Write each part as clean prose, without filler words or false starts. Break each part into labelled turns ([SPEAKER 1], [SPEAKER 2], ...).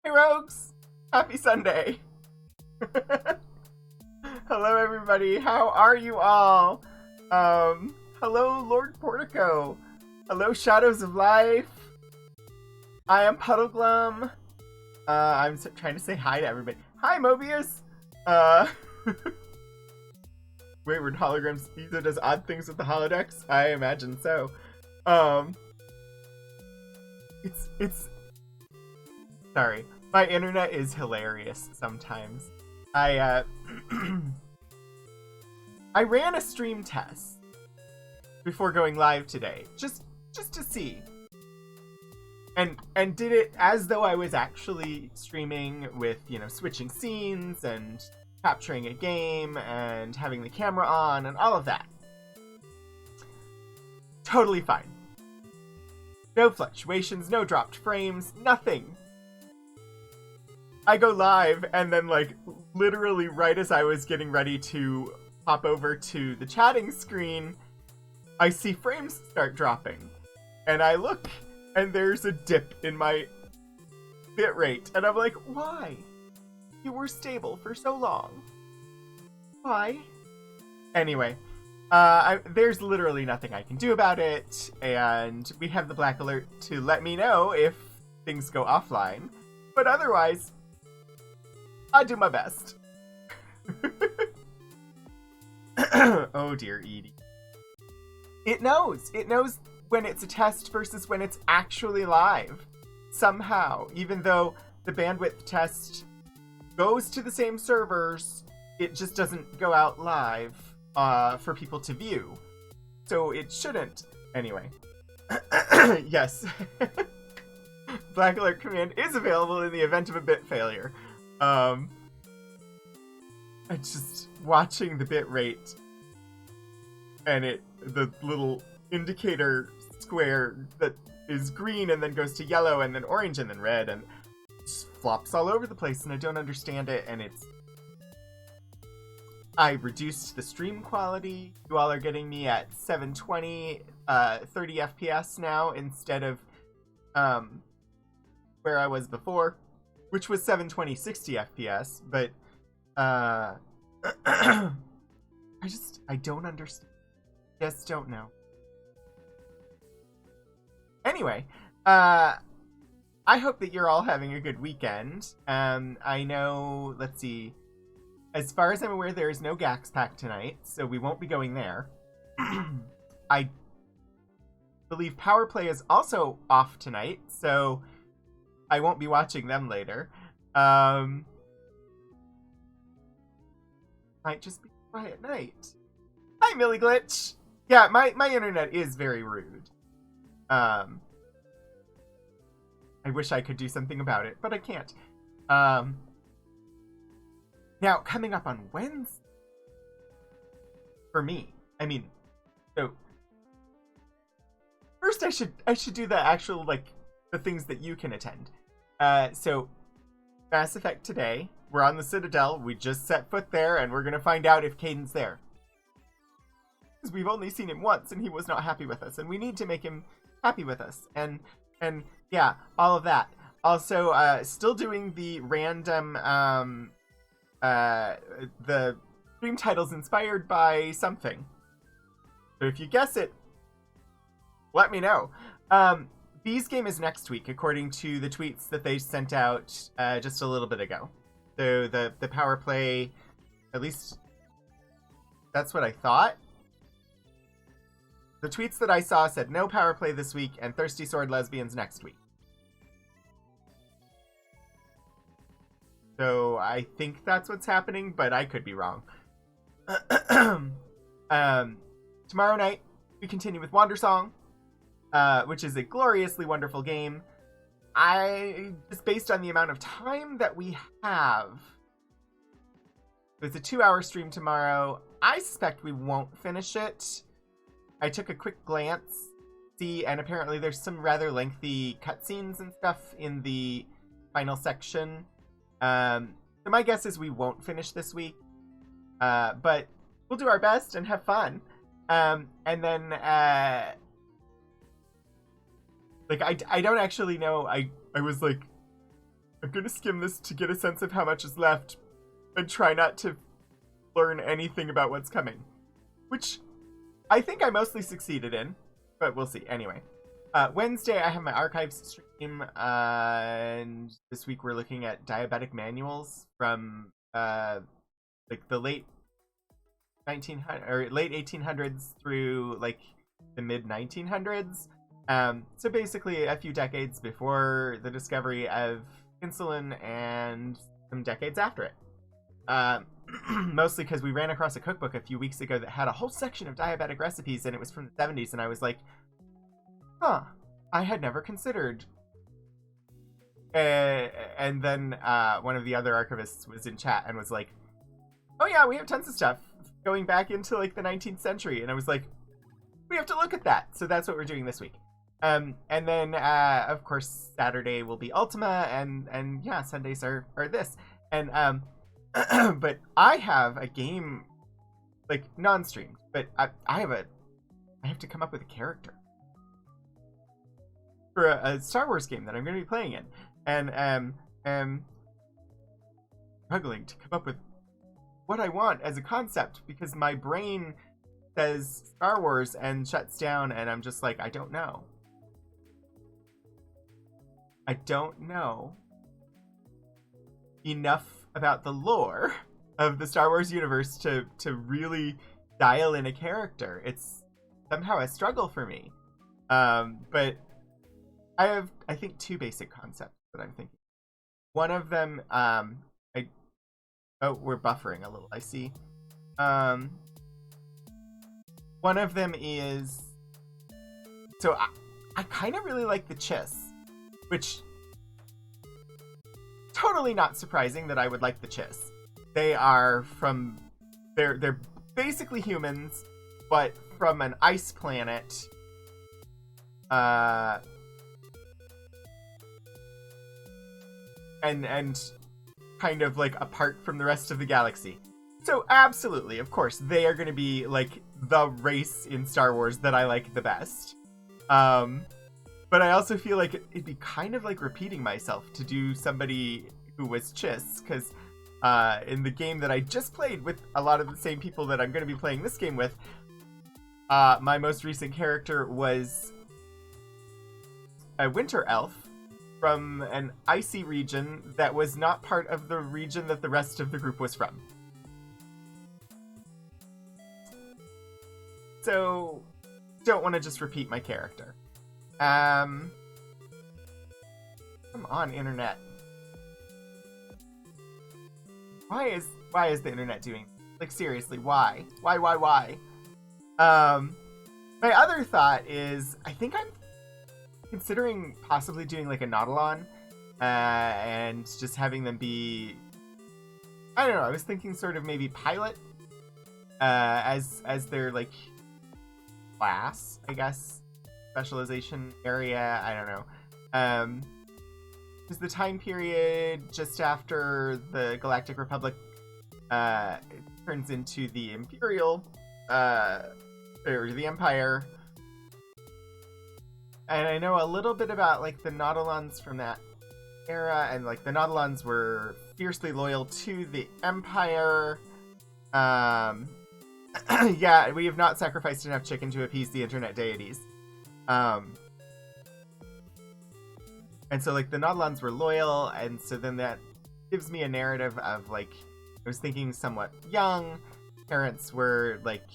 [SPEAKER 1] Hey Rogues! Happy Sunday! Hello everybody, how are you all? Hello Lord Portico. Hello Shadows of Life. I am Puddleglum. I'm trying to say hi to everybody. Hi Mobius! Uh, Wayward Hologram Speedo does odd things with the holodecks? I imagine so. It's sorry. My internet is hilarious sometimes. I I ran a stream test before going live today, just to see. and did it as though I was actually streaming with, you know, switching scenes and capturing a game and having the camera on and all of that. Totally fine. No fluctuations, no dropped frames, nothing. I go live, and then, like, literally right as I was getting ready to hop over to the chatting screen, I see frames start dropping. And I look, and there's a dip in my bitrate. And I'm like, why? You were stable for so long. Why? Anyway, there's literally nothing I can do about it, and we have the black alert to let me know if things go offline. But otherwise, I do my best. Oh dear, Edie. It knows. It knows when it's a test versus when it's actually live. Somehow, even though the bandwidth test goes to the same servers, it just doesn't go out live for people to view. So it shouldn't. Anyway. Yes. Black Alert command is available in the event of a bit failure. I'm just watching the bit rate, and the little indicator square that is green and then goes to yellow and then orange and then red and just flops all over the place, and I don't understand it. And I reduced the stream quality. You all are getting me at 720, 30 FPS now instead of where I was before, which was 720, 60 FPS. But I don't understand. Just don't know. Anyway, I hope that you're all having a good weekend. I know, let's see. As far as I'm aware, there is no Gax Pack tonight, so we won't be going there. I believe Power Play is also off tonight, so I won't be watching them later. Might just be a quiet night. Hi, Millie Glitch! Yeah, my internet is very rude. I wish I could do something about it, but I can't. Now, coming up on Wednesday, for me, I mean, so first I should do the actual, like, the things that you can attend. So Mass Effect today, we're on the Citadel, we just set foot there, and we're gonna find out if Caden's there. Because we've only seen him once, and he was not happy with us, and we need to make him happy with us, and yeah, all of that. Also, still doing the random, the stream titles inspired by something. So if you guess it, let me know. B's game is next week, according to the tweets that they sent out just a little bit ago. So the Power Play, at least that's what I thought. The tweets that I saw said no Power Play this week and Thirsty Sword Lesbians next week. So I think that's what's happening, but I could be wrong. Tomorrow night, we continue with Wandersong, which is a gloriously wonderful game. Just based on the amount of time that we have, it's a 2-hour stream tomorrow. I suspect we won't finish it. I took a quick glance, and apparently there's some rather lengthy cutscenes and stuff in the final section. So my guess is we won't finish this week, but we'll do our best and have fun. And then, like, I don't actually know. I was like, I'm gonna skim this to get a sense of how much is left and try not to learn anything about what's coming, which I think I mostly succeeded in, but we'll see. Anyway, Wednesday I have my archives stream, and this week we're looking at diabetic manuals from like the late 1800s through like the mid 1900s. So basically a few decades before the discovery of insulin and some decades after it. Mostly because we ran across a cookbook a few weeks ago that had a whole section of diabetic recipes, and it was from the 70s, and I was like, huh, I had never considered And then one of the other archivists was in chat and was like, oh yeah, we have tons of stuff going back into like the 19th century. And I was like, we have to look at that. So that's what we're doing this week. And then of course Saturday will be Ultima, and yeah, Sundays are this. And but I have a game like non-streamed, but I have to come up with a character for a Star Wars game that I'm going to be playing in, and struggling to come up with what I want as a concept because my brain says Star Wars and shuts down, and I'm just like, I don't know enough about the lore of the Star Wars universe to really dial in a character. It's somehow a struggle for me. But I have, I think, two basic concepts that I'm thinking. One of them, we're buffering a little, I see. One of them is, so I kind of really like the Chiss, which totally not surprising that I would like the Chiss. They are from, they're basically humans, but from an ice planet. And kind of like apart from the rest of the galaxy. So absolutely, of course, they are going to be like the race in Star Wars that I like the best. But I also feel like it'd be kind of like repeating myself to do somebody who was Chiss, because in the game that I just played with a lot of the same people that I'm going to be playing this game with, my most recent character was a winter elf from an icy region that was not part of the region that the rest of the group was from. So, don't want to just repeat my character. Come on, internet. Why is the internet doing, like, seriously, why? Why? My other thought is, I think I'm considering possibly doing like a Nautilon, and just having them be, I don't know, I was thinking sort of maybe pilot, as their like class, I guess, specialization area, I don't know. Because the time period just after the Galactic Republic turns into the Imperial, or the Empire. And I know a little bit about like the Nautilons from that era, and like the Nautilons were fiercely loyal to the Empire. Yeah, we have not sacrificed enough chicken to appease the internet deities. And so like the Nautilons were loyal, and so then that gives me a narrative of like, I was thinking somewhat young, parents were like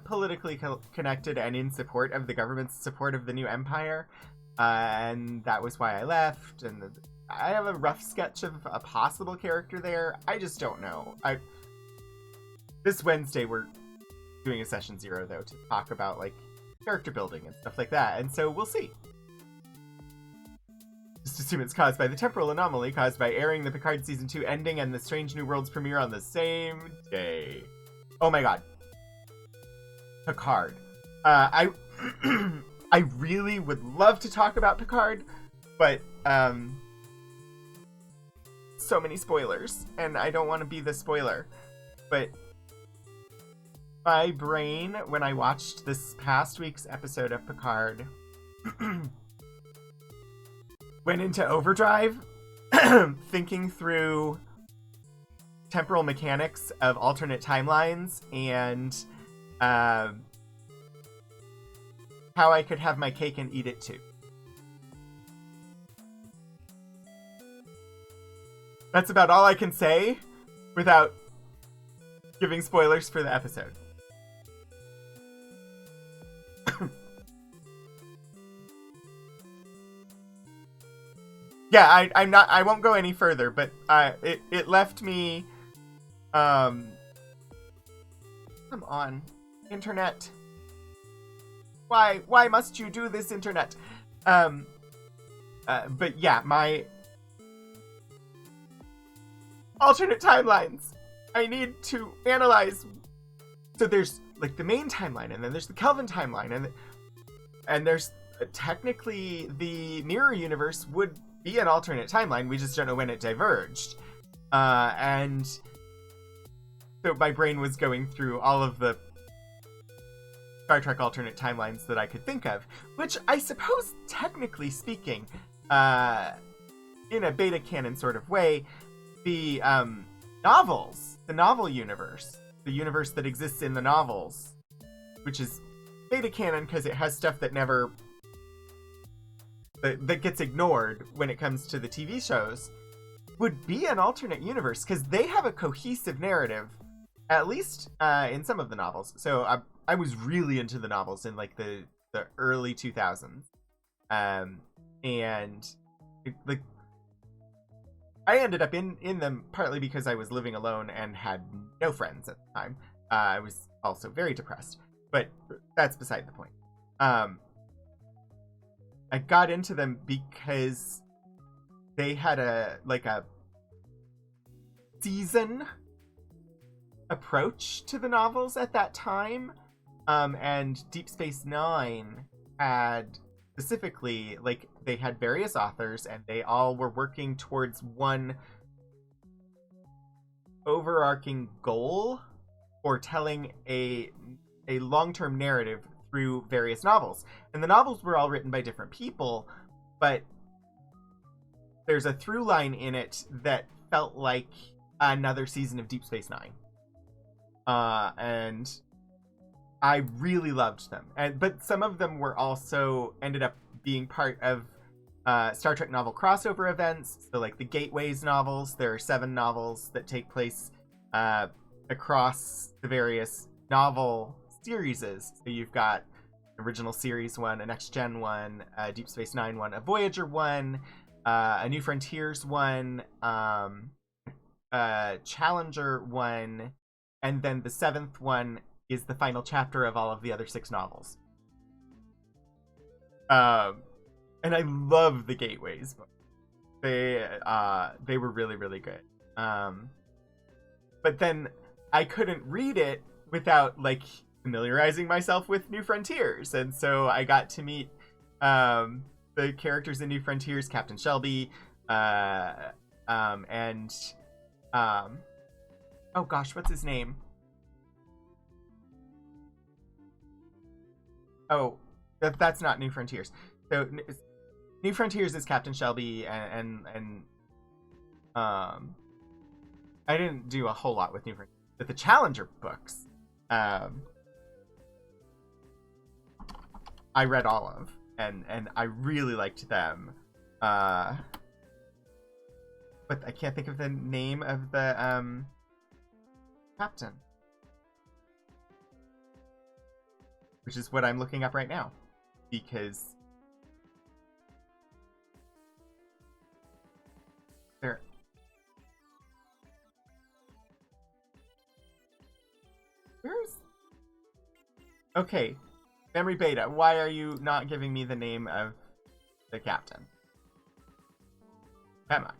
[SPEAKER 1] politically connected and in support of the government's support of the new empire, and that was why I left. And I have a rough sketch of a possible character there. I just don't know. This Wednesday we're doing a session 0 though to talk about like character building and stuff like that, and so we'll see. Just assume it's caused by the temporal anomaly caused by airing the Picard Season 2 ending and the Strange New Worlds premiere on the same day. Oh my god. Picard. I really would love to talk about Picard, but so many spoilers, and I don't want to be the spoiler. But my brain, when I watched this past week's episode of Picard, went into overdrive, thinking through temporal mechanics of alternate timelines and how I could have my cake and eat it too. That's about all I can say without giving spoilers for the episode. Yeah, I won't go any further, but it left me, come on, internet. Why must you do this, internet? But yeah, my alternate timelines. I need to analyze. So there's like the main timeline, and then there's the Kelvin timeline, and there's technically the mirror universe would be an alternate timeline. We just don't know when it diverged. And so my brain was going through all of the Star Trek alternate timelines that I could think of, which I suppose, technically speaking, in a beta canon sort of way, the novels, the novel universe, the universe that exists in the novels, which is beta canon because it has stuff that never that gets ignored when it comes to the TV shows, would be an alternate universe because they have a cohesive narrative, at least in some of the novels. So I was really into the novels in like the early 2000s, and like I ended up in them partly because I was living alone and had no friends at the time. I was also very depressed, but that's beside the point. I got into them because they had a season approach to the novels at that time. And Deep Space Nine had specifically, like, they had various authors and they all were working towards one overarching goal or telling a long-term narrative through various novels. And the novels were all written by different people, but there's a through line in it that felt like another season of Deep Space Nine. And I really loved them. But some of them were also ended up being part of Star Trek novel crossover events. So like the Gateways novels, there are 7 novels that take place across the various novel series. So you've got original series 1, a Next Gen 1, a Deep Space Nine 1, a Voyager 1, a New Frontiers 1, Challenger 1, and then the 7th one is the final chapter of all of the other 6 novels. And I love the Gateways books. They were really, really good. But then I couldn't read it without like familiarizing myself with New Frontiers, and so I got to meet the characters in New Frontiers, Captain Shelby, and oh gosh, what's his name? Oh, that's not New Frontiers. So New Frontiers is Captain Shelby, and I didn't do a whole lot with New Frontiers, but the Challenger books, I read all of, and I really liked them. But I can't think of the name of the captain, which is what I'm looking up right now, because there. Where's? Okay, Memory Beta, why are you not giving me the name of the captain? Come on.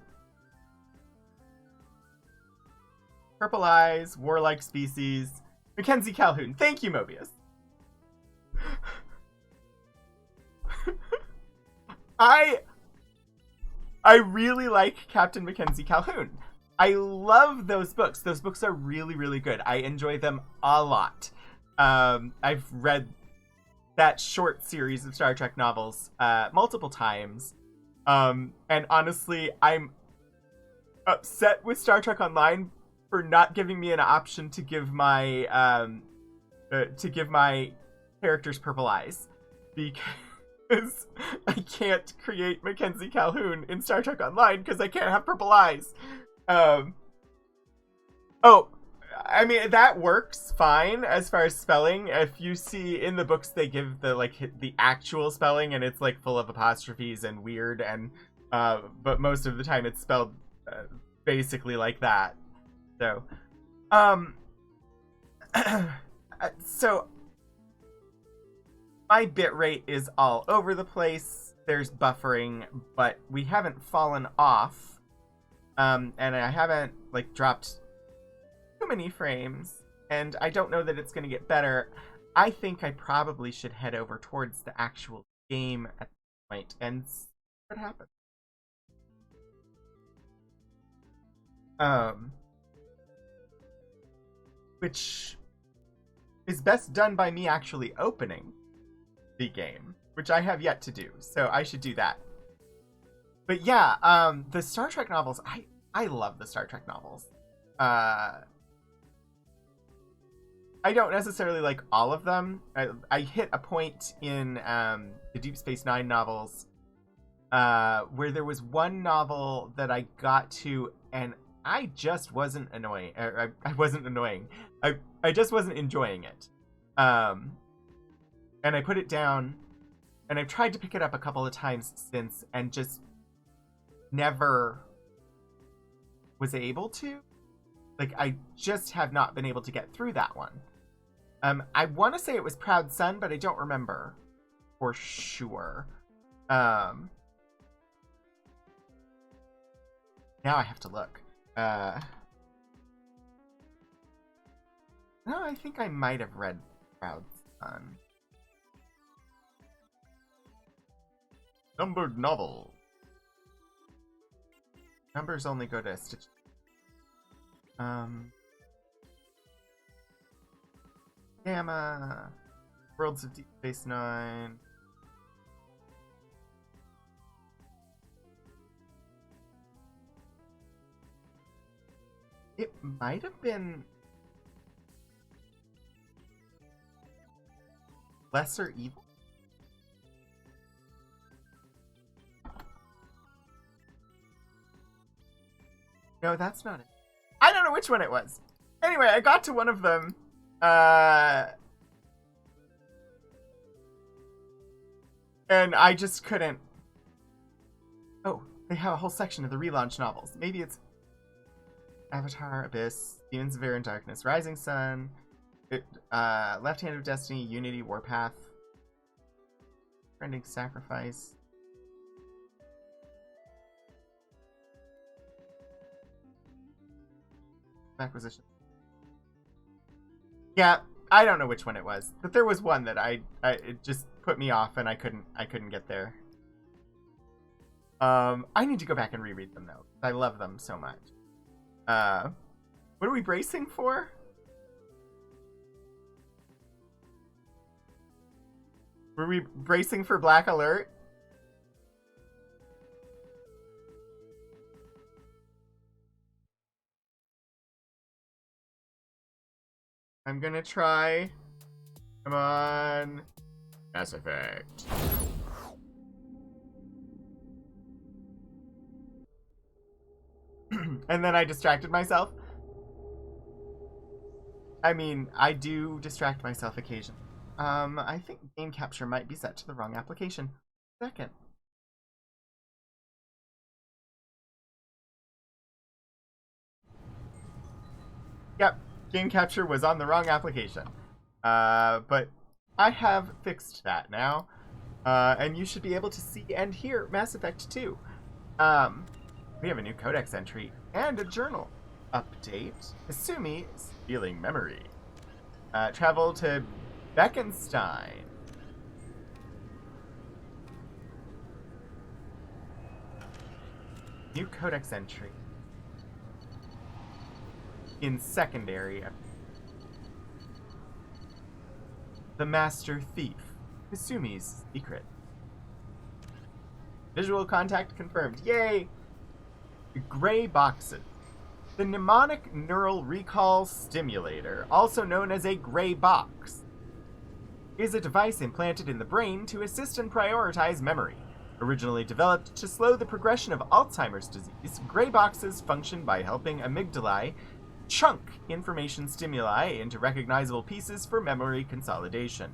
[SPEAKER 1] Purple eyes, warlike species, Mackenzie Calhoun. Thank you, Mobius. I really like Captain Mackenzie Calhoun. I love those books. Those books are really, really good. I enjoy them a lot. I've read that short series of Star Trek novels multiple times. And honestly, I'm upset with Star Trek Online for not giving me an option to give my characters purple eyes, because I can't create Mackenzie Calhoun in Star Trek Online because I can't have purple eyes. Oh, I mean, that works fine as far as spelling. If you see in the books, they give the actual spelling, and it's like full of apostrophes and weird, and but most of the time it's spelled basically like that. So, so my bitrate is all over the place. there's buffering, but we haven't fallen off. And I haven't, like, dropped too many frames. And I don't know that it's going to get better. I think I probably should head over towards the actual game at this point and see what happens. Which is best done by me actually opening the game, which I have yet to do, so I should do that. But yeah, the Star Trek novels, I love the Star Trek novels. I don't necessarily like all of them. I hit a point in the Deep Space Nine novels where there was one novel that I got to, and I just wasn't annoying. I wasn't annoying. I just wasn't enjoying it. And I put it down, and I've tried to pick it up a couple of times since, and just never was able to. Like, I just have not been able to get through that one. I want to say it was Proud Son, but I don't remember for sure. Now I have to look. No, I think I might have read Proud Son. Numbered novel. Numbers only go to Stitch. Gamma. Worlds of Deep Space Nine. It might have been Lesser Evil. No, that's not it. I don't know which one it was. Anyway, I got to one of them. And I just couldn't. Oh, they have a whole section of the relaunch novels. Maybe it's Avatar, Abyss, Demons of Air and Darkness, Rising Sun, Left Hand of Destiny, Unity, Warpath, Trending Sacrifice. Acquisition. Yeah, I don't know which one it was, but there was one that it just put me off, and I couldn't get there. I need to go back and reread them though. I love them so much. What are we bracing for? Were we bracing for Black Alert? I'm gonna try. Come on. Mass Effect. And then I distracted myself. I mean, I do distract myself occasionally. I think game capture might be set to the wrong application. Second. Yep, game capture was on the wrong application. But I have fixed that now. And you should be able to see and hear Mass Effect 2. We have a new codex entry and a journal update. Kasumi is stealing memory. Travel to Beckenstein. New codex entry. In secondary. The Master Thief. Kasumi's secret. Visual contact confirmed. Yay! Gray boxes. The mnemonic neural recall stimulator, also known as a gray box, is a device implanted in the brain to assist and prioritize memory. Originally developed to slow the progression of Alzheimer's disease, gray boxes function by helping amygdalae chunk information stimuli into recognizable pieces for memory consolidation.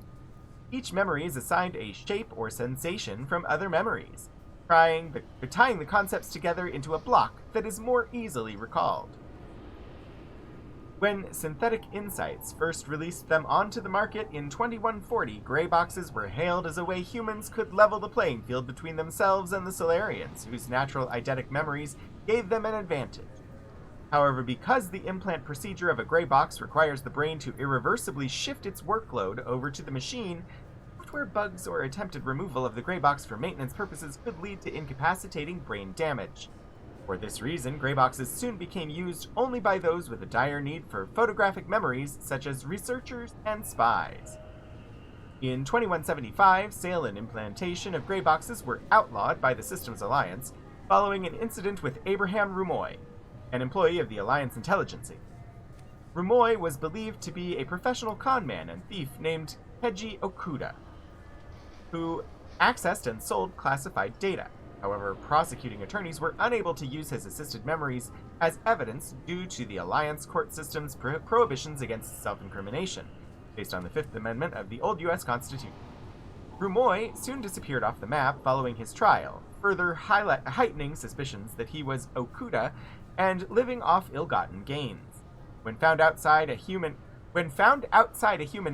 [SPEAKER 1] Each memory is assigned a shape or sensation from other memories, tying the concepts together into a block that is more easily recalled. When Synthetic Insights first released them onto the market in 2140, gray boxes were hailed as a way humans could level the playing field between themselves and the Solarians, whose natural eidetic memories gave them an advantage. However, because the implant procedure of a gray box requires the brain to irreversibly shift its workload over to the machine, software bugs or attempted removal of the gray box for maintenance purposes could lead to incapacitating brain damage. For this reason, gray boxes soon became used only by those with a dire need for photographic memories, such as researchers and spies. In 2175, sale and implantation of gray boxes were outlawed by the Systems Alliance following an incident with Abraham Rumoy, an employee of the Alliance Intelligence. Rumoy was believed to be a professional conman and thief named Keiji Okuda, who accessed and sold classified data. However, prosecuting attorneys were unable to use his assisted memories as evidence due to the Alliance court system's prohibitions against self-incrimination, based on the Fifth Amendment of the old U.S. Constitution. Rumoy soon disappeared off the map following his trial, further heightening suspicions that he was Okuda and living off ill-gotten gains. When found outside a human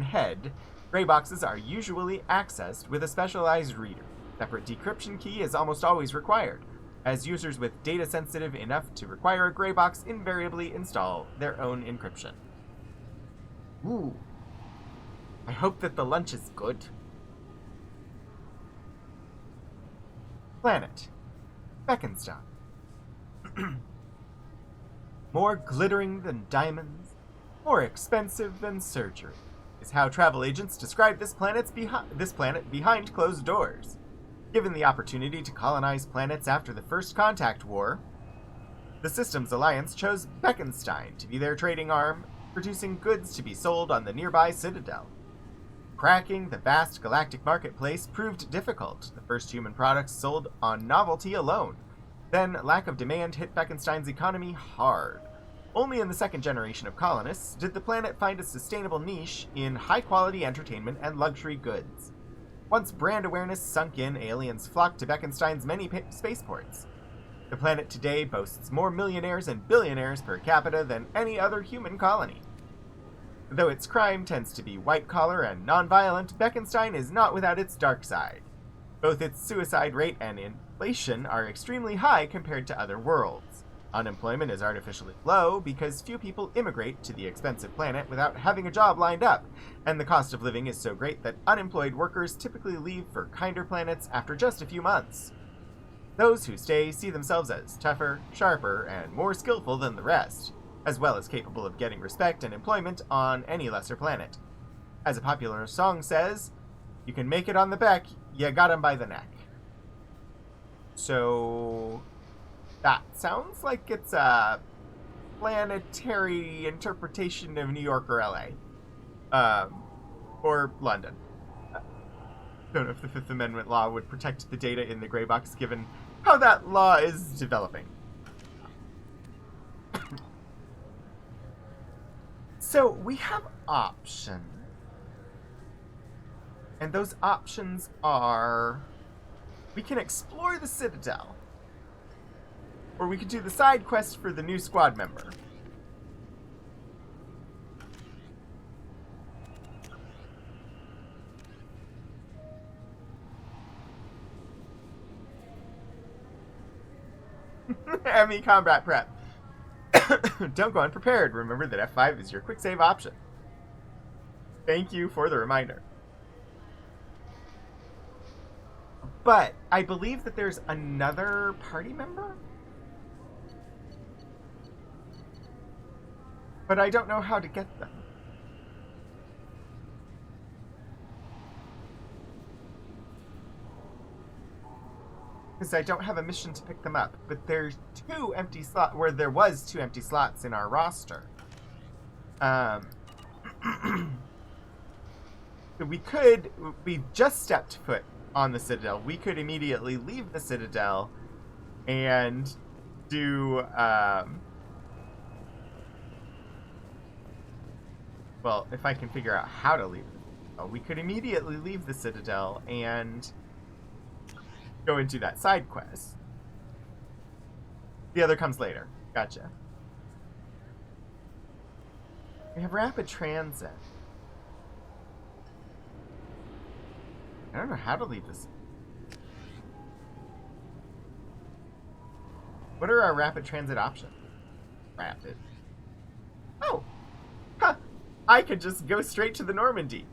[SPEAKER 1] head, gray boxes are usually accessed with a specialized reader. Separate decryption key is almost always required, as users with data sensitive enough to require a gray box invariably install their own encryption. Ooh. I hope that the lunch is good. Planet. Beckenstein. More glittering than diamonds, more expensive than surgery, is how travel agents describe this planet behind closed doors. Given the opportunity to colonize planets after the First Contact War, the Systems Alliance chose Beckenstein to be their trading arm, producing goods to be sold on the nearby Citadel. Cracking the vast galactic marketplace proved difficult. The first human products sold on novelty alone. Then, lack of demand hit Beckenstein's economy hard. Only in the second generation of colonists did the planet find a sustainable niche in high-quality entertainment and luxury goods. Once brand awareness sunk in, aliens flocked to Beckenstein's many spaceports. The planet today boasts more millionaires and billionaires per capita than any other human colony. Though its crime tends to be white-collar and non-violent, Beckenstein is not without its dark side. Both its suicide rate and inflation are extremely high compared to other worlds. Unemployment is artificially low because few people immigrate to the expensive planet without having a job lined up, and the cost of living is so great that unemployed workers typically leave for kinder planets after just a few months. Those who stay see themselves as tougher, sharper, and more skillful than the rest, as well as capable of getting respect and employment on any lesser planet. As a popular song says, you can make it on the back, you got 'em by the neck. So that sounds like it's a planetary interpretation of New York or LA. Or London. Don't know if the Fifth Amendment law would protect the data in the gray box given how that law is developing. So we have options. And those options are, we can explore the Citadel, or we could do the side quest for the new squad member. Enemy combat prep. Don't go unprepared. Remember that F5 is your quick save option. Thank you for the reminder. But I believe that there's another party member? But I don't know how to get them. Because I don't have a mission to pick them up. But there's two empty slots, where there was 2 empty slots in our roster. We just stepped foot on the Citadel. We could immediately leave the Citadel and do, well, if I can figure out how to leave the Citadel, we could immediately leave the Citadel and go into that side quest. The other comes later. Gotcha. We have rapid transit. I don't know how to leave this. What are our rapid transit options? Rapid. Oh! Huh! I could just go straight to the Normandy.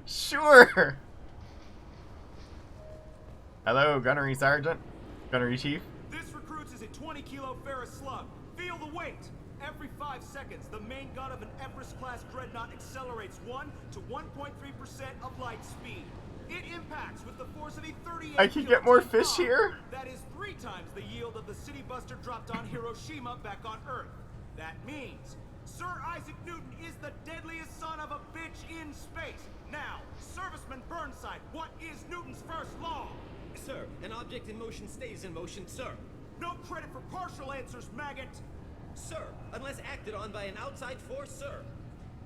[SPEAKER 1] Sure! Hello, Gunnery Sergeant. Gunnery Chief.
[SPEAKER 2] This recruits is a 20-kilo Ferris slug. Feel the weight! Every 5 seconds, the main gun of an Everest-class dreadnought accelerates 1 to 1.3% of light speed. It impacts with the force of a 38
[SPEAKER 1] I can get more fish
[SPEAKER 2] bomb.
[SPEAKER 1] here?
[SPEAKER 2] That is 3 times the yield of the City Buster dropped on Hiroshima back on Earth. That means Sir Isaac Newton is the deadliest son of a bitch in space. Now, Serviceman Burnside, what is Newton's first law?
[SPEAKER 3] Sir, an object in motion stays in motion, sir.
[SPEAKER 2] No credit for partial answers, maggot.
[SPEAKER 3] Sir, unless acted on by an outside force, sir.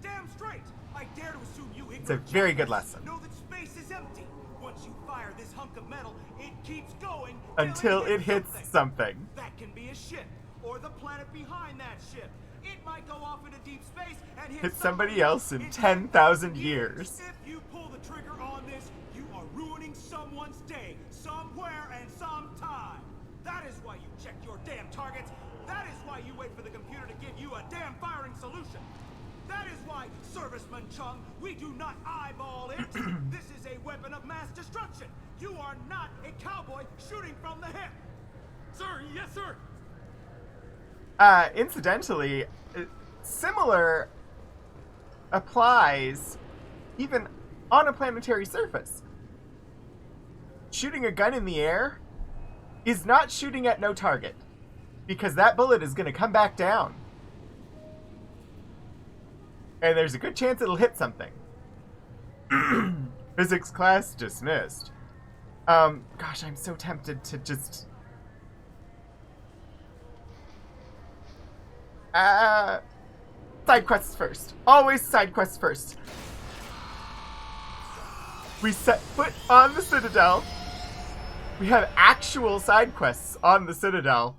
[SPEAKER 2] Damn straight! I dare to assume you ignorant
[SPEAKER 1] It's a very good
[SPEAKER 2] jackass
[SPEAKER 1] lesson.
[SPEAKER 2] know that space is empty. Once you fire this hunk of metal, it keeps going
[SPEAKER 1] Until it hits something.
[SPEAKER 2] That can be a ship, or the planet behind that ship. It might go off into deep space and hit
[SPEAKER 1] somebody else in 10,000 years.
[SPEAKER 2] If you pull the trigger on this, you are ruining someone's day, somewhere and sometime. That is why you check your damn targets. That is why you wait for the computer to give you a damn firing solution. That is why, Serviceman Chung, we do not eyeball it. This is a weapon of mass destruction. You are not a cowboy shooting from the hip. Sir, yes, sir.
[SPEAKER 1] Incidentally, similar applies even on a planetary surface. Shooting a gun in the air is not shooting at no target, because that bullet is going to come back down. And there's a good chance it'll hit something. Physics class dismissed. Gosh, I'm so tempted to just... side quests first. Always side quests first. We set foot on the Citadel. We have actual side quests on the Citadel.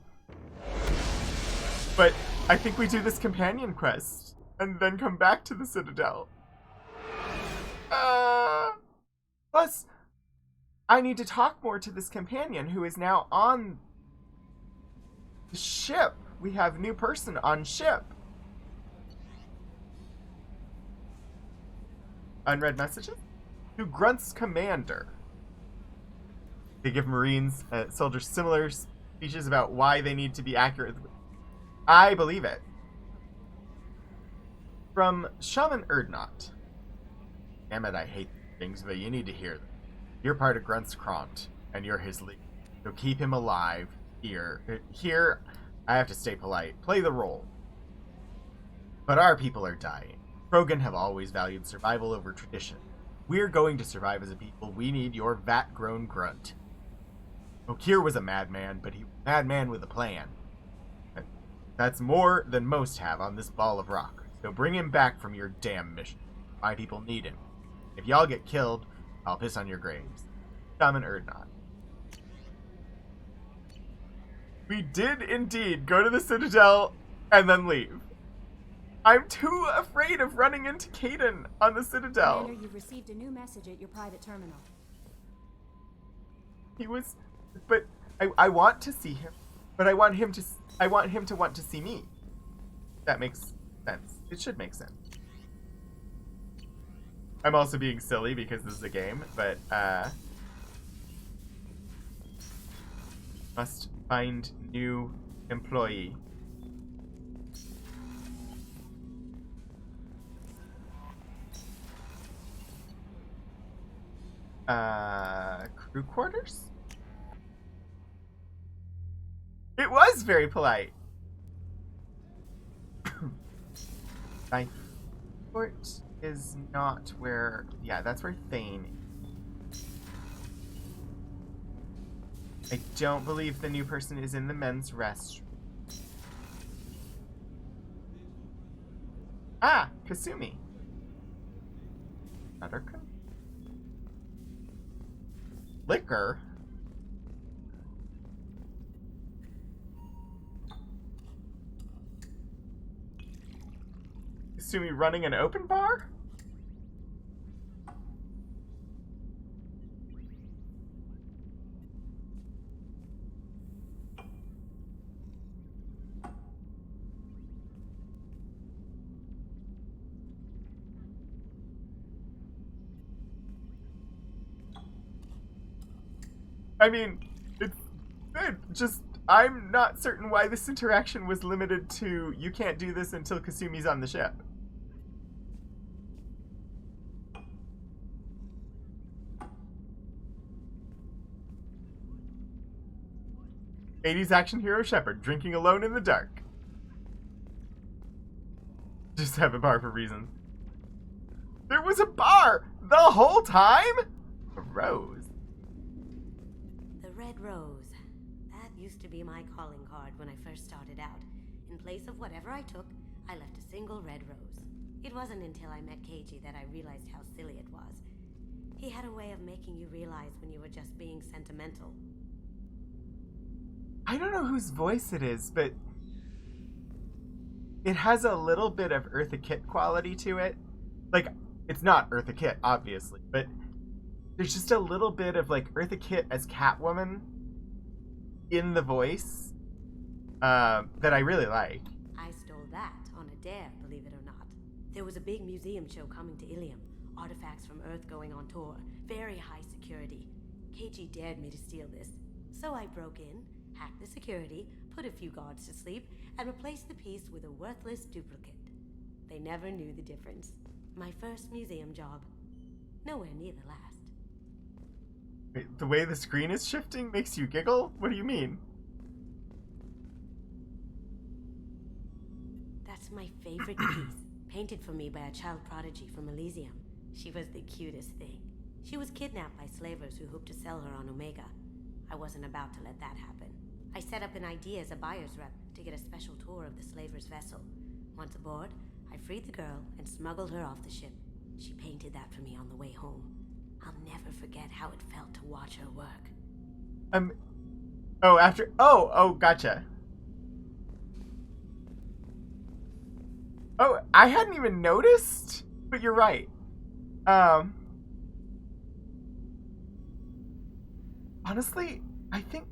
[SPEAKER 1] But I think we do this companion quest and then come back to the Citadel. Plus, I need to talk more to this companion who is now on the ship. We have new person on ship. Unread messages? To Grunt's commander. They give Marines, soldiers similar speeches about why they need to be accurate. I believe it. From Shaman Erdnot. Damn it, I hate things, but you need to hear them. You're part of Grunt's Kront, and you're his leader. So keep him alive. Here, I have to stay polite. Play the role. But our people are dying. Krogan have always valued survival over tradition. We're going to survive as a people. We need your vat-grown grunt. Okir was a madman, but he was a madman with a plan. That's more than most have on this ball of rock. So bring him back from your damn mission. My people need him. If y'all get killed, I'll piss on your graves. Shaman Erdnot. We did indeed go to the Citadel and then leave. I'm too afraid of running into Kaidan on the Citadel.
[SPEAKER 4] Commander, you've received a new message at your private terminal.
[SPEAKER 1] He was, but I want to see him, but I want him to want to see me. That makes sense. It should make sense. I'm also being silly because this is a game, but must find new employee. Crew quarters? It was very polite. My fort is not where... Yeah, that's where Thane is. I don't believe the new person is in the men's restroom. Ah, Kasumi. Buttercup? Liquor? Kasumi running an open bar? I mean, it's good. Just, I'm not certain why this interaction was limited to you can't do this until Kasumi's on the ship. '80s action hero Shepard, drinking alone in the dark. Just have a bar for reasons. There was a bar the whole time? A rose.
[SPEAKER 5] The Red Rose. That used to be my calling card when I first started out. In place of whatever I took, I left a single red rose. It wasn't until I met Keiji that I realized how silly it was. He had a way of making you realize when you were just being sentimental.
[SPEAKER 1] I don't know whose voice it is, but it has a little bit of Eartha Kitt quality to it. Like, it's not Eartha Kitt, obviously, but there's just a little bit of, like, Eartha Kitt as Catwoman in the voice that I really like.
[SPEAKER 5] I stole that on a dare, believe it or not. There was a big museum show coming to Ilium. Artifacts from Earth going on tour. Very high security. Keiji dared me to steal this. So I broke in, hacked the security, put a few guards to sleep, and replaced the piece with a worthless duplicate. They never knew the difference. My first museum job. Nowhere near the last.
[SPEAKER 1] Wait, the way the screen is shifting makes you giggle? What do you mean?
[SPEAKER 5] That's my favorite piece, painted for me by a child prodigy from Elysium. She was the cutest thing. She was kidnapped by slavers who hoped to sell her on Omega. I wasn't about to let that happen. I set up an ID as a buyer's rep to get a special tour of the slaver's vessel. Once aboard, I freed the girl and smuggled her off the ship. She painted that for me on the way home. I'll never forget how it felt to watch her work.
[SPEAKER 1] Gotcha. Oh, I hadn't even noticed, but you're right. Honestly, I think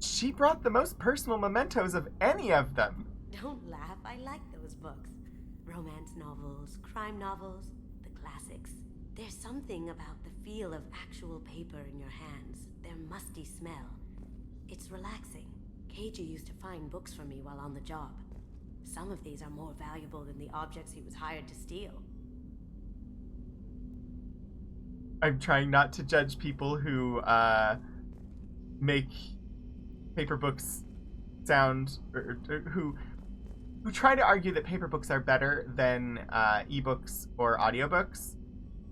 [SPEAKER 1] she brought the most personal mementos of any of them.
[SPEAKER 5] Don't laugh, I like those books. Romance novels, crime novels, the classics. There's something about the feel of actual paper in your hands, their musty smell. It's relaxing. Keiji used to find books for me while on the job. Some of these are more valuable than the objects he was hired to steal.
[SPEAKER 1] I'm trying not to judge people who make paper books sound, or who try to argue that paper books are better than ebooks or audiobooks,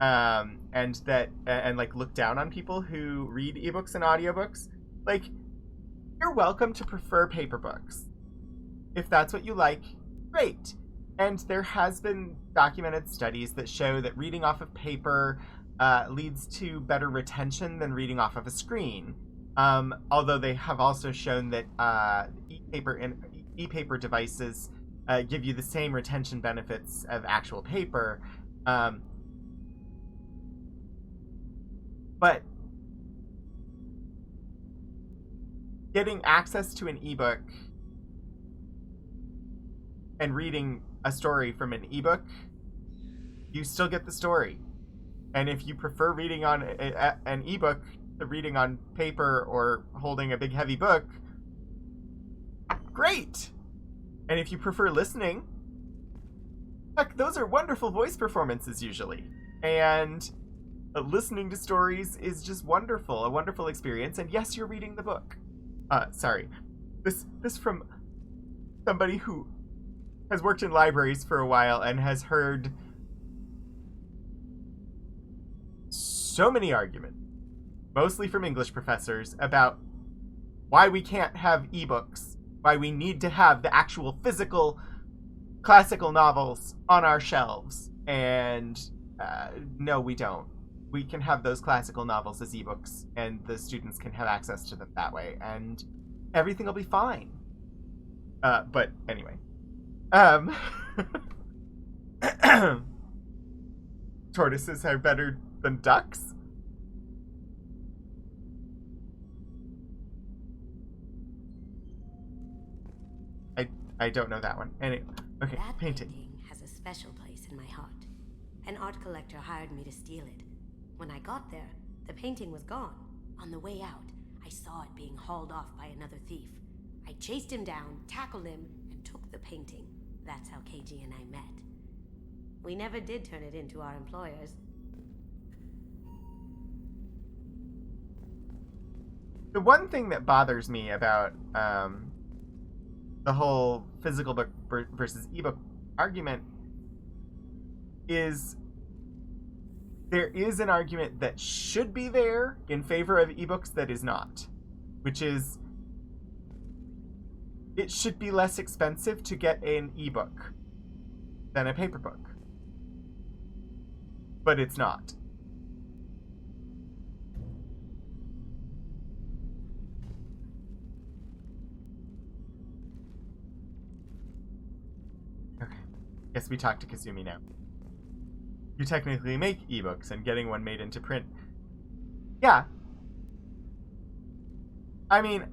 [SPEAKER 1] and like look down on people who read ebooks and audiobooks. Like, you're welcome to prefer paper books. If that's what you like, great. And there has been documented studies that show that reading off of paper leads to better retention than reading off of a screen. Although they have also shown that e-paper devices give you the same retention benefits of actual paper. But getting access to an ebook and reading a story from an ebook, you still get the story. And if you prefer reading on an ebook to reading on paper or holding a big heavy book, great. And if you prefer listening, heck, those are wonderful voice performances usually. And listening to stories is just wonderful, a wonderful experience. And yes, you're reading the book. Sorry. This from somebody who has worked in libraries for a while and has heard so many arguments, mostly from English professors, about why we can't have ebooks, why we need to have the actual physical classical novels on our shelves. And no, we don't. We can have those classical novels as ebooks, and the students can have access to them that way, and everything will be fine. But anyway. Tortoises are better than ducks? I don't know that one. Anyway, okay,
[SPEAKER 5] That
[SPEAKER 1] painting.
[SPEAKER 5] painting has a special place in my heart. An art collector hired me to steal it. When I got there, the painting was gone. On the way out, I saw it being hauled off by another thief. I chased him down, tackled him, and took the painting. That's how KG and I met. We never did turn it into our employers.
[SPEAKER 1] The one thing that bothers me about the whole physical book versus ebook argument is there is an argument that should be there in favor of ebooks that is not, which is it should be less expensive to get an ebook than a paper book. But it's not. Okay. Guess we talk to Kazumi now. You technically make ebooks, and getting one made into print. Yeah. I mean,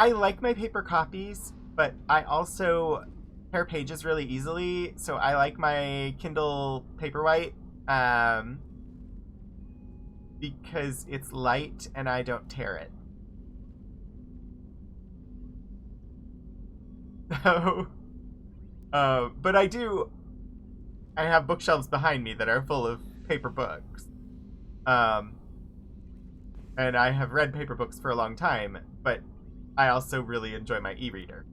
[SPEAKER 1] I like my paper copies, but I also tear pages really easily, so I like my Kindle Paperwhite because it's light and I don't tear it. So, but I have bookshelves behind me that are full of paper books. And I have read paper books for a long time, but I also really enjoy my e-reader.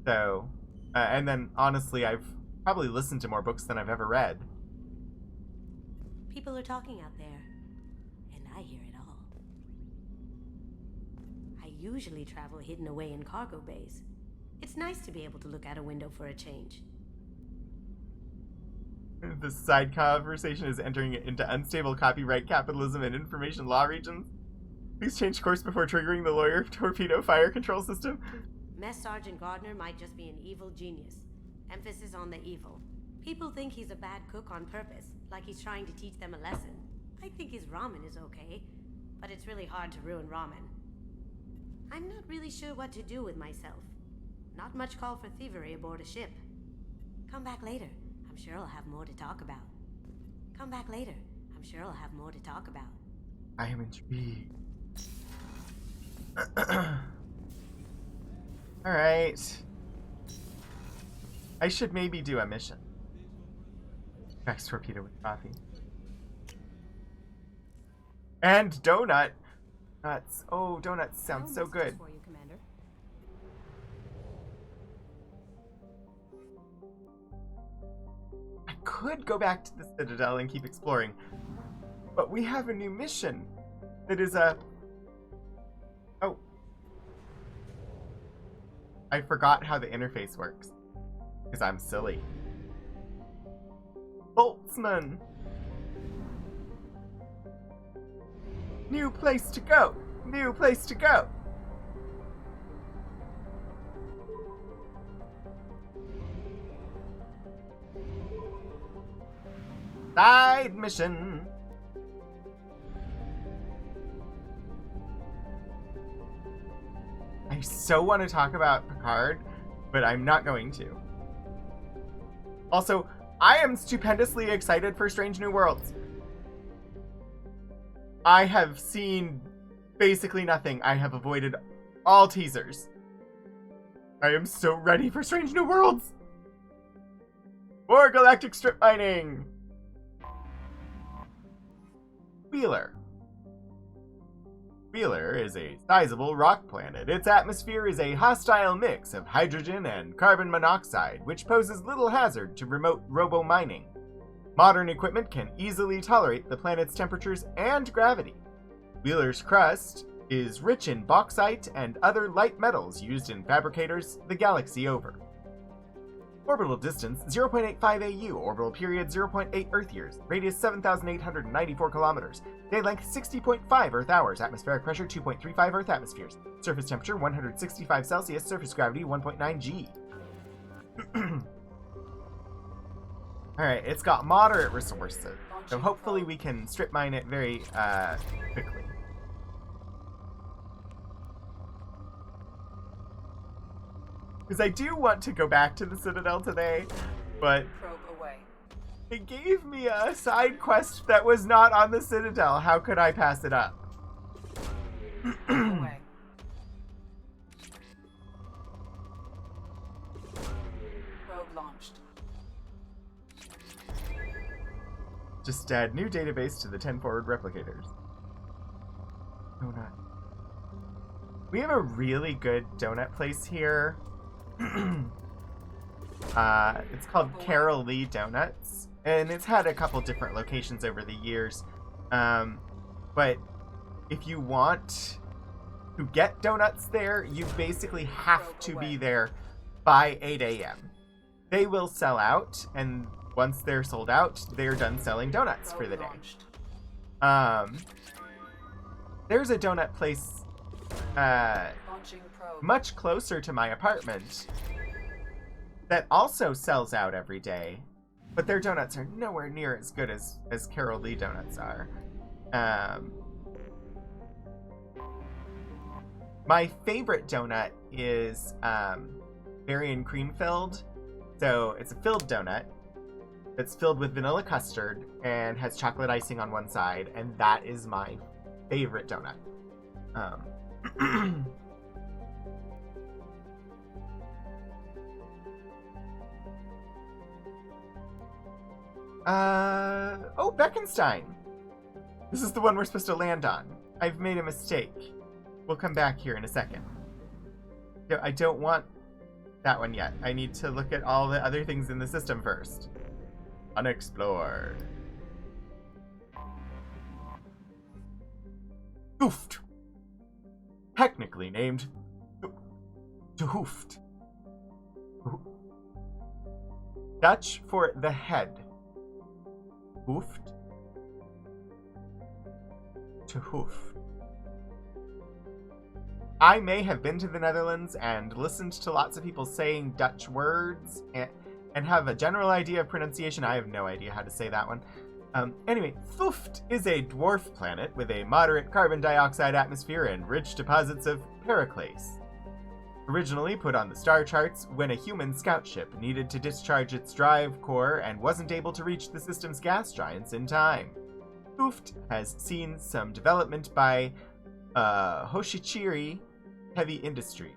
[SPEAKER 1] So, and then honestly, I've probably listened to more books than I've ever read.
[SPEAKER 5] People are talking out there, and I hear it all. I usually travel hidden away in cargo bays. It's nice to be able to look out a window for a change.
[SPEAKER 1] The side conversation is entering into unstable copyright, capitalism, and information law regions. Please change course before triggering the lawyer torpedo fire control system.
[SPEAKER 5] Mess Sergeant Gardner might just be an evil genius. Emphasis on the evil. People think he's a bad cook on purpose, like he's trying to teach them a lesson. I think his ramen is okay, but it's really hard to ruin ramen. I'm not really sure what to do with myself. Not much call for thievery aboard a ship. Come back later. I'm sure I'll have more to talk about. Come back later. I'm sure I'll have more to talk about.
[SPEAKER 1] I am intrigued. Alright. I should maybe do a mission. Max torpedo with coffee. And donut. Nuts. Oh, donuts sound so good.
[SPEAKER 4] For you, Commander.
[SPEAKER 1] I could go back to the Citadel and keep exploring, but we have a new mission that is a... Oh. I forgot how the interface works, because I'm silly. Boltzmann! New place to go! New place to go! Side mission! I so want to talk about Picard, but I'm not going to. Also, I am stupendously excited for Strange New Worlds. I have seen basically nothing. I have avoided all teasers. I am so ready for Strange New Worlds! More galactic strip mining! Wheeler. Wheeler is a sizable rock planet. Its atmosphere is a hostile mix of hydrogen and carbon monoxide, which poses little hazard to remote robo-mining. Modern equipment can easily tolerate the planet's temperatures and gravity. Wheeler's crust is rich in bauxite and other light metals used in fabricators the galaxy over. Orbital distance 0.85 AU, orbital period 0.8 Earth years, radius 7,894 kilometers, day length 60.5 Earth hours, atmospheric pressure 2.35 Earth atmospheres, surface temperature 165 Celsius, surface gravity 1.9 G. Alright, it's got moderate resources, so hopefully we can strip mine it very quickly. Because I do want to go back to the Citadel today, but it gave me a side quest that was not on the Citadel. How could I pass it up?
[SPEAKER 6] Away. Probe launched.
[SPEAKER 1] Just add new database to the 10 forward replicators. Donut. We have a really good donut place here. It's called Carol Lee Donuts, and it's had a couple different locations over the years. But if you want to get donuts there, you basically have to be there by 8 a.m. They will sell out, and once they're sold out, they're done selling donuts for the day. There's a donut place much closer to my apartment that also sells out every day, but their donuts are nowhere near as good as Carol Lee donuts are. My favorite donut is berry and cream filled. So it's a filled donut that's filled with vanilla custard and has chocolate icing on one side, and that is my favorite donut. Oh, Beckenstein! This is the one we're supposed to land on. I've made a mistake. We'll come back here in a second. I don't want that one yet. I need to look at all the other things in the system first. Unexplored. Hoofd. Technically named De Hoofd. Dutch for the head. Hoofd. To hoof. I may have been to the Netherlands and listened to lots of people saying Dutch words and have a general idea of pronunciation. I have no idea how to say that one. Anyway, Thuft is a dwarf planet with a moderate carbon dioxide atmosphere and rich deposits of Periclase. Originally put on the star charts when a human scout ship needed to discharge its drive core and wasn't able to reach the system's gas giants in time. Thuft has seen some development by Hoshichiri Heavy Industry.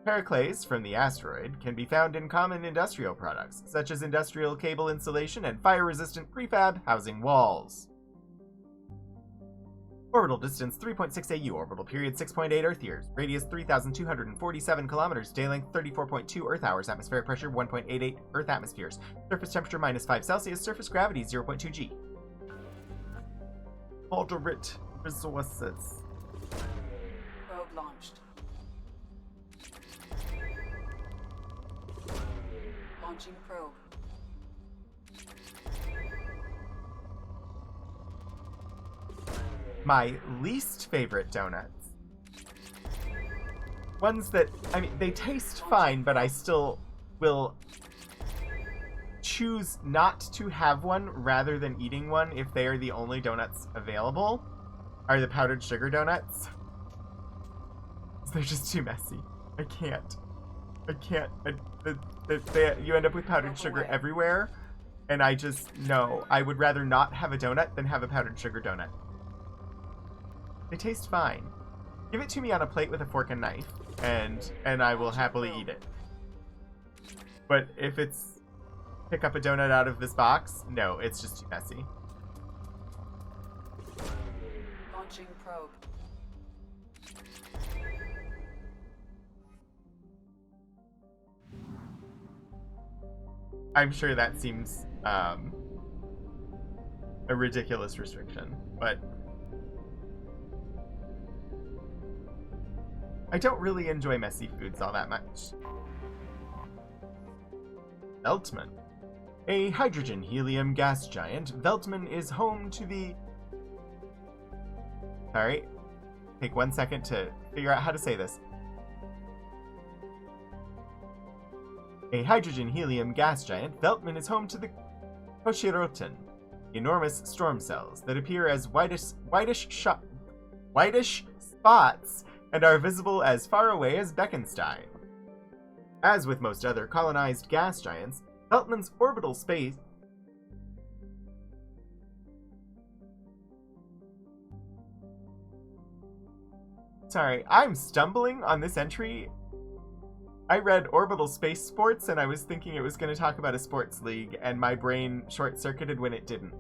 [SPEAKER 1] Periclase from the asteroid can be found in common industrial products, such as industrial cable insulation and fire-resistant prefab housing walls. Orbital distance 3.6 AU, orbital period 6.8 Earth years, radius 3,247 kilometers, day length 34.2 Earth hours, atmospheric pressure 1.88 Earth atmospheres, surface temperature -5 Celsius, surface gravity 0.2 G. Moderate resources.
[SPEAKER 6] Probe launched. Launching probe.
[SPEAKER 1] My least favorite donuts. Ones that, I mean, they taste fine, but I still will choose not to have one rather than eating one if they are the only donuts available, are the powdered sugar donuts. They're just too messy. I can't. You end up with powdered sugar everywhere, and I just, no. I would rather not have a donut than have a powdered sugar donut. They taste fine. Give it to me on a plate with a fork and knife, and I will happily eat it. But if it's pick up a donut out of this box, no, it's just too messy.
[SPEAKER 6] Launching probe.
[SPEAKER 1] I'm sure that seems a ridiculous restriction, but I don't really enjoy messy foods all that much. Veltman. A hydrogen-helium gas giant, Veltman is home to the... Sorry. Take 1 second to figure out how to say this. A hydrogen-helium gas giant, Veltman is home to the Hoshiroten, enormous storm cells that appear as whitish spots and are visible as far away as Beckenstein. As with most other colonized gas giants, Veltman's orbital space Sorry, I'm stumbling on this entry. I read Orbital Space Sports and I was thinking it was going to talk about a sports league, and my brain short-circuited when it didn't.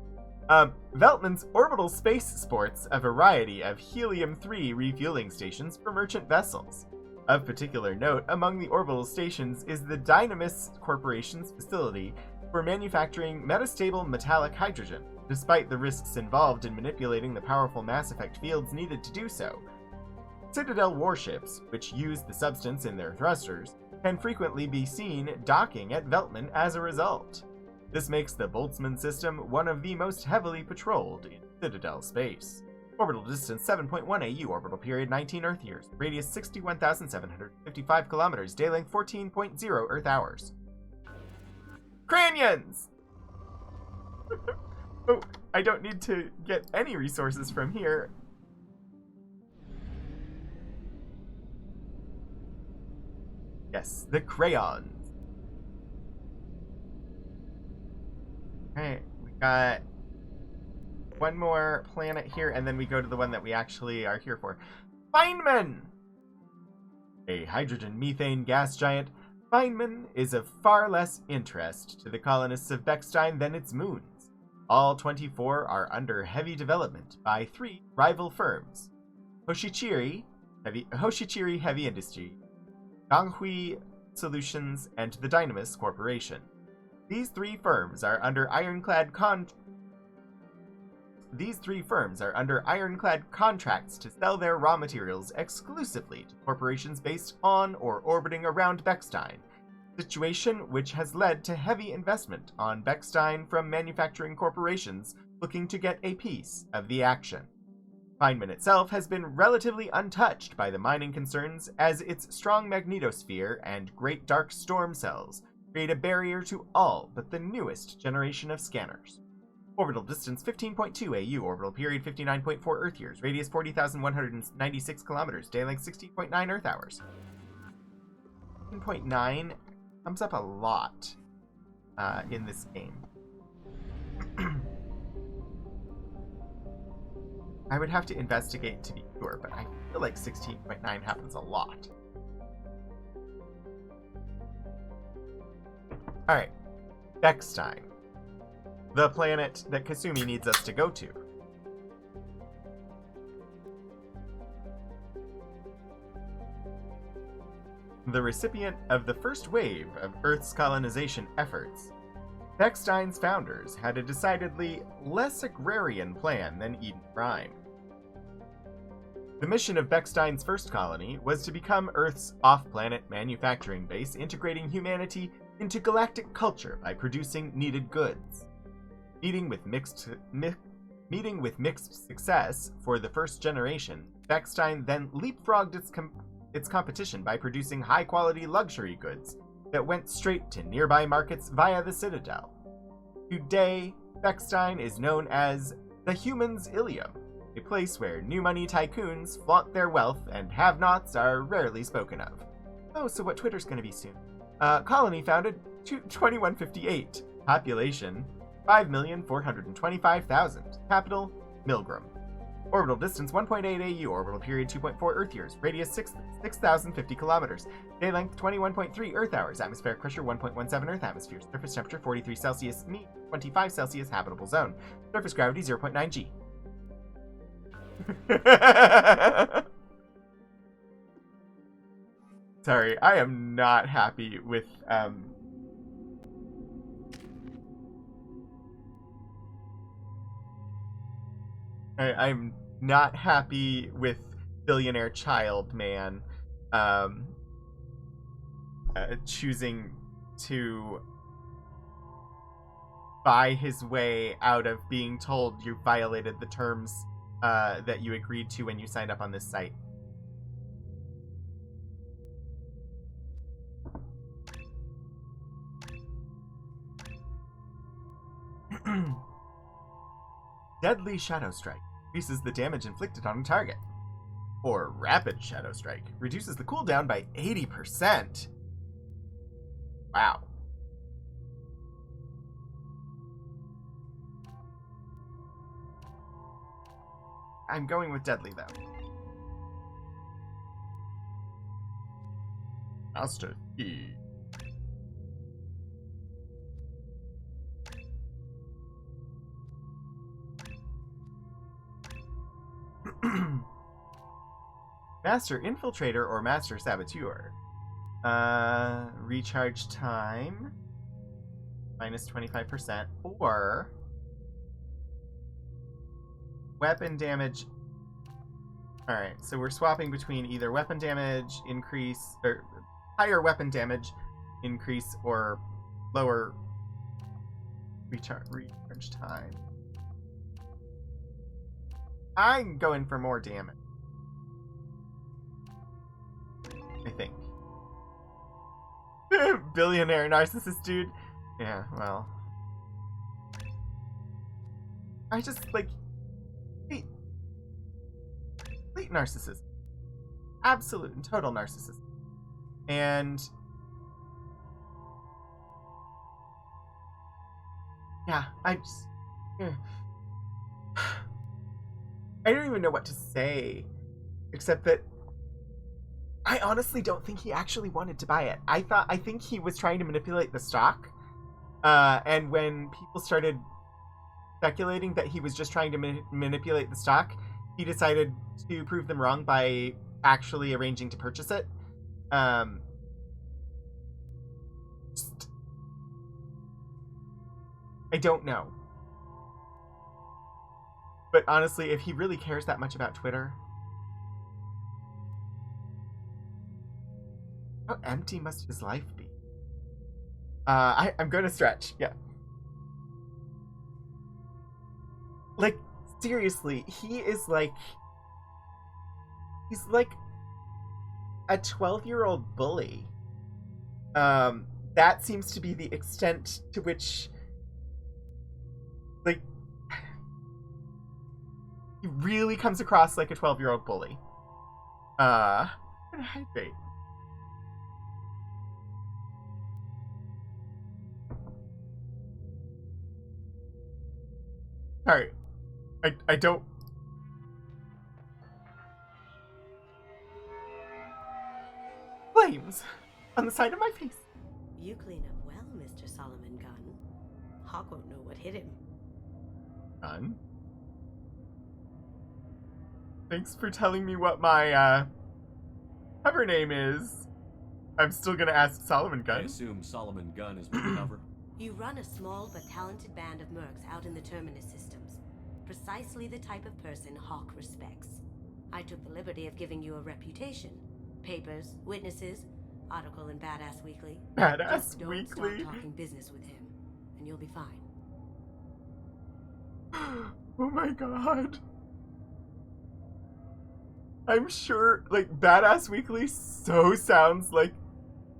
[SPEAKER 1] Veltman's Orbital Space sports a variety of helium-3 refueling stations for merchant vessels. Of particular note among the orbital stations is the Dynamis Corporation's facility for manufacturing metastable metallic hydrogen, despite the risks involved in manipulating the powerful mass effect fields needed to do so. Citadel warships, which use the substance in their thrusters, can frequently be seen docking at Veltman as a result. This makes the Boltzmann system one of the most heavily patrolled in Citadel space. Orbital distance 7.1 AU, orbital period 19 Earth years, radius 61,755 kilometers, day length 14.0 Earth hours. Cranions! Oh, I don't need to get any resources from here. Yes, the crayons. Alright, we got one more planet here, and then we go to the one that we actually are here for. Feynman! A hydrogen-methane gas giant, Feynman is of far less interest to the colonists of Beckstein than its moons. All 24 are under heavy development by 3 rival firms: Hoshichiri Heavy Industry, Ganghui Solutions, and the Dynamis Corporation. These three firms are under ironclad contracts to sell their raw materials exclusively to corporations based on or orbiting around Beckstein, situation which has led to heavy investment on Beckstein from manufacturing corporations looking to get a piece of the action. Feynman itself has been relatively untouched by the mining concerns, as its strong magnetosphere and great dark storm cells create a barrier to all but the newest generation of scanners. Orbital distance 15.2 AU, orbital period 59.4 Earth years, radius 40,196 kilometers, day length 16.9 Earth hours. 15.9 comes up a lot in this game. I would have to investigate to be sure, but I feel like 16.9 happens a lot. Alright, Beckstein. The planet that Kasumi needs us to go to. The recipient of the first wave of Earth's colonization efforts, Beckstein's founders had a decidedly less agrarian plan than Eden Prime. The mission of Beckstein's first colony was to become Earth's off-planet manufacturing base, integrating humanity into galactic culture by producing needed goods. Meeting with mixed success for the first generation, Beckstein then leapfrogged its competition by producing high-quality luxury goods that went straight to nearby markets via the Citadel. Today, Beckstein is known as the Humans' Ilium, a place where new money tycoons flaunt their wealth and have-nots are rarely spoken of. Oh, so what Twitter's gonna be soon. Colony founded 2158. Population 5,425,000. Capital Milgram. Orbital distance 1.8 AU. Orbital period 2.4 Earth years. Radius 6,050 kilometers. Day length 21.3 Earth hours. Atmospheric pressure 1.17 Earth atmosphere. Surface temperature 43 Celsius. Mean 25 Celsius. Habitable zone. Surface gravity 0.9 G. Sorry, I am not happy with I'm not happy with billionaire child man choosing to buy his way out of being told you violated the terms that you agreed to when you signed up on this site. Deadly Shadow Strike. Increases the damage inflicted on a target. Or Rapid Shadow Strike. Reduces the cooldown by 80%. Wow. I'm going with Deadly, though. Master Key. Master Infiltrator or Master Saboteur. Recharge time. Minus 25%. Or weapon damage. Alright, so we're swapping between either weapon damage increase, or higher weapon damage increase, or lower recharge time. I'm going for more damage. I think. Billionaire narcissist dude. Yeah, well. I just, like, complete narcissism. Absolute and total narcissism. And yeah, I just I don't even know what to say, except that I honestly don't think he actually wanted to buy it. I think he was trying to manipulate the stock, and when people started speculating that he was just trying to manipulate the stock, he decided to prove them wrong by actually arranging to purchase it. I don't know. But honestly, if he really cares that much about Twitter, how empty must his life be? I'm going to stretch. Yeah. Like, seriously, he's like a 12-year-old bully. That seems to be the extent to which, like, he really comes across like a 12-year-old bully. I'm gonna hydrate. Sorry. I don't... Flames on the side of my face.
[SPEAKER 5] You clean up well, Mr. Solomon Gunn. Hawk won't know what hit him.
[SPEAKER 1] Gunn? Thanks for telling me what my, cover name is. I'm still gonna ask Solomon
[SPEAKER 7] I
[SPEAKER 1] Gunn.
[SPEAKER 7] assume Solomon Gunn is my cover.
[SPEAKER 5] You run a small but talented band of mercs out in the Terminus systems. Precisely the type of person Hawk respects. I took the liberty of giving you a reputation. Papers, witnesses, article in Badass Weekly.
[SPEAKER 1] Badass
[SPEAKER 5] Just don't
[SPEAKER 1] Weekly?
[SPEAKER 5] start talking business with him, and you'll be fine.
[SPEAKER 1] Oh my god. I'm sure, like, Badass Weekly so sounds like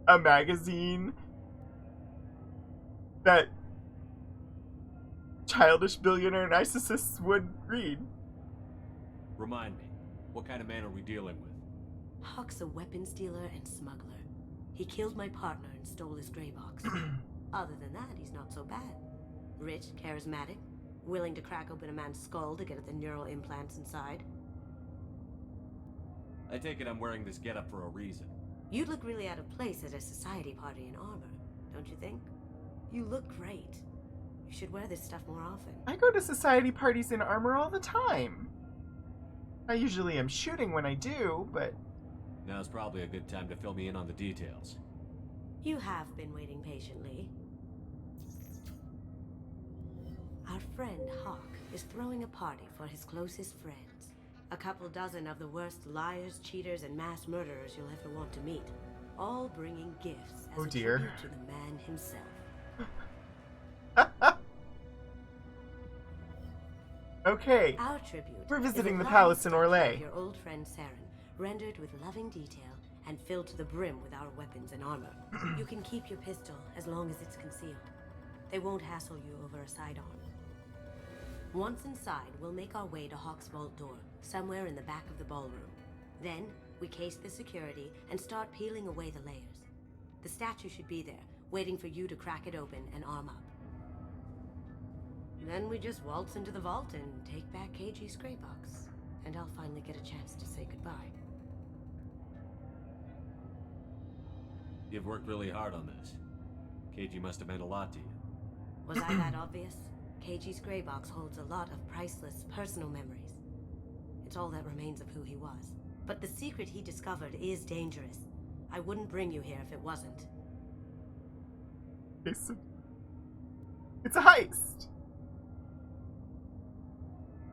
[SPEAKER 1] a magazine that childish billionaire narcissists would read.
[SPEAKER 7] Remind me, what kind of man are we dealing with?
[SPEAKER 5] Hawk's a weapons dealer and smuggler. He killed my partner and stole his gray box. Other than that, he's not so bad. Rich, charismatic, willing to crack open a man's skull to get at the neural implants inside.
[SPEAKER 7] I take it I'm wearing this getup for a reason.
[SPEAKER 5] You'd look really out of place at a society party in armor, don't you think? You look great. You should wear this stuff more often.
[SPEAKER 1] I go to society parties in armor all the time. I usually am shooting when I do, but...
[SPEAKER 7] Now's probably a good time to fill me in on the details.
[SPEAKER 5] You have been waiting patiently. Our friend Hawk is throwing a party for his closest friends. A couple dozen of the worst liars, cheaters, and mass murderers you'll ever want to meet. All bringing gifts as
[SPEAKER 1] Oh
[SPEAKER 5] a
[SPEAKER 1] dear.
[SPEAKER 5] tribute to the man himself.
[SPEAKER 1] Okay.
[SPEAKER 5] Our tribute
[SPEAKER 1] We're visiting
[SPEAKER 5] is a
[SPEAKER 1] the palace in
[SPEAKER 5] lovely statue
[SPEAKER 1] Orlais.
[SPEAKER 5] of your old friend Saren, rendered with loving detail and filled to the brim with our weapons and armor. You can keep your pistol as long as it's concealed. They won't hassle you over a sidearm. Once inside, we'll make our way to Hawk's vault door, somewhere in the back of the ballroom. Then, we case the security and start peeling away the layers. The statue should be there, waiting for you to crack it open and arm up. Then we just waltz into the vault and take back KG's gray box. And I'll finally get a chance to say goodbye.
[SPEAKER 7] You've worked really hard on this. KG must have meant a lot to you.
[SPEAKER 5] Was I that obvious? KG's gray box holds a lot of priceless personal memories. It's all that remains of who he was. But the secret he discovered is dangerous. I wouldn't bring you here if it wasn't.
[SPEAKER 1] It's a heist.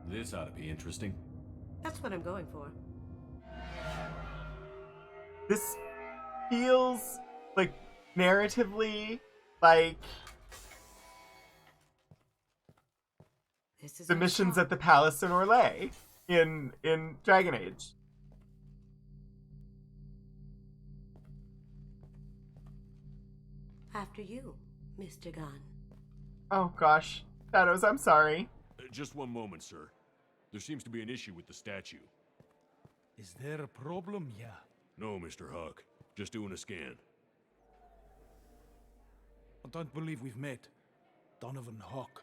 [SPEAKER 7] This ought to be interesting.
[SPEAKER 5] That's what I'm going for.
[SPEAKER 1] This feels like narratively like
[SPEAKER 5] This is
[SPEAKER 1] the
[SPEAKER 5] our
[SPEAKER 1] missions
[SPEAKER 5] shot.
[SPEAKER 1] at the Palace in Orlais in Dragon Age.
[SPEAKER 5] After you, Mr. Gunn.
[SPEAKER 1] Oh gosh, Shadows, I'm sorry.
[SPEAKER 7] Just one moment, sir. There seems to be an issue with the statue.
[SPEAKER 8] Is there a problem here?
[SPEAKER 7] No, Mr. Huck. Just doing a scan.
[SPEAKER 8] I don't believe we've met. Donovan Hawk.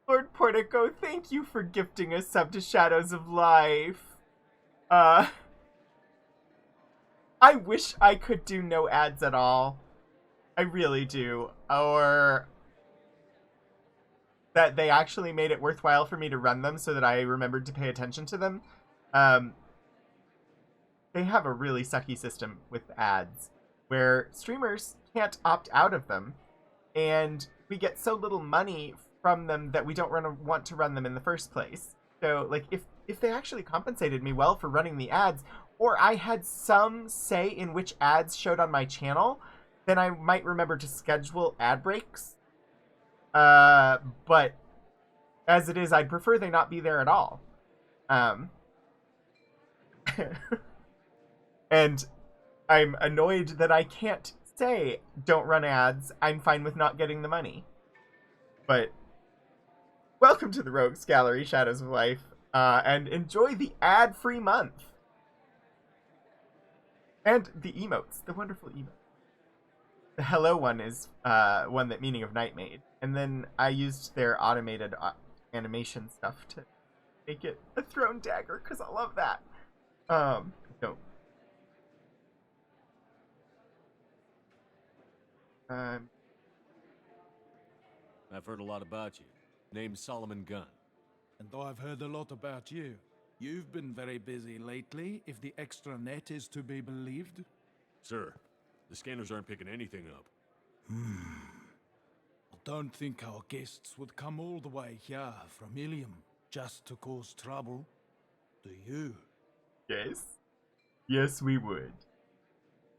[SPEAKER 1] Lord Portico, thank you for gifting a sub to Shadows of Life. I wish I could do no ads at all. I really do. Or that they actually made it worthwhile for me to run them so that I remembered to pay attention to them. They have a really sucky system with ads where streamers can't opt out of them, and we get so little money from them that we don't want to run them in the first place. So, like, if they actually compensated me well for running the ads, or I had some say in which ads showed on my channel, then I might remember to schedule ad breaks. But as it is, I'd prefer they not be there at all. And I'm annoyed that I can't say, don't run ads, I'm fine with not getting the money. But welcome to the Rogues Gallery, Shadows of Life, and enjoy the ad-free month. And the emotes, the wonderful emotes. The hello one is one that Meaning of Night made. And then I used their automated animation stuff to make it a thrown dagger, because I love that. No.
[SPEAKER 7] I've heard a lot about you. Name's Solomon Gunn.
[SPEAKER 8] And I've heard a lot about you. You've been very busy lately, if the extranet is to be believed.
[SPEAKER 7] Sir, the scanners aren't picking anything up.
[SPEAKER 8] I don't think our guests would come all the way here from Ilium just to cause trouble. Do you?
[SPEAKER 1] Yes. Yes, we would.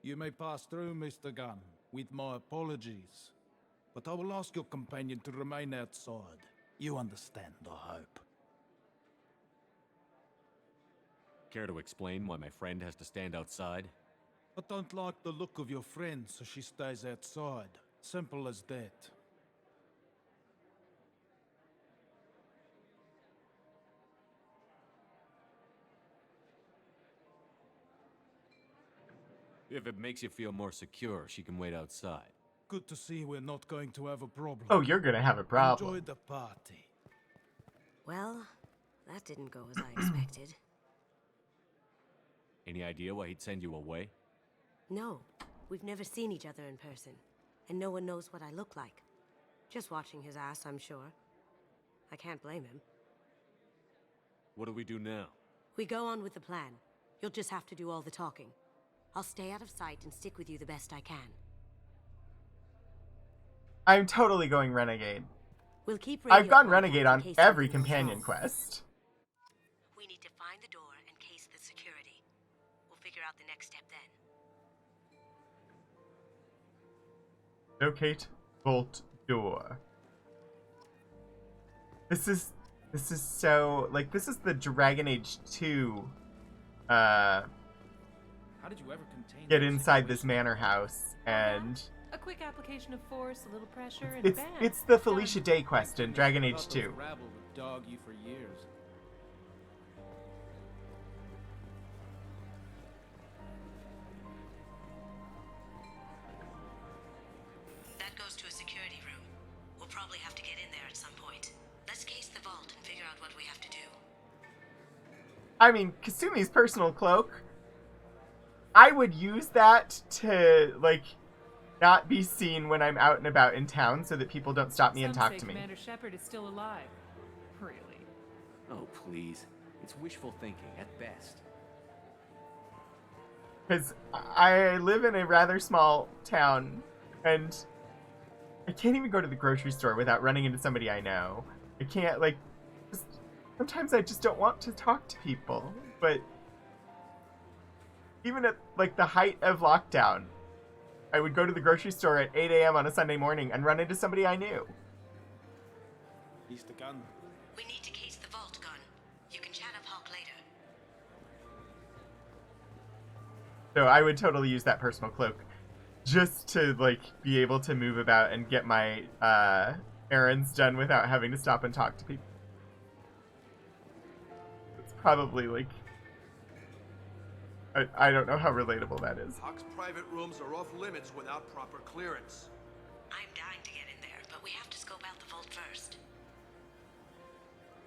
[SPEAKER 8] You may pass through, Mr. Gunn, with my apologies. But I will ask your companion to remain outside. You understand, I hope.
[SPEAKER 7] Care to explain why my friend has to stand outside?
[SPEAKER 8] I don't like the look of your friend, so she stays outside. Simple as that.
[SPEAKER 7] If it makes you feel more secure, she can wait outside.
[SPEAKER 8] Good to see we're not going to have a problem.
[SPEAKER 1] Oh, you're gonna have a problem.
[SPEAKER 8] Enjoy the party.
[SPEAKER 5] Well, that didn't go as I expected.
[SPEAKER 7] Any idea why he'd send you away?
[SPEAKER 5] No, we've never seen each other in person, and no one knows what I look like. Just watching his ass, I'm sure. I can't blame him.
[SPEAKER 7] What do we do now?
[SPEAKER 5] We go on with the plan. You'll just have to do all the talking. I'll stay out of sight and stick with you the best I can.
[SPEAKER 1] I'm totally going Renegade.
[SPEAKER 5] We'll keep
[SPEAKER 1] I've
[SPEAKER 5] radio
[SPEAKER 1] gone
[SPEAKER 5] contact
[SPEAKER 1] Renegade
[SPEAKER 5] in
[SPEAKER 1] on
[SPEAKER 5] case
[SPEAKER 1] every
[SPEAKER 5] something goes
[SPEAKER 1] companion
[SPEAKER 5] wrong.
[SPEAKER 1] quest.
[SPEAKER 5] We need to find the door and case the security. We'll figure out the next step then.
[SPEAKER 1] Locate vault door. This is so, like, this is the Dragon Age 2
[SPEAKER 8] How did you ever contain
[SPEAKER 1] get
[SPEAKER 8] those
[SPEAKER 1] inside this
[SPEAKER 8] situations?
[SPEAKER 1] manor house and
[SPEAKER 9] A quick application of force, a little pressure, and
[SPEAKER 1] It's
[SPEAKER 9] bam.
[SPEAKER 1] it's the Felicia Day quest in Dragon Age
[SPEAKER 8] Thought
[SPEAKER 1] 2.
[SPEAKER 8] those rabble would dog you for years.
[SPEAKER 5] That goes to a security room. We'll probably have to get in there at some point. Let's case the vault and figure out what we have to do.
[SPEAKER 1] I mean, Kasumi's personal cloak. I would use that to, like, not be seen when I'm out and about in town so that people don't stop me and
[SPEAKER 9] Some
[SPEAKER 1] talk
[SPEAKER 9] say
[SPEAKER 1] to me.
[SPEAKER 9] Commander Shepard is still alive. Really?
[SPEAKER 7] Oh, please. It's wishful thinking at best.
[SPEAKER 1] Because I live in a rather small town, and I can't even go to the grocery store without running into somebody I know. I can't, like, just, sometimes I just don't want to talk to people, but even at, like, the height of lockdown, I would go to the grocery store at 8 a.m. on a Sunday morning and run into somebody I knew.
[SPEAKER 8] Mr. Gunn.
[SPEAKER 5] We need to case the vault, Gun. You can chat up Hawk later.
[SPEAKER 1] So I would totally use that personal cloak just to, like, be able to move about and get my errands done without having to stop and talk to people. It's probably, like, I don't know how relatable that is.
[SPEAKER 10] Hawk's private rooms are off limits without proper clearance.
[SPEAKER 5] I'm dying to get in there, but we have to scope out the vault first.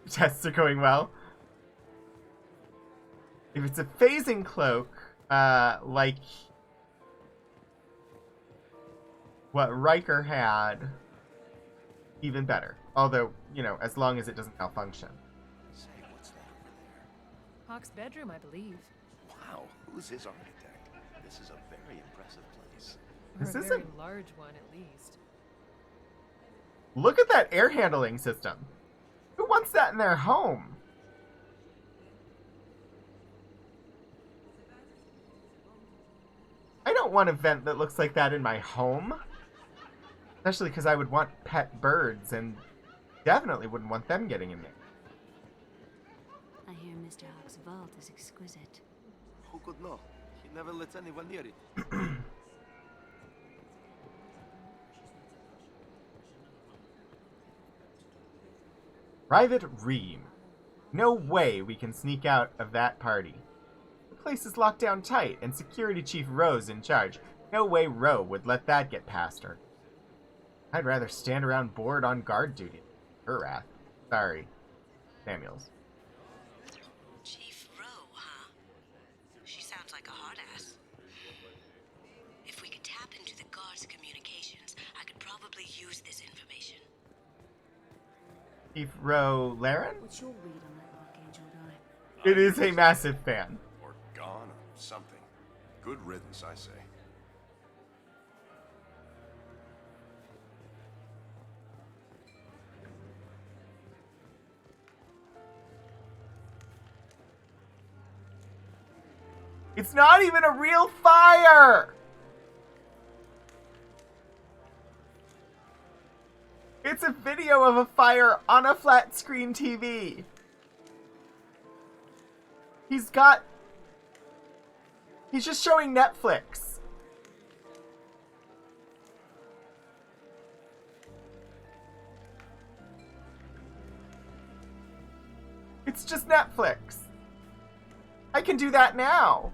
[SPEAKER 1] Tests are going well. If it's a phasing cloak, like what Riker had, even better. Although, you know, as long as it doesn't malfunction.
[SPEAKER 10] Say, what's that over there?
[SPEAKER 9] Hawk's bedroom, I believe.
[SPEAKER 10] Wow, who's his architect? This is a very impressive place.
[SPEAKER 9] Or
[SPEAKER 1] This
[SPEAKER 9] a
[SPEAKER 1] isn't-
[SPEAKER 9] very large one, at least.
[SPEAKER 1] Look at that air handling system. Who wants that in their home? I don't want a vent that looks like that in my home. Especially because I would want pet birds and definitely wouldn't want them getting in there.
[SPEAKER 4] I hear Mr. Hawk's vault is exquisite.
[SPEAKER 10] Who could know? He never lets anyone near it.
[SPEAKER 1] Private Ream. No way we can sneak out of that party. The place is locked down tight, and Security Chief Rowe's in charge. No way Rowe would let that get past her. I'd rather stand around bored on guard duty. Her wrath. Sorry. Samuels.
[SPEAKER 5] Chief Rowe, huh? She sounds like a hard ass. If we could tap into the guard's communications, I could probably use this information.
[SPEAKER 1] Chief Rowe Laren?
[SPEAKER 4] What's your read on that Archangel guy?
[SPEAKER 1] It is a massive fan.
[SPEAKER 10] Or gone, or something. Good riddance, I say.
[SPEAKER 1] It's not even a real fire! It's a video of a fire on a flat screen TV. He's just showing Netflix. It's just Netflix. I can do that now.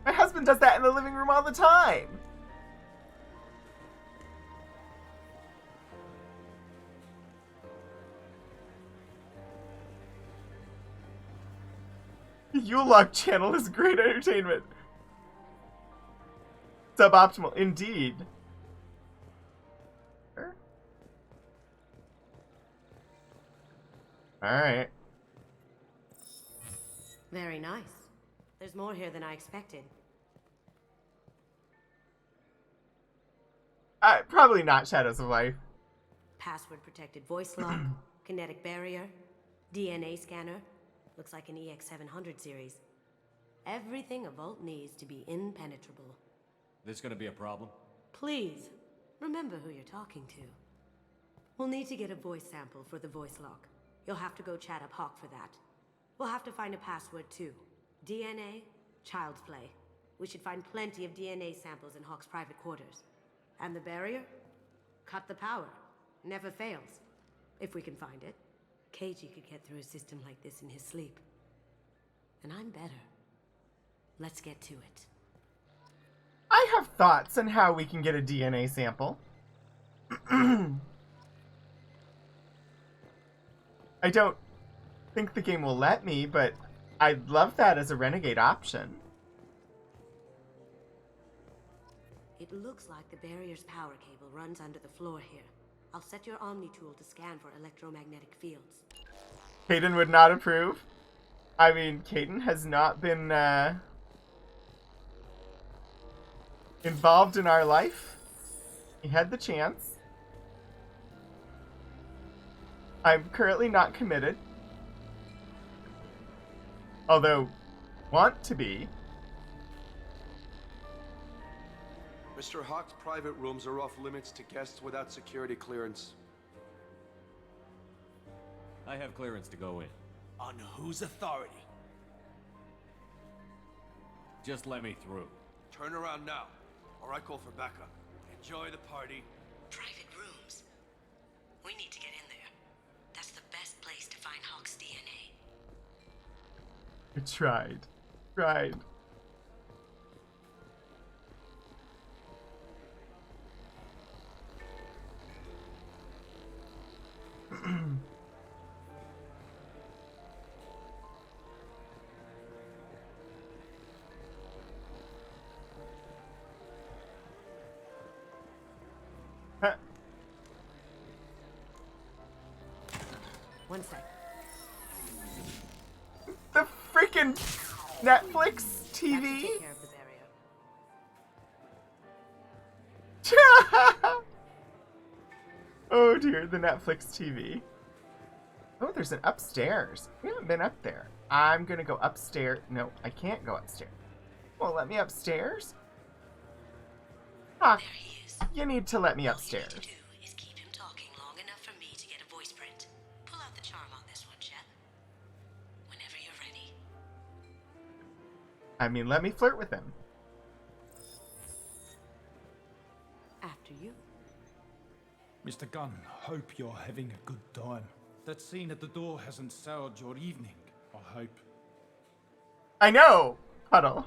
[SPEAKER 1] My husband does that in the living room all the time. The Yule-log channel is great entertainment. Suboptimal, indeed. Sure. Alright.
[SPEAKER 5] Very nice. There's more here than I expected.
[SPEAKER 1] Probably not Shadows of Life.
[SPEAKER 5] Password-protected voice lock, kinetic barrier, DNA scanner. Looks like an EX700 series. Everything a vault needs to be impenetrable.
[SPEAKER 7] This gonna be a problem?
[SPEAKER 5] Please, remember who you're talking to. We'll need to get a voice sample for the voice lock. You'll have to go chat up Hawk for that. We'll have to find a password too. DNA, child's play. We should find plenty of DNA samples in Hawk's private quarters. And the barrier? Cut the power. Never fails. If we can find it. Keiji could get through a system like this in his sleep. And I'm better. Let's get to it.
[SPEAKER 1] I have thoughts on how we can get a DNA sample. I don't think the game will let me, but I'd love that as a renegade option.
[SPEAKER 5] It looks like the barrier's power cable runs under the floor here. I'll set your Omni tool to scan for electromagnetic fields.
[SPEAKER 1] Caden would not approve. I mean, Caden has not been involved in our life. He had the chance. I'm currently not committed. Although, want to be.
[SPEAKER 11] Mr. Hawk's private rooms are off limits to guests without security clearance.
[SPEAKER 7] I have clearance to go in.
[SPEAKER 2] On whose authority?
[SPEAKER 7] Just let me through.
[SPEAKER 11] Turn around now, or I call for backup. Enjoy the party.
[SPEAKER 5] Private rooms. We need to get in there. That's the best place to find Hawk's DNA.
[SPEAKER 1] I tried. Tried.
[SPEAKER 5] One sec.
[SPEAKER 1] The freaking Netflix
[SPEAKER 5] That should
[SPEAKER 1] TV?
[SPEAKER 5] take care of the barrier.
[SPEAKER 1] Oh dear, the Netflix TV. Oh, there's an upstairs. We haven't been up there. I'm gonna go upstairs. No, I can't go upstairs. Won't let me upstairs? Hawk,
[SPEAKER 5] There he is.
[SPEAKER 1] you need to let me
[SPEAKER 5] All you
[SPEAKER 1] upstairs.
[SPEAKER 5] need to do is keep him talking long enough for me to get a voice print. Pull out the charm on this one, Chet. Whenever you're ready.
[SPEAKER 1] I mean, let me flirt with him.
[SPEAKER 5] After you.
[SPEAKER 8] Mr. Gunn, hope you're having a good time. That scene at the door hasn't soured your evening, I hope.
[SPEAKER 1] I know, Puddle.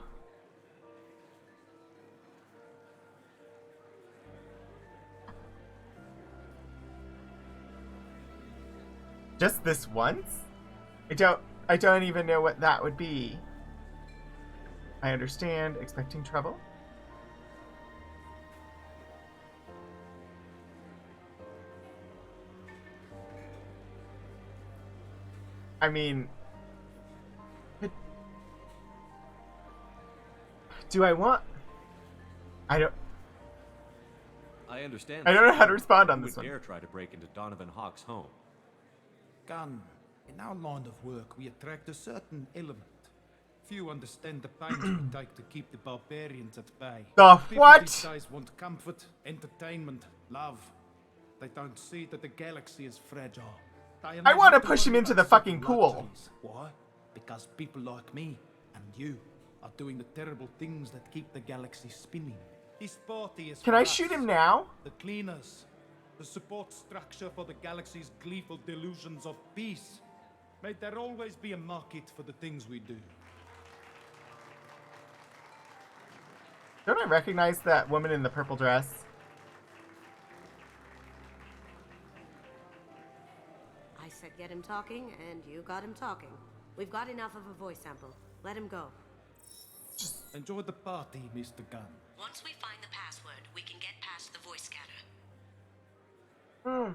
[SPEAKER 1] Just this once? I don't even know what that would be. I understand expecting trouble. I mean, do I want? I don't
[SPEAKER 7] understand.
[SPEAKER 1] I don't know how to respond on
[SPEAKER 7] Who
[SPEAKER 1] this
[SPEAKER 7] would
[SPEAKER 1] one.
[SPEAKER 7] dare try to break into Donovan Hawk's home?
[SPEAKER 8] Gunn, in our line of work, we attract a certain element. Few understand the pains we take to keep the barbarians at bay.
[SPEAKER 1] The
[SPEAKER 8] People
[SPEAKER 1] what?
[SPEAKER 8] these days want comfort, entertainment, love. They don't see that the galaxy is fragile. They are
[SPEAKER 1] I
[SPEAKER 8] not
[SPEAKER 1] want to
[SPEAKER 8] here
[SPEAKER 1] push him
[SPEAKER 8] worry
[SPEAKER 1] into
[SPEAKER 8] about
[SPEAKER 1] the fucking
[SPEAKER 8] certain
[SPEAKER 1] pool.
[SPEAKER 8] luxuries. Why? Because people like me and you are doing the terrible things that keep the galaxy spinning. This party is
[SPEAKER 1] Can
[SPEAKER 8] for
[SPEAKER 1] I
[SPEAKER 8] us,
[SPEAKER 1] shoot him now?
[SPEAKER 8] the cleaners, the support structure for the galaxy's gleeful delusions of peace. May there always be a market for the things we do.
[SPEAKER 1] Don't I recognize that woman in the purple dress?
[SPEAKER 5] I said get him talking, and you got him talking. We've got enough of a voice sample. Let him go.
[SPEAKER 8] Enjoy the party, Mr. Gunn.
[SPEAKER 5] Once we find the password, we can get past the voice scanner.
[SPEAKER 1] Hmm.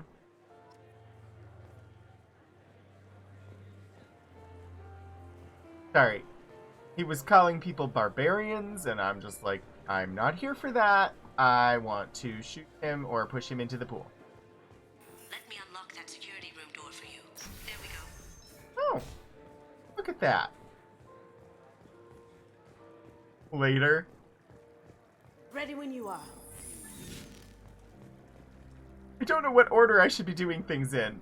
[SPEAKER 1] Sorry. He was calling people barbarians, and I'm just like, I'm not here for that. I want to shoot him or push him into the pool.
[SPEAKER 5] Let me unlock that security room door for you. There we go.
[SPEAKER 1] Oh, look at that. Later.
[SPEAKER 5] Ready when you are.
[SPEAKER 1] I don't know what order I should be doing things in.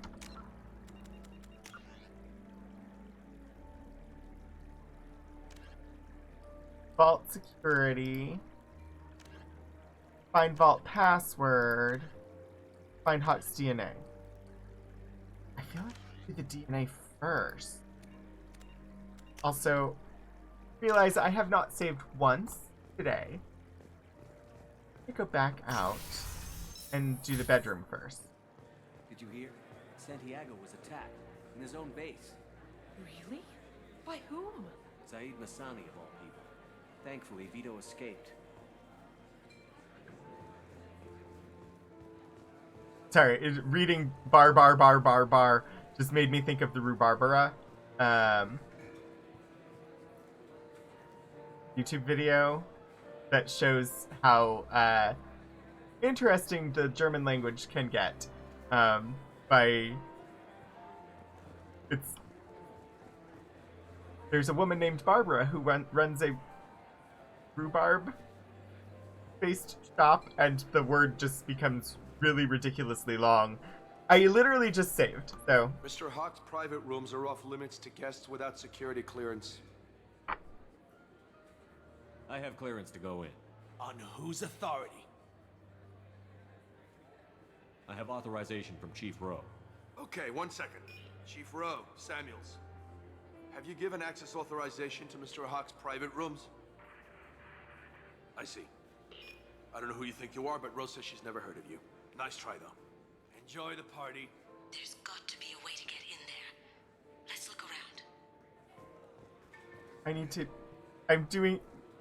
[SPEAKER 1] Vault security. Find vault password. Find Hawk's DNA. I feel like I should do the DNA first. Also, realize I have not saved once today. Let me go back out and do the bedroom first.
[SPEAKER 12] Did you hear? Santiago was attacked in his own base.
[SPEAKER 9] Really? By whom?
[SPEAKER 12] Zaid Masani of all people. Thankfully, Vito escaped.
[SPEAKER 1] Sorry, reading bar just made me think of the Rue Barbara YouTube video that shows how interesting the German language can get there's a woman named Barbara who runs a rhubarb-based shop, and the word just becomes really ridiculously long. I literally just saved, so...
[SPEAKER 11] Mr. Hawk's private rooms are off limits to guests without security clearance.
[SPEAKER 7] I have clearance to go in.
[SPEAKER 2] On whose authority?
[SPEAKER 7] I have authorization from Chief Rowe.
[SPEAKER 11] Okay, 1 second. Chief Rowe, Samuels. Have you given access authorization to Mr. Hawk's private rooms? I see. I don't know who you think you are, but Rose says she's never heard of you. Nice try, though. Enjoy the party.
[SPEAKER 5] There's got to be a way to get in there. Let's look around.
[SPEAKER 1] I'm doing...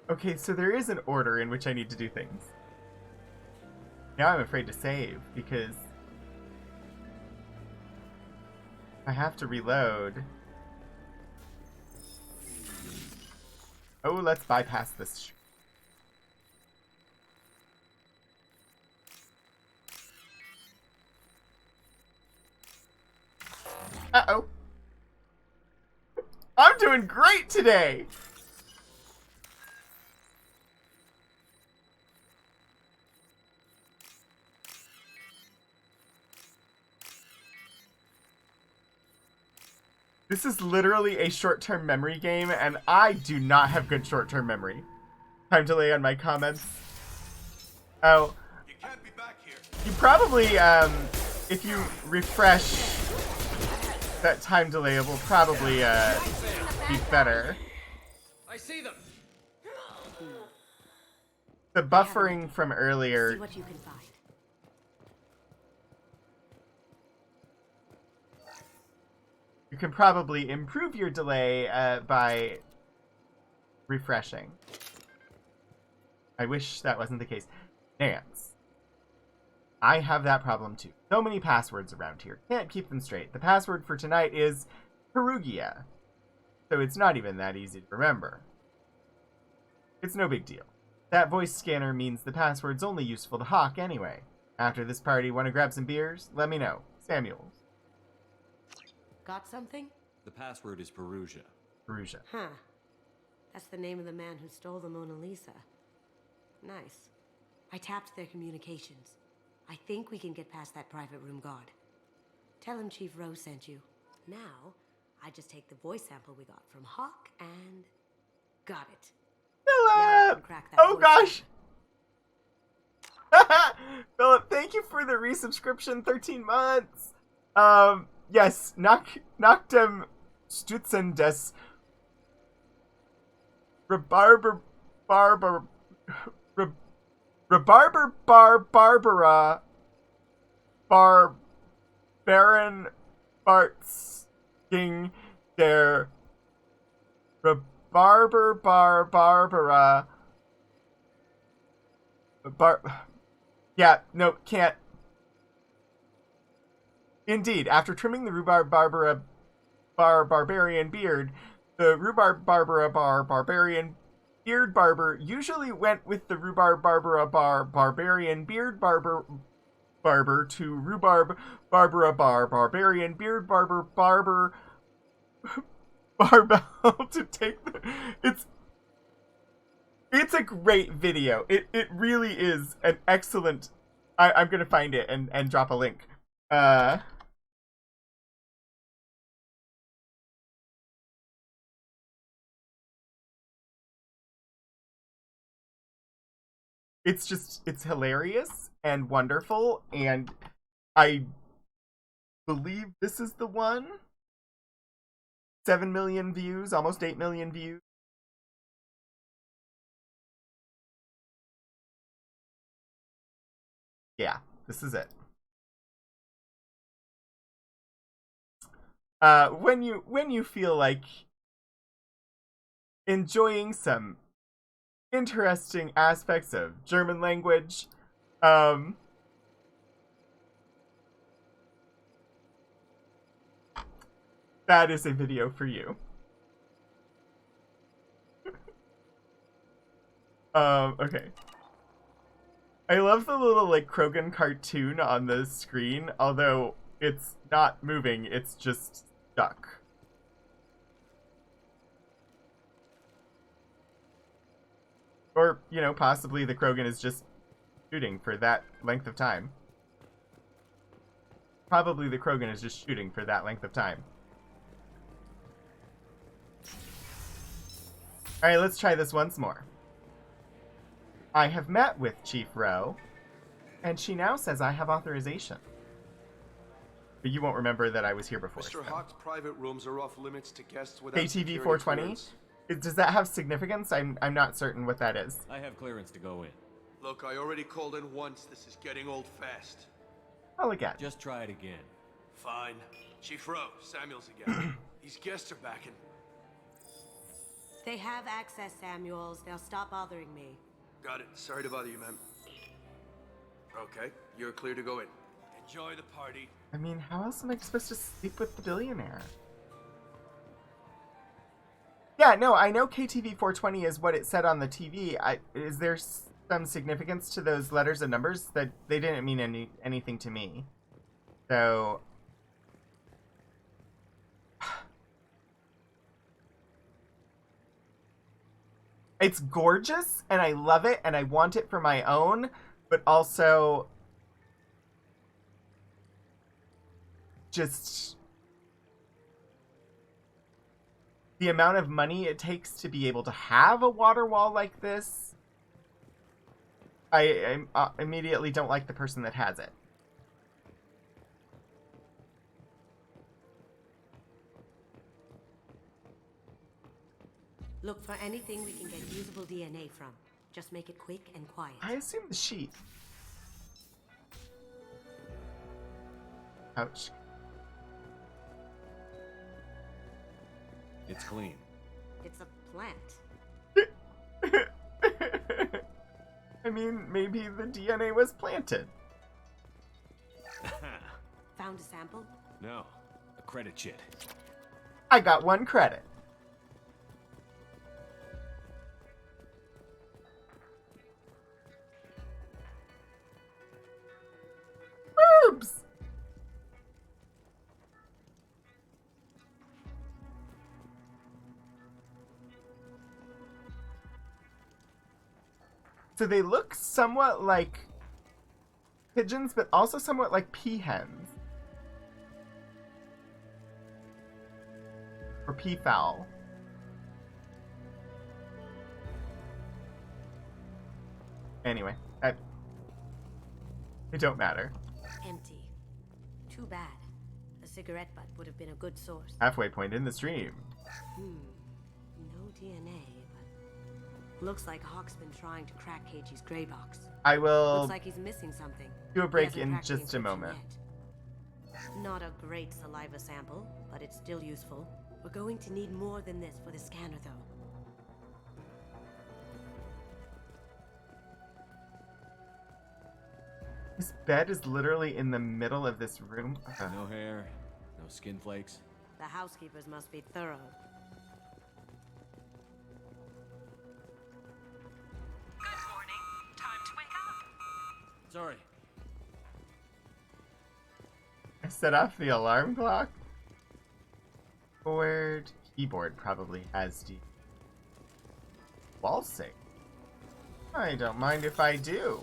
[SPEAKER 1] Okay, so there is an order in which I need to do things. Now I'm afraid to save, because... I have to reload. Oh, let's bypass this. Uh-oh. I'm doing great today! This is literally a short-term memory game, and I do not have good short-term memory. Time delay on my comments. Oh.
[SPEAKER 11] You can't be back here.
[SPEAKER 1] You probably, if you refresh, that time delay will probably, be better.
[SPEAKER 3] I see them.
[SPEAKER 1] The buffering from earlier...
[SPEAKER 5] See what you can find.
[SPEAKER 1] You can probably improve your delay by refreshing. I wish that wasn't the case. Nance. I have that problem too. So many passwords around here. Can't keep them straight. The password for tonight is Perugia. So it's not even that easy to remember. It's no big deal. That voice scanner means the password's only useful to Hawk anyway. After this party, want to grab some beers? Let me know. Samuels.
[SPEAKER 5] Got something?
[SPEAKER 7] The password is Perugia.
[SPEAKER 1] Perugia.
[SPEAKER 5] Huh. That's the name of the man who stole the Mona Lisa. Nice. I tapped their communications. I think we can get past that private room guard. Tell him Chief Rose sent you. Now, I just take the voice sample we got from Hawk and... got it.
[SPEAKER 1] Philip! Oh gosh! Philip, thank you for the resubscription, 13 months! Yes, Noctem Stutzen des Barbara Baron Bartzking der Barbara yeah, no, can't. Indeed, after trimming the Rhubarb Barbara Barbarian beard, the Rhubarb Barbara Barbarian beard barber usually went with the Rhubarb Barbara Barbarian beard barber to Rhubarb Barbara Barbarian beard barber barbell to take the... It's a great video. It really is an excellent... I'm gonna find it and drop a link. it's hilarious and wonderful, and I believe this is the one. 7 million views, almost 8 million views. Yeah, this is it. When you feel like enjoying some interesting aspects of German language, that is a video for you. Okay. I love the little, like, Krogan cartoon on the screen, although it's not moving, it's just stuck. Or, you know, possibly the Krogan is just shooting for that length of time. Probably the Krogan is just shooting for that length of time. Alright, let's try this once more. I have met with Chief Rowe, and she now says I have authorization. But you won't remember that I was here before.
[SPEAKER 11] Mr. Hawk's private rooms are off limits to guests without
[SPEAKER 1] KTV 420?
[SPEAKER 11] clearance.
[SPEAKER 1] Does that have significance? I'm not certain what that is.
[SPEAKER 7] I have clearance to go in.
[SPEAKER 11] Look, I already called in once. This is getting old fast.
[SPEAKER 1] I'll again.
[SPEAKER 7] Just try it again.
[SPEAKER 11] Fine. Chief Rowe, Samuels again. These guests are back in.
[SPEAKER 5] They have access, Samuels. They'll stop bothering me.
[SPEAKER 11] Got it. Sorry to bother you, ma'am. Okay, you're clear to go in. Enjoy the party.
[SPEAKER 1] I mean, how else am I supposed to sleep with the billionaire? Yeah, no, I know KTV 420 is what it said on the TV. Is there some significance to those letters and numbers? That they didn't mean anything to me. So... It's gorgeous, and I love it, and I want it for my own, but also... just... the amount of money it takes to be able to have a water wall like this... I immediately don't like the person that has it.
[SPEAKER 5] Look for anything we can get usable DNA from. Just make it quick and quiet.
[SPEAKER 1] I assume the sheet. Ouch.
[SPEAKER 7] It's clean.
[SPEAKER 5] It's a plant.
[SPEAKER 1] I mean, maybe the DNA was planted.
[SPEAKER 5] Found a sample?
[SPEAKER 7] No, a credit chit.
[SPEAKER 1] I got 1 credit. Boobs! So they look somewhat like pigeons, but also somewhat like peahens. Or peafowl. Anyway, it don't matter.
[SPEAKER 5] Empty. Too bad. A cigarette butt would have been a good source.
[SPEAKER 1] Halfway point in the stream.
[SPEAKER 5] No DNA, but looks like Hawk's been trying to crack KG's gray box.
[SPEAKER 1] I will
[SPEAKER 5] Looks like he's missing something.
[SPEAKER 1] do a
[SPEAKER 5] He
[SPEAKER 1] break
[SPEAKER 5] hasn't
[SPEAKER 1] in
[SPEAKER 5] cracked the
[SPEAKER 1] just a
[SPEAKER 5] encryption
[SPEAKER 1] moment.
[SPEAKER 5] yet. Not a great saliva sample, but it's still useful. We're going to need more than this for the scanner, though.
[SPEAKER 1] This bed is literally in the middle of this room.
[SPEAKER 7] No hair, no skin flakes.
[SPEAKER 5] The housekeepers must be thorough.
[SPEAKER 9] Good morning. Time to wake up.
[SPEAKER 7] Sorry.
[SPEAKER 1] I set off the alarm clock. Keyboard. Keyboard probably has the wall sync. I don't mind if I do.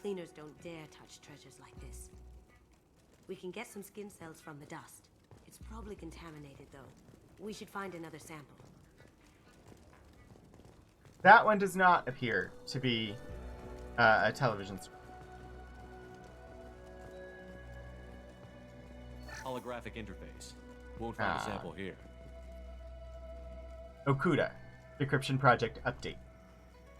[SPEAKER 5] Cleaners don't dare touch treasures like this. We can get some skin cells from the dust. It's probably contaminated, though. We should find another sample.
[SPEAKER 1] That one does not appear to be a television screen.
[SPEAKER 7] Holographic interface. Won't find a sample here.
[SPEAKER 1] Okuda, Decryption Project update.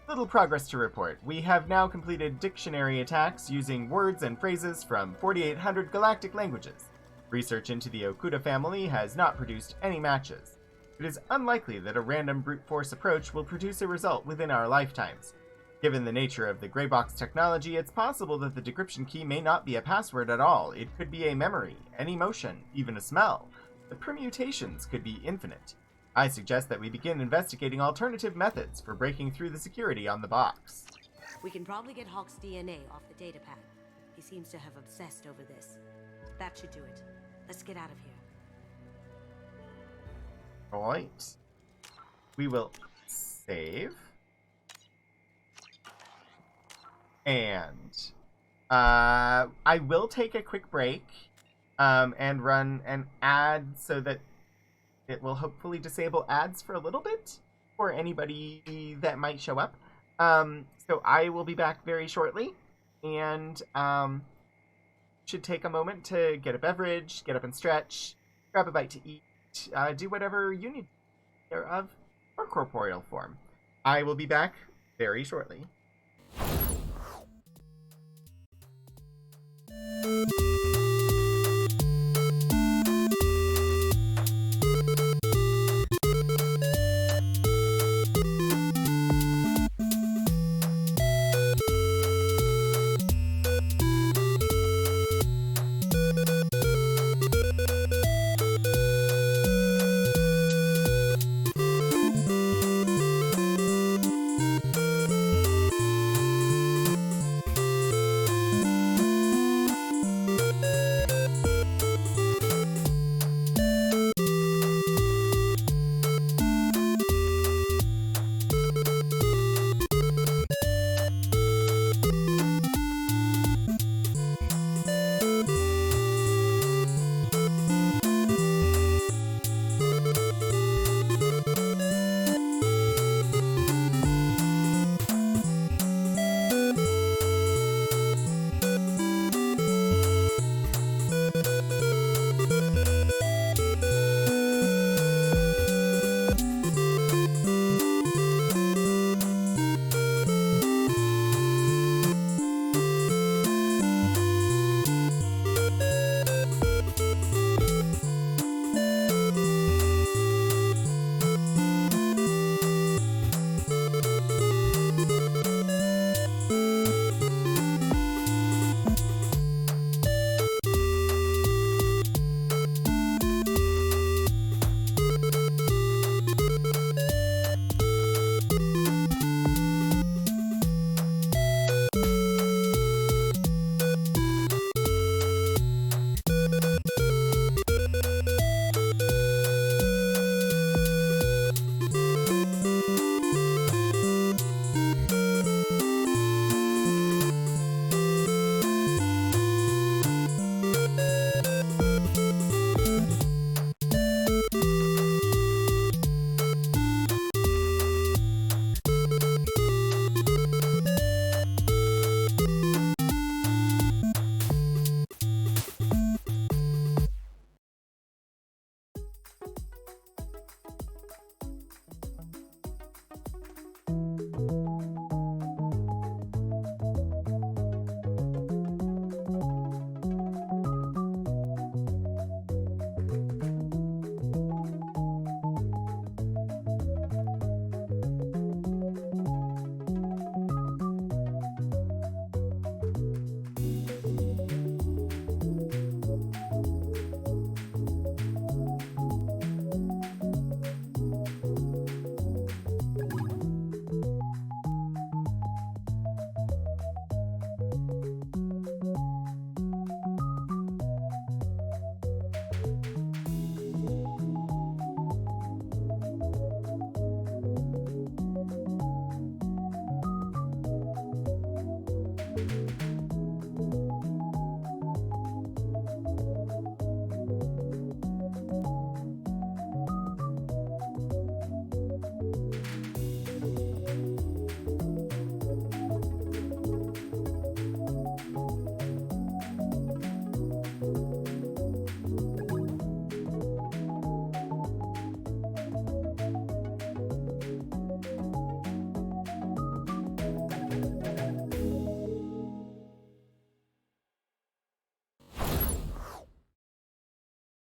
[SPEAKER 1] Little progress to report. We have now completed dictionary attacks using words and phrases from 4,800 galactic languages. Research into the Okuda family has not produced any matches. It is unlikely that a random brute force approach will produce a result within our lifetimes. Given the nature of the gray box technology, it's possible that the decryption key may not be a password at all. It could be a memory, an emotion, even a smell. The permutations could be infinite. I suggest that we begin investigating alternative methods for breaking through the security on the box.
[SPEAKER 5] We can probably get Hawk's DNA off the datapad. He seems to have obsessed over this. That should do it. Let's get out of here.
[SPEAKER 1] Alright. We will save. And I will take a quick break and run an ad so that it will hopefully disable ads for a little bit for anybody that might show up. So I will be back very shortly, and should take a moment to get a beverage, get up and stretch, grab a bite to eat, do whatever you need of or corporeal form. I will be back very shortly.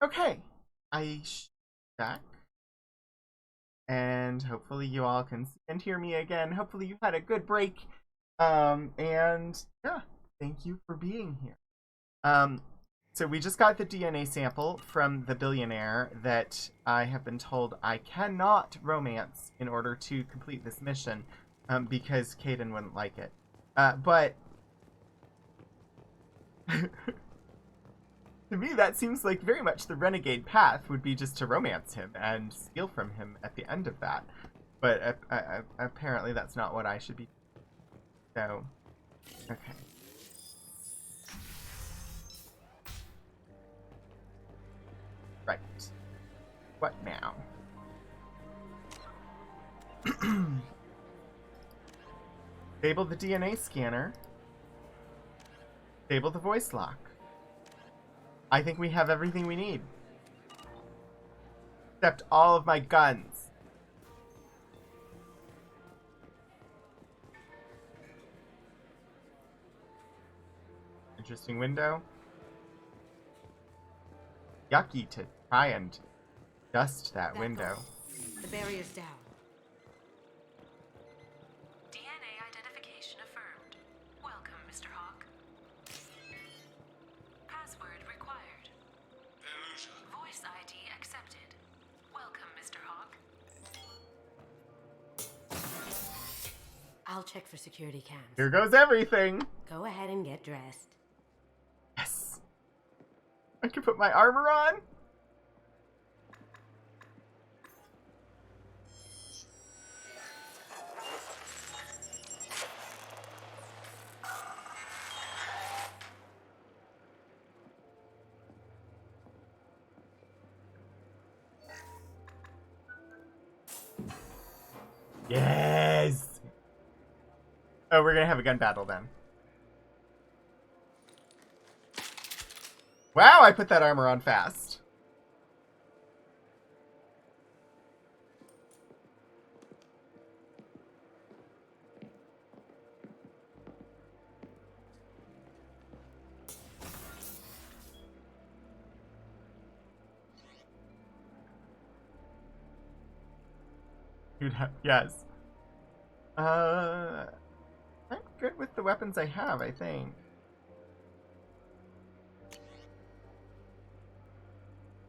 [SPEAKER 1] Okay, I back. And hopefully you all can see and hear me again. Hopefully you had a good break. And yeah, thank you for being here. So we just got the DNA sample from the billionaire that I have been told I cannot romance in order to complete this mission, because Kaidan wouldn't like it. But to me, that seems like very much the renegade path would be just to romance him and steal from him at the end of that. But apparently that's not what I should be. So, okay. Right. What now? Disable the DNA scanner. Disable the voice lock. I think we have everything we need. Except all of my guns. Interesting window. Yucky to try and dust that window.
[SPEAKER 5] The barrier's down.
[SPEAKER 9] DNA identification affirmed. Welcome, Mr. Hawk. Password required. Voice ID accepted. Welcome, Mr. Hawk.
[SPEAKER 5] I'll check for security cams.
[SPEAKER 1] Here goes everything.
[SPEAKER 5] Go ahead and get dressed.
[SPEAKER 1] Yes. I can put my armor on. Yes! Oh, we're gonna have a gun battle then. Wow, I put that armor on fast. Yes. I'm good with the weapons I have, I think.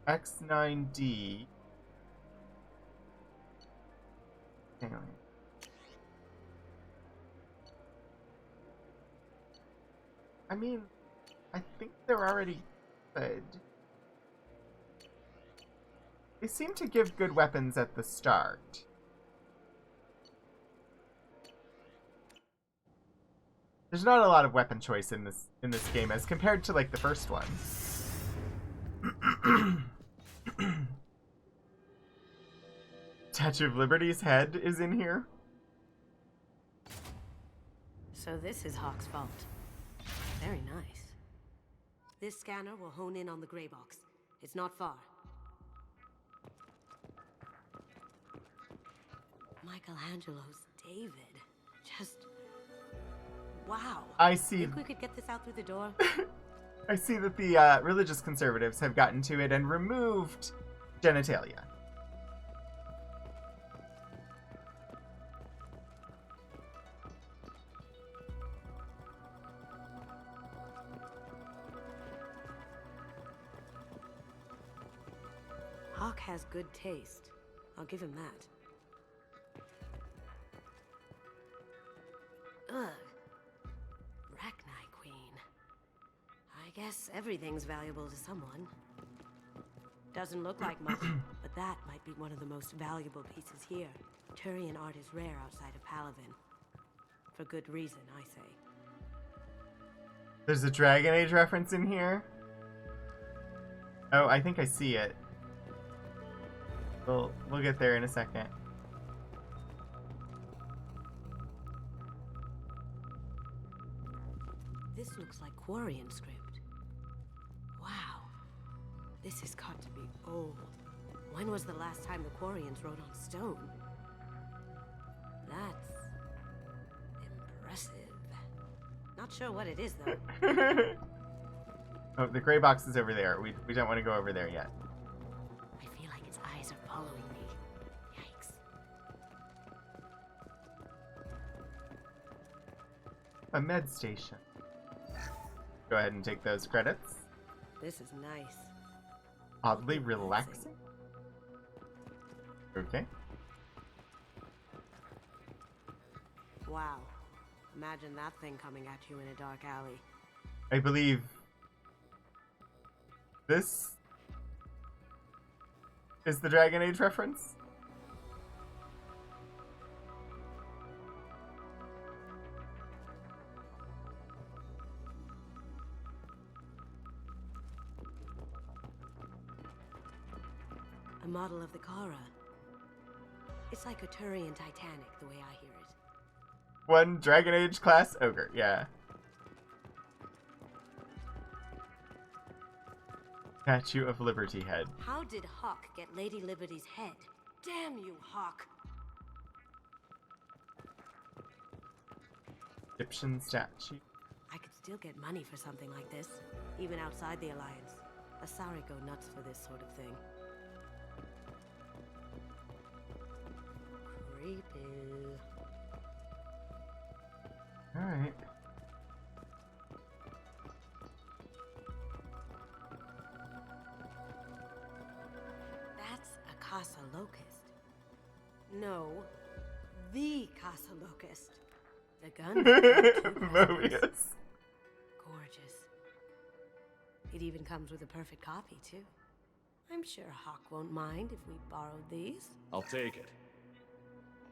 [SPEAKER 1] X9D. Anyway. I mean, I think they're already good. They seem to give good weapons at the start. There's not a lot of weapon choice in this game as compared to like the first one. Statue of Liberty's head is in here.
[SPEAKER 5] So this is Hawk's vault. Very nice. This scanner will hone in on the gray box. It's not far. Michelangelo's David. Just... wow.
[SPEAKER 1] I see.
[SPEAKER 5] Think we could get this out through the door?
[SPEAKER 1] I see that the religious conservatives have gotten to it and removed genitalia.
[SPEAKER 5] Hawk has good taste. I'll give him that. Ugh. Rachni Queen. I guess everything's valuable to someone. Doesn't look like much, but that might be one of the most valuable pieces here. Turian art is rare outside of Palaven. For good reason, I say.
[SPEAKER 1] There's a Dragon Age reference in here. Oh, I think I see it. We'll get there in a second.
[SPEAKER 5] This looks like Quarian script. Wow. This has got to be old. When was the last time the Quarians wrote on stone? That's... impressive. Not sure what it is, though.
[SPEAKER 1] Oh, the gray box is over there. We don't want to go over there yet.
[SPEAKER 5] following me. Yikes.
[SPEAKER 1] A med station. Go ahead and take those credits.
[SPEAKER 5] This is nice.
[SPEAKER 1] Oddly relaxing. Okay.
[SPEAKER 5] Wow. Imagine that thing coming at you in a dark alley.
[SPEAKER 1] I believe this is the Dragon Age reference.
[SPEAKER 5] A model of the Kara. It's like a Turian Titanic, the way I hear it.
[SPEAKER 1] One Dragon Age class ogre, yeah. Statue of Liberty Head.
[SPEAKER 5] How did Hawk get Lady Liberty's head? Damn you, Hawk!
[SPEAKER 1] Egyptian statue.
[SPEAKER 5] I could still get money for something like this, even outside the Alliance. Asari go nuts for this sort of thing. Creepy.
[SPEAKER 1] Alright.
[SPEAKER 5] That's a Casa Locust. No, the Casa Locust. The gun.
[SPEAKER 1] Mobius.
[SPEAKER 5] Gorgeous. It even comes with a perfect copy, too. I'm sure Hawk won't mind if we borrowed these.
[SPEAKER 7] I'll take it.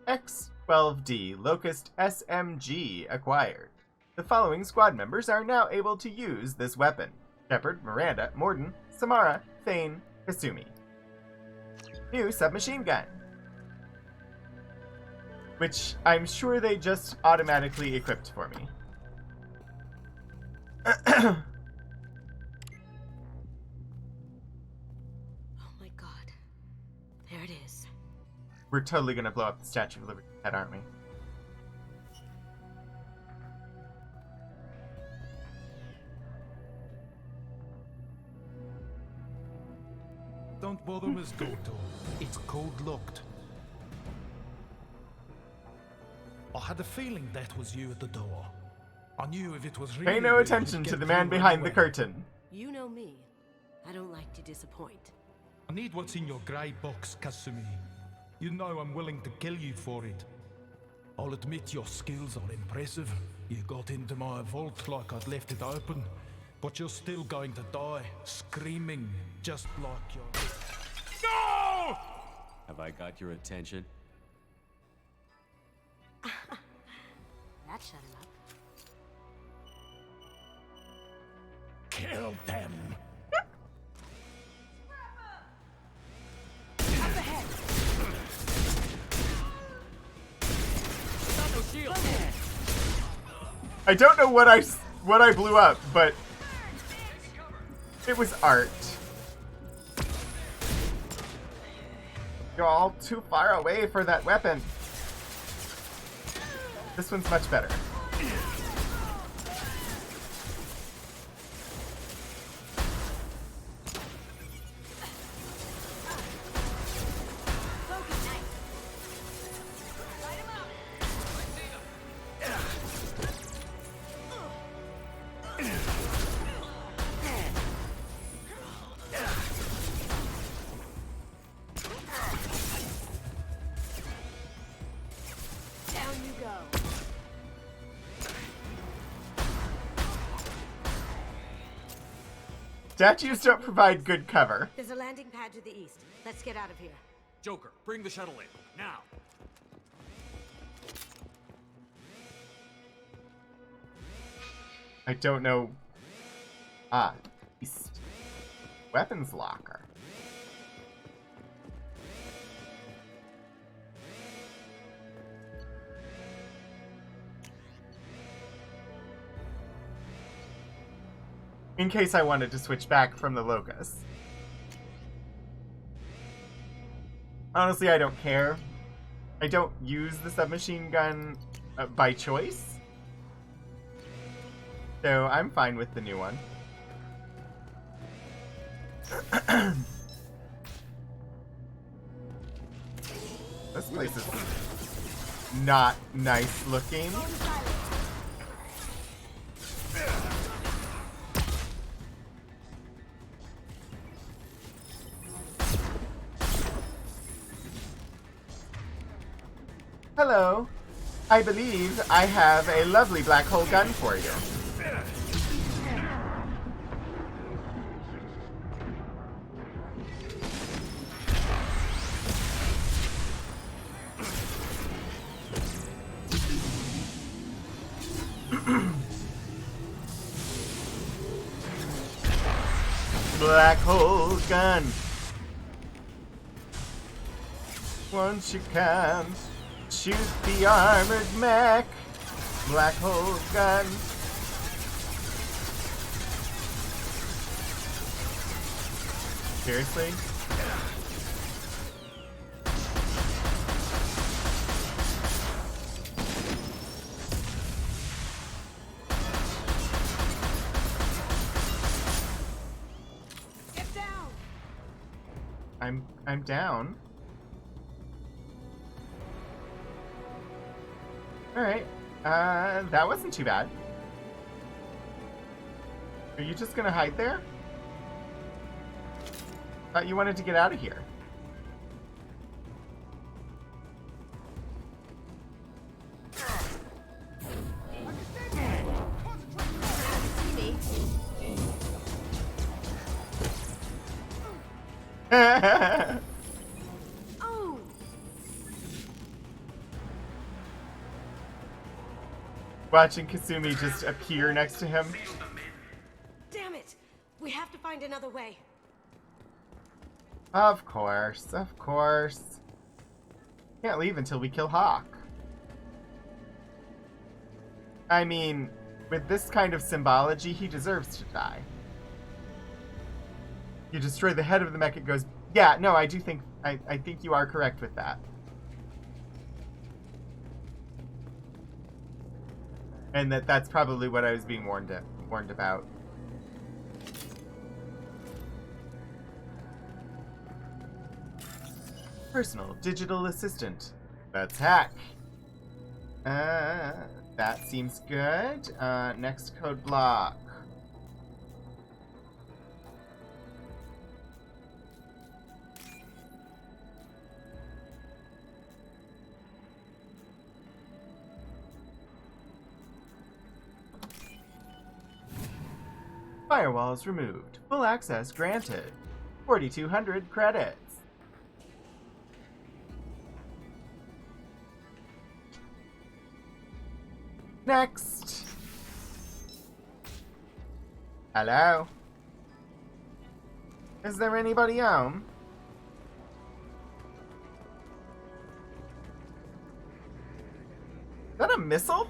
[SPEAKER 1] X-12D Locust SMG acquired. The following squad members are now able to use this weapon. Shepard, Miranda, Morden, Samara, Thane, Kasumi. New submachine gun. Which I'm sure they just automatically equipped for me.
[SPEAKER 5] Oh my god. There it is.
[SPEAKER 1] We're totally gonna blow up the Statue of Liberty head, aren't we?
[SPEAKER 8] Don't bother, Miss Goto. It's code locked. I had a feeling that was you at the door. I knew if it was really
[SPEAKER 1] Pay no
[SPEAKER 8] you,
[SPEAKER 1] attention
[SPEAKER 8] you'd
[SPEAKER 1] to
[SPEAKER 8] get
[SPEAKER 1] the man
[SPEAKER 8] through
[SPEAKER 1] behind the
[SPEAKER 8] anyway.
[SPEAKER 1] curtain.
[SPEAKER 5] You know me. I don't like to disappoint.
[SPEAKER 8] I need what's in your grey box, Kasumi. You know I'm willing to kill you for it. I'll admit your skills are impressive. You got into my vault like I'd left it open. But you're still going to die, screaming, just like your... No!
[SPEAKER 7] Have I got your attention?
[SPEAKER 5] That shut him up.
[SPEAKER 8] Kill them!
[SPEAKER 1] I don't know what I blew up, but it was art. You're all too far away for that weapon. This one's much better.
[SPEAKER 5] Down you go.
[SPEAKER 1] Statues don't provide good cover.
[SPEAKER 5] There's a landing pad to the east. Let's get out of here.
[SPEAKER 7] Joker, bring the shuttle in, now!
[SPEAKER 1] I don't know. Ah, east. Weapons locker. In case I wanted to switch back from the Locust. Honestly, I don't care. I don't use the submachine gun by choice. So I'm fine with the new one. This place is not nice looking. Hello. I believe I have a lovely black hole gun for you. Black hole gun. Once you can shoot the armored mech. Black hole gun. Seriously?
[SPEAKER 6] Get down.
[SPEAKER 1] I'm down. Alright. That wasn't too bad. Are you just gonna hide there? Thought you wanted to get out of here.
[SPEAKER 5] Oh!
[SPEAKER 1] Watching Kasumi just appear next to him.
[SPEAKER 5] Damn it! We have to find another way.
[SPEAKER 1] Of course, of course. Can't leave until we kill Hawk. I mean, with this kind of symbology, he deserves to die. You destroy the head of the mech, it goes... Yeah, no, I do think... I think you are correct with that. And that's probably what I was being warned about. Personal digital assistant. Let's hack. That seems good. Next code block. Firewalls removed. Full access granted. 4,200 credits. Next. Hello? Is there anybody home? Is that a missile?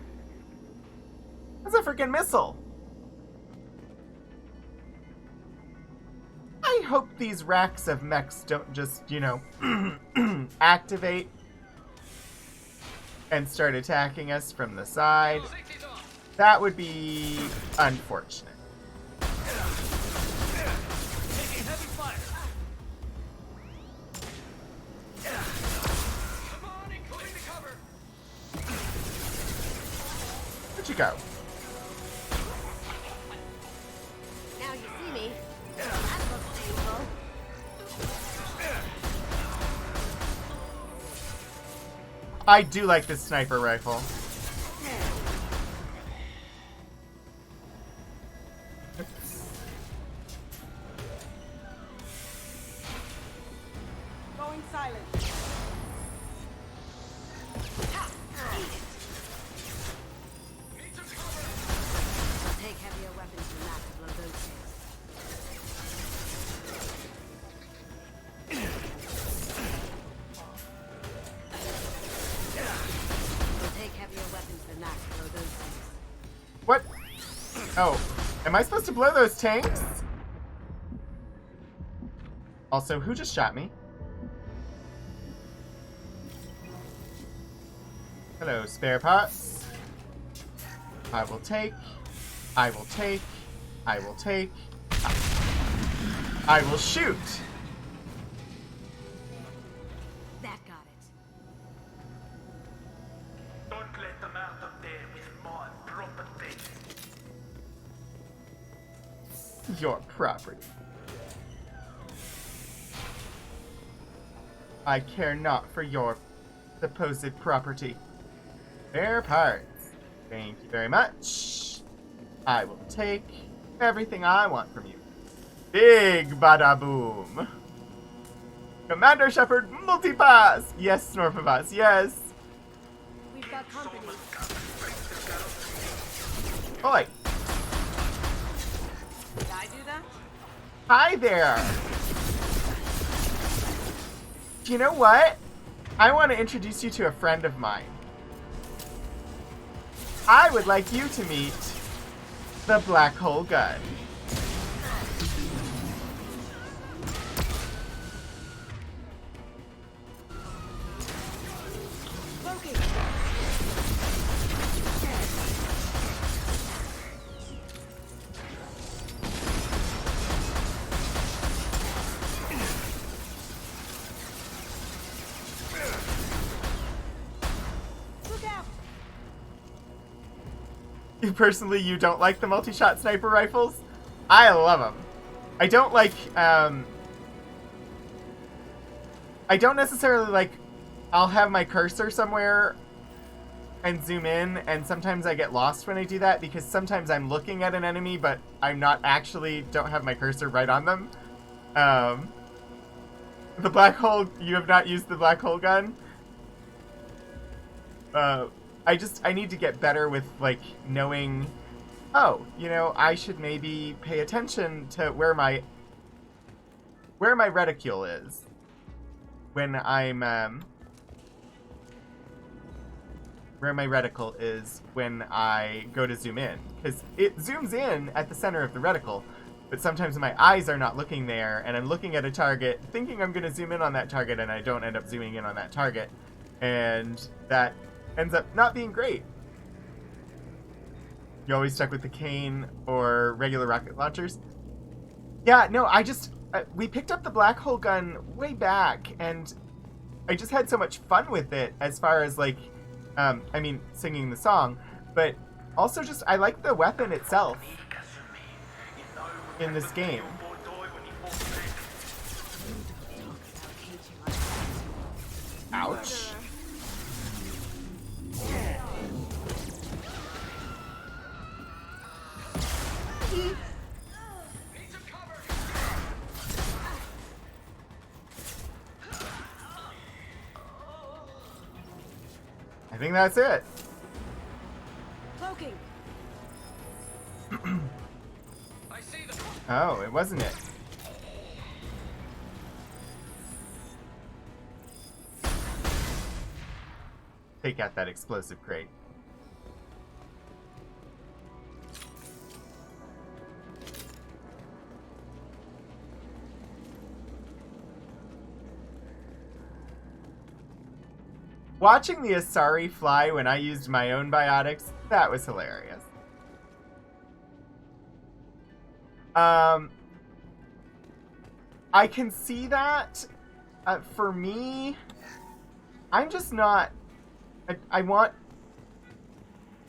[SPEAKER 1] That's a freaking missile. I hope these racks of mechs don't just, you know, activate and start attacking us from the side. That would be unfortunate.
[SPEAKER 2] Taking heavy fire. Come on, including the cover.
[SPEAKER 1] Where'd you go?
[SPEAKER 5] Now you see me. That looks painful.
[SPEAKER 1] I do like this sniper rifle.
[SPEAKER 6] Going silent.
[SPEAKER 5] Take heavier weapons than that to blow those things. We'll take heavier weapons than that to blow those things.
[SPEAKER 1] What? Oh, am I supposed to blow those tanks? Also, who just shot me? Hello, spare parts. I will take. I will take. I will take. I will shoot.
[SPEAKER 5] That got it.
[SPEAKER 1] your property. I care not for your supposed property. Spare parts. Thank you very much. I will take everything I want from you. Big bada boom. Commander Shepard multipass. Yes, Snorpavas, yes.
[SPEAKER 6] We've got company.
[SPEAKER 1] Oi.
[SPEAKER 6] Did I do that?
[SPEAKER 1] Hi there. Do you know what? I want to introduce you to a friend of mine. I would like you to meet the Black Hole Gun. Personally, you don't like the multi-shot sniper rifles? I love them. I don't like, I don't necessarily like, I'll have my cursor somewhere and zoom in, and sometimes I get lost when I do that because sometimes I'm looking at an enemy, but I'm not actually, don't have my cursor right on them. The black hole, you have not used the black hole gun? I need to get better with, like, knowing, oh, you know, I should maybe pay attention to where my reticule is when I'm, where my reticle is when I go to zoom in. Because it zooms in at the center of the reticle, but sometimes my eyes are not looking there, and I'm looking at a target, thinking I'm going to zoom in on that target, and I don't end up zooming in on that target. And that ends up not being great. You always stuck with the cane or regular rocket launchers? Yeah, no, I just... we picked up the black hole gun way back, and I just had so much fun with it as far as, like, I mean, singing the song, but also just, I like the weapon itself in this game. Ouch. I think that's it.
[SPEAKER 6] Cloaking.
[SPEAKER 1] Oh, it wasn't it. Take out that explosive crate. Watching the Asari fly when I used my own biotics, that was hilarious. I can see that. For me, I'm just not... I want...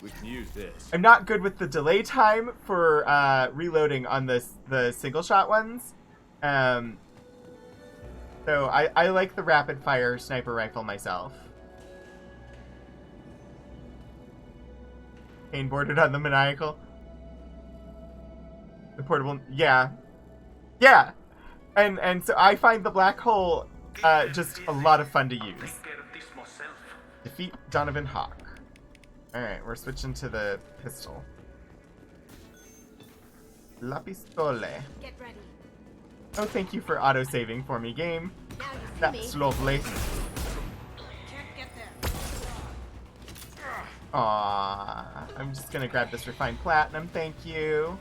[SPEAKER 7] We can use this.
[SPEAKER 1] I'm not good with the delay time for reloading on the single shot ones. So I like the rapid fire sniper rifle myself. Cane boarded on the maniacal. The portable, yeah. Yeah! And so I find the black hole just a lot of fun to use. Defeat Donovan Hawk. Alright, we're switching to the pistol. La pistole.
[SPEAKER 5] Get ready.
[SPEAKER 1] Oh, thank you for auto-saving for me, game. That's lovely.
[SPEAKER 6] Can't get there.
[SPEAKER 1] Aww. I'm just gonna grab this refined platinum, thank you.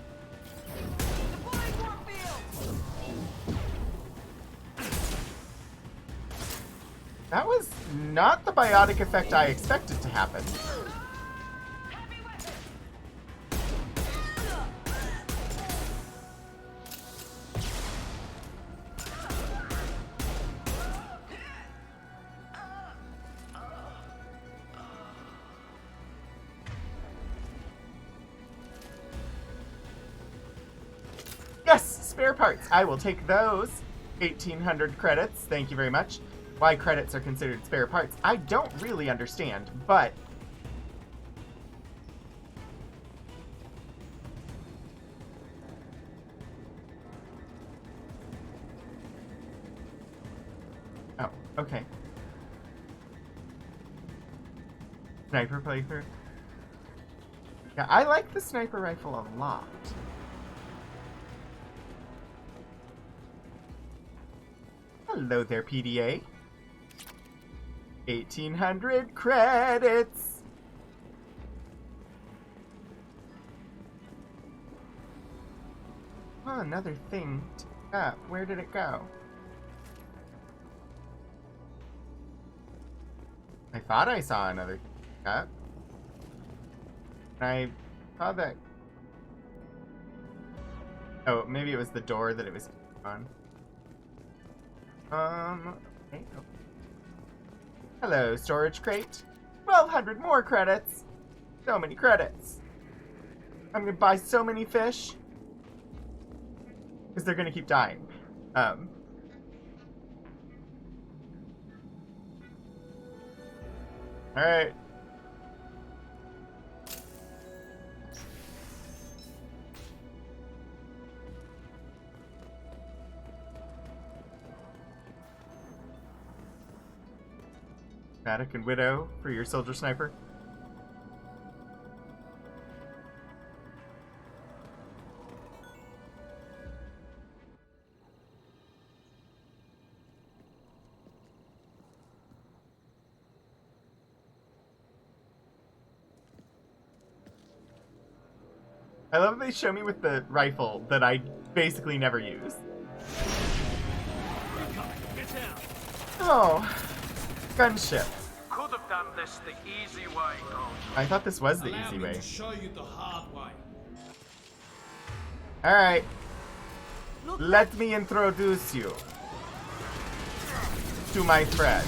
[SPEAKER 6] Deploying warfield.
[SPEAKER 1] That was not the biotic effect I expected to happen. spare parts. I will take those. 1,800 credits. Thank you very much. Why credits are considered spare parts, I don't really understand, but... Oh, okay. Sniper playthrough. Yeah, I like the sniper rifle a lot. Hello there, PDA. 1,800 credits. Oh, another thing to pick up. Where did it go? I thought I saw another pick up. I saw that. Oh, maybe it was the door that it was on. Okay. Oh. Hello, storage crate. 1,200 more credits. So many credits. I'm gonna buy so many fish. Because they're gonna keep dying. Alright. Fanatic and Widow for your soldier sniper. I love that they show me with the rifle that I basically never use. Oh, gunship.
[SPEAKER 13] Could have done this the easy way, though.
[SPEAKER 1] I thought this was the
[SPEAKER 13] Allow
[SPEAKER 1] easy
[SPEAKER 13] me
[SPEAKER 1] way.
[SPEAKER 13] to show you the hard way.
[SPEAKER 1] Alright. Let me introduce you to my friend.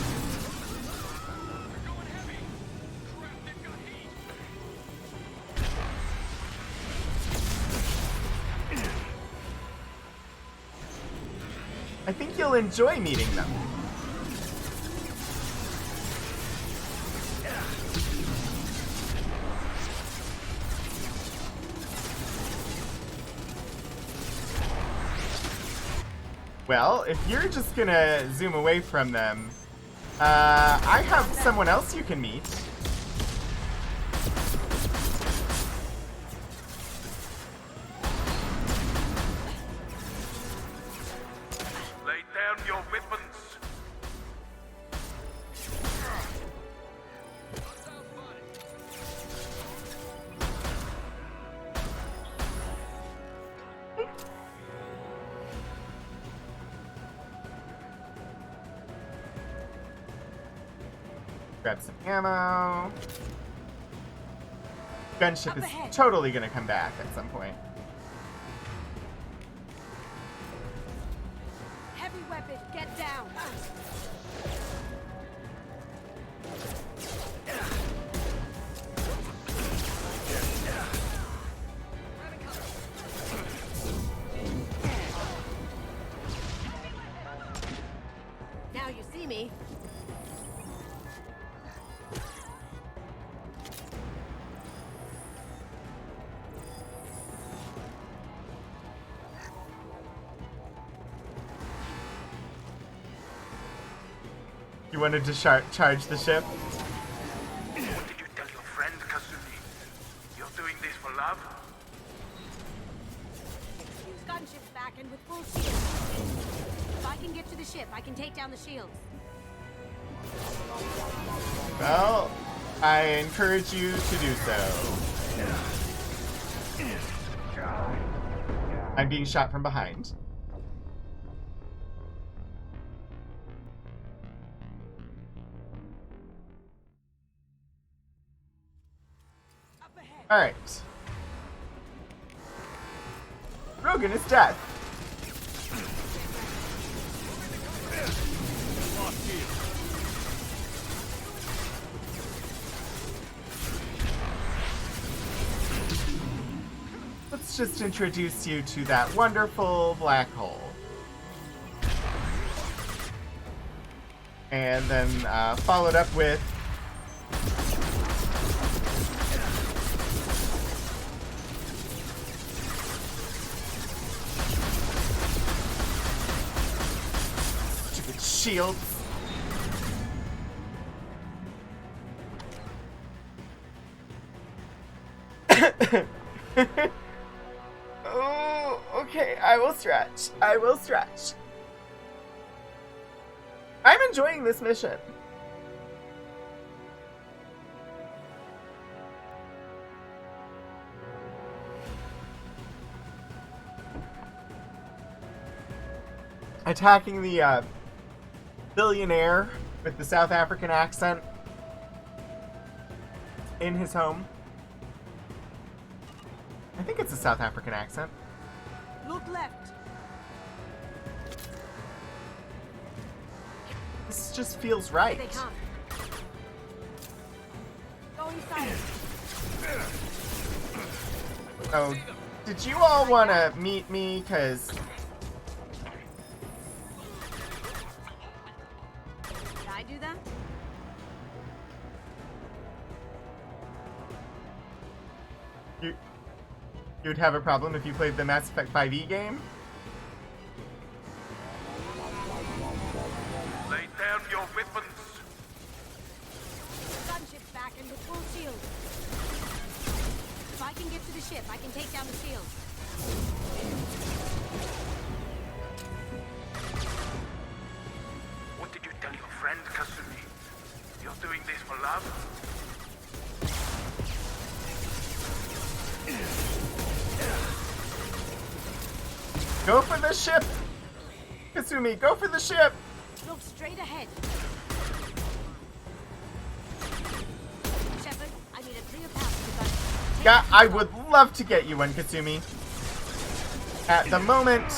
[SPEAKER 1] I think you'll enjoy meeting them. Well, if you're just gonna zoom away from them, I have someone else you can meet.
[SPEAKER 13] Lay down your weapons.
[SPEAKER 1] Grab some ammo. Gunship is totally gonna come back at some point.
[SPEAKER 6] Heavy weapon, get down.
[SPEAKER 5] Now you see me.
[SPEAKER 1] You wanted to charge the ship?
[SPEAKER 13] What did you tell your friend, Kasumi? You're doing this for love?
[SPEAKER 5] Gunship's back and with full shields. If I can get to the ship, I can take down the shields.
[SPEAKER 1] Well, I encourage you to do so. I'm being shot from behind. Alright. Rogan is dead. Let's just introduce you to that wonderful black hole. And then followed up with stupid shields. Oh, okay, I will stretch. I will stretch. I'm enjoying this mission. Attacking the billionaire with the South African accent in his home. I think it's a South African accent.
[SPEAKER 6] Look left.
[SPEAKER 1] This just feels right.
[SPEAKER 6] They come. Go inside.
[SPEAKER 1] Oh, did you all want to meet me? Cause
[SPEAKER 6] Did I do that?
[SPEAKER 1] you'd have a problem if you played the Mass Effect 5e game?
[SPEAKER 13] Lay down your weapons.
[SPEAKER 6] Gunship's back and with full shield. If I can get to the ship, I can take down the shield.
[SPEAKER 13] What did you tell your friend, Kasumi? You're doing this for love?
[SPEAKER 1] Go for the ship! Kasumi, go for the ship!
[SPEAKER 6] Look straight ahead. Shepard, I need a clear path to the gun.
[SPEAKER 1] Yeah, I would love to get you one, Kasumi. At the moment,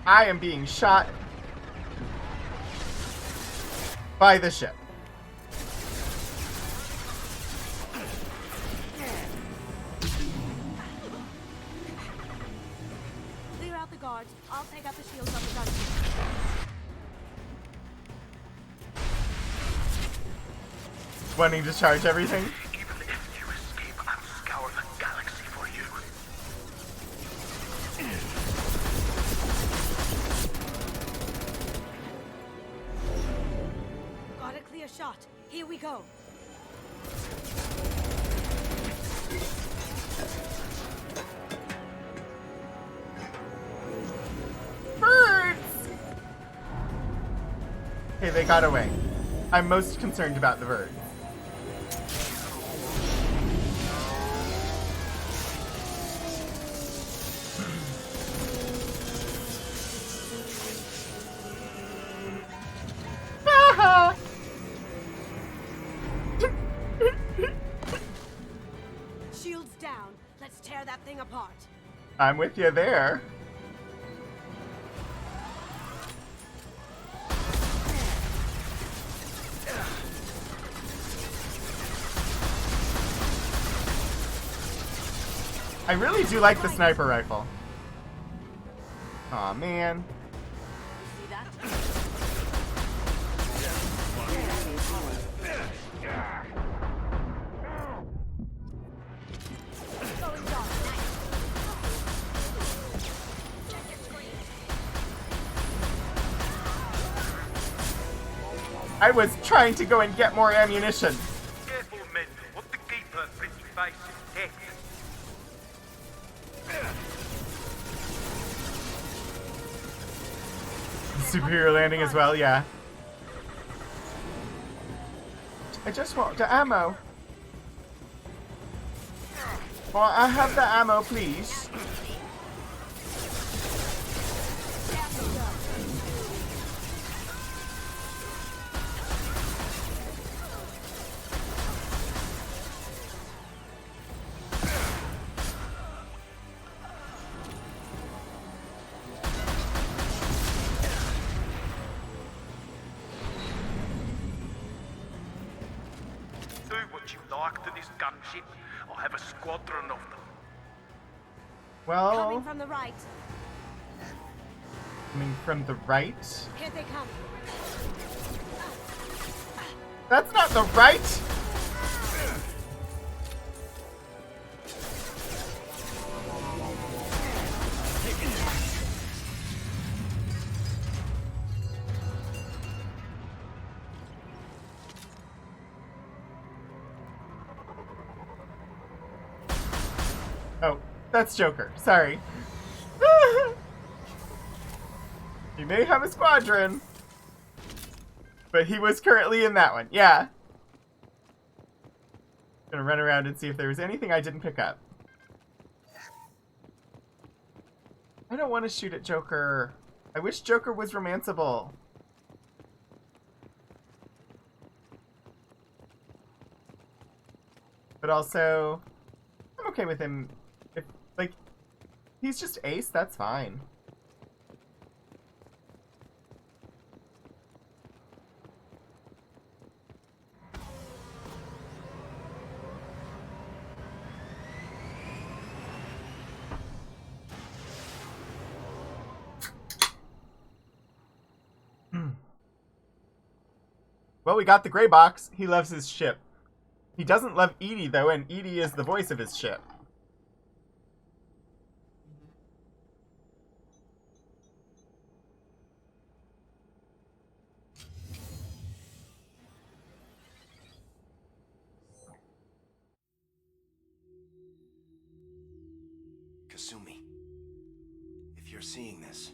[SPEAKER 1] I am being shot by the ship.
[SPEAKER 6] Clear out the guards. I'll take out the shields on the gunship.
[SPEAKER 1] Wanting to charge everything?
[SPEAKER 13] Even if you escape, I'll scour the galaxy for you.
[SPEAKER 6] Got a clear shot. Here we go.
[SPEAKER 1] Birds! Okay, they got away. I'm most concerned about the birds.
[SPEAKER 6] Shields down. Let's tear that thing apart.
[SPEAKER 1] I'm with you there. I really do like the sniper rifle. Aw, man.
[SPEAKER 6] See that? Going dark.
[SPEAKER 1] I was trying to go and get more ammunition.
[SPEAKER 13] Careful, men. Want to keep her pretty face intact.
[SPEAKER 1] Superior landing as well, yeah. I just want the ammo. Well, I have the ammo, please.
[SPEAKER 13] Do what you like to this gunship. I have a squadron of them.
[SPEAKER 1] Well,
[SPEAKER 6] Coming from the right.
[SPEAKER 1] coming from the right.
[SPEAKER 6] Here they come.
[SPEAKER 1] That's not the right. Oh, that's Joker. Sorry. He may have a squadron, but he was currently in that one. Yeah. Gonna run around and see if there was anything I didn't pick up. I don't want to shoot at Joker. I wish Joker was romanceable. But also, I'm okay with him. If, like, he's just Ace, that's fine. Well, we got the gray box. He loves his ship. He doesn't love Edie, though, and Edie is the voice of his ship.
[SPEAKER 10] Kasumi, if you're seeing this,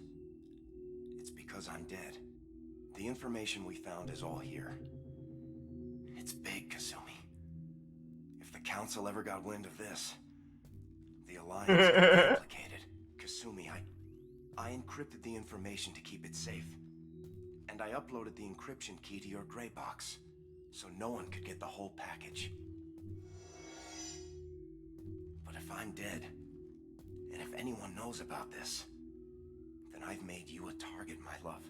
[SPEAKER 10] it's because I'm dead. The information we found is all here. It's big, Kasumi. If the Council ever got wind of this, the Alliance got complicated. Kasumi, I encrypted the information to keep it safe. And I uploaded the encryption key to your gray box, so no one could get the whole package. But if I'm dead, and if anyone knows about this, then I've made you a target, my love.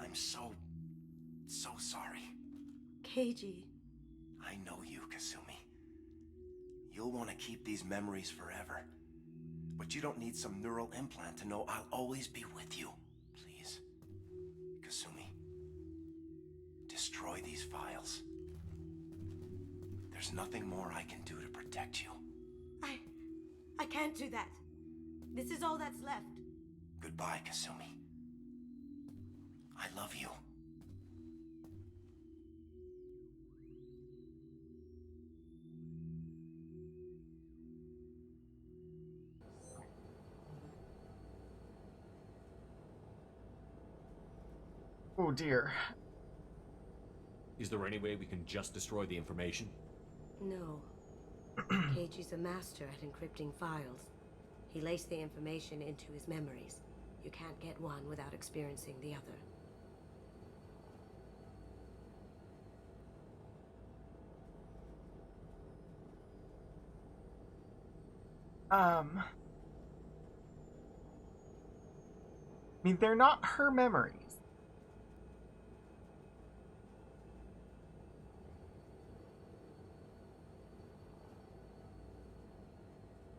[SPEAKER 10] I'm so sorry.
[SPEAKER 5] Keiji.
[SPEAKER 10] I know you, Kasumi. You'll want to keep these memories forever. But you don't need some neural implant to know I'll always be with you. Please. Kasumi. Destroy these files. There's nothing more I can do to protect you.
[SPEAKER 5] I can't do that. This is all that's left.
[SPEAKER 10] Goodbye, Kasumi. I love you.
[SPEAKER 1] Oh dear.
[SPEAKER 7] Is there any way we can just destroy the information?
[SPEAKER 5] No. Keiji's a master at encrypting files. He laced the information into his memories. You can't get one without experiencing the other.
[SPEAKER 1] I mean, they're not her memories.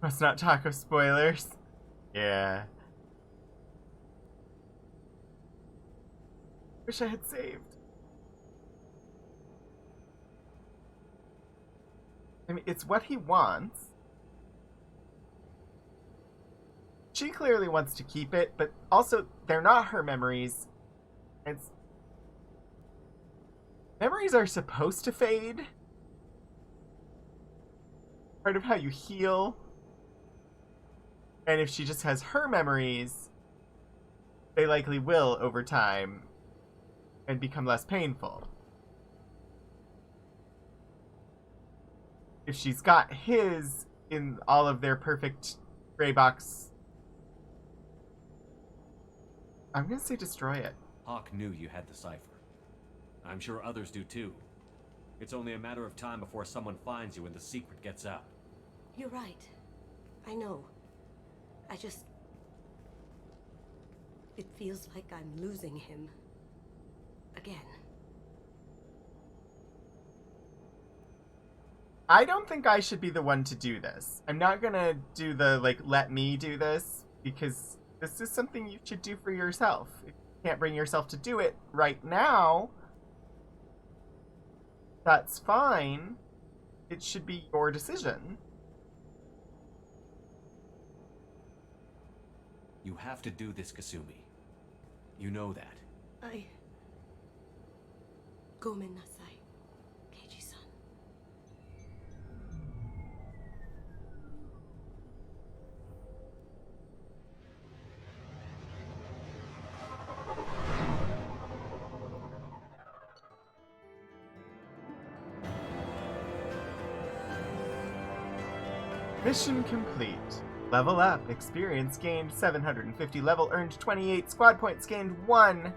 [SPEAKER 1] Let's not talk of spoilers. Yeah. Wish I had saved. I mean, it's what he wants. She clearly wants to keep it, but also, they're not her memories. It's... Memories are supposed to fade. Part of how you heal. And if she just has her memories, they likely will over time and become less painful. If she's got his in all of their perfect gray box, I'm gonna say destroy it.
[SPEAKER 7] Hawk knew you had the cipher. I'm sure others do too. It's only a matter of time before someone finds you and the secret gets out.
[SPEAKER 5] You're right. I know. It feels like I'm losing him. Again.
[SPEAKER 1] I don't think I should be the one to do this. I'm not gonna do the, like, let me do this, because this is something you should do for yourself. If you can't bring yourself to do it right now, that's fine. It should be your decision.
[SPEAKER 7] You have to do this, Kasumi. You know that.
[SPEAKER 5] Gomen nasai, Keiji-san.
[SPEAKER 1] Mission complete. Level up. Experience gained 750. Level earned 28. Squad points gained 1.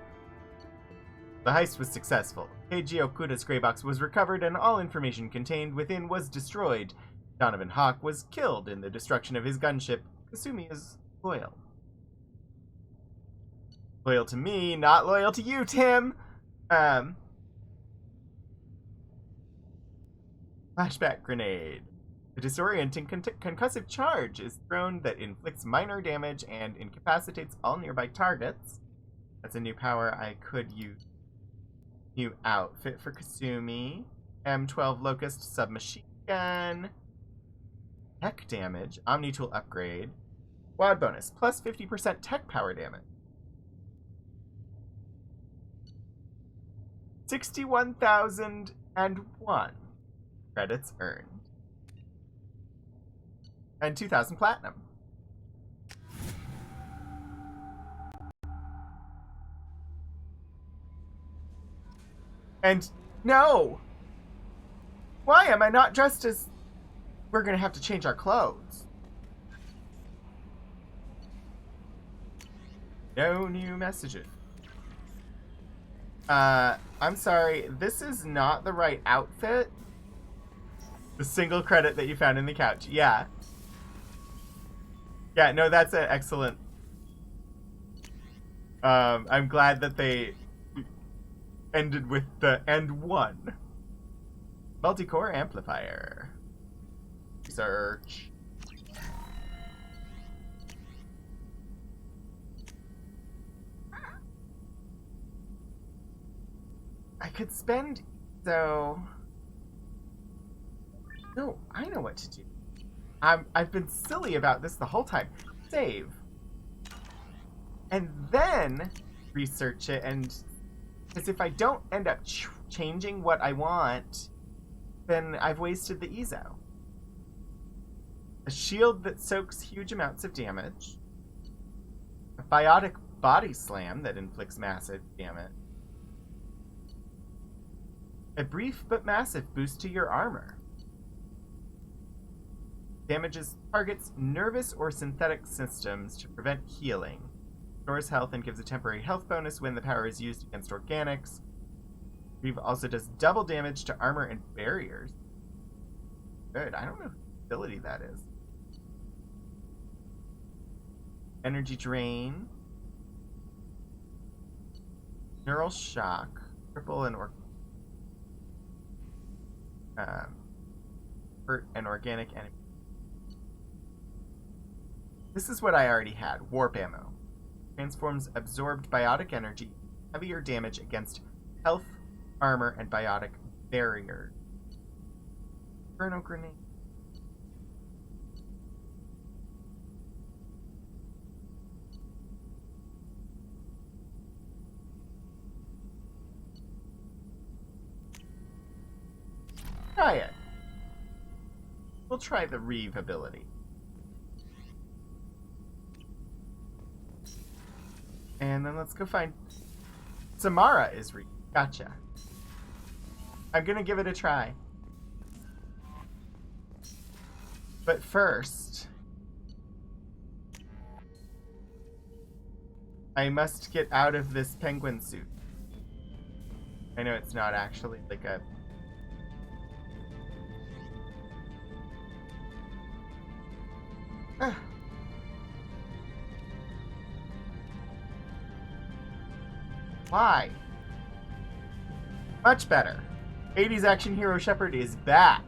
[SPEAKER 1] The heist was successful. Keiji Okuda's gray box was recovered and all information contained within was destroyed. Donovan Hawk was killed in the destruction of his gunship. Kasumi is loyal. Loyal to me, not loyal to you, Tim! Flashback grenade. A disorienting concussive charge is thrown that inflicts minor damage and incapacitates all nearby targets. That's a new power I could use. New outfit for Kasumi. M12 Locust submachine gun. Tech damage. Omni tool upgrade. Quad bonus. Plus 50% tech power damage. 61,001 credits earned. And 2,000 platinum. And no! Why am I not dressed as... We're gonna have to change our clothes. No new messages. I'm sorry, this is not the right outfit. The single credit that you found in the couch. Yeah. Yeah, no, that's an excellent... I'm glad that they ended with the end one. Multi-core amplifier. Research. I could spend... So... No, I know what to do. I've been silly about this the whole time. Save. And then research it, and... Because if I don't end up changing what I want, then I've wasted the Ezo. A shield that soaks huge amounts of damage. A biotic body slam that inflicts massive damage. A brief but massive boost to your armor. Damages targets nervous or synthetic systems to prevent healing. Stores health and gives a temporary health bonus when the power is used against organics. Reeve also does double damage to armor and barriers. Good. I don't know whose ability that is. Energy drain. Neural shock. Cripple and hurt an organic enemy. This is what I already had. Warp ammo. Transforms absorbed biotic energy, heavier damage against health, armor, and biotic barrier. Inferno grenade. Try it. We'll try the Reeve ability. And then let's go find... Samara is Reeve. Gotcha. I'm gonna give it a try. But first... I must get out of this penguin suit. I know it's not actually like a... Why? Much better. 80s action hero Shepard is back.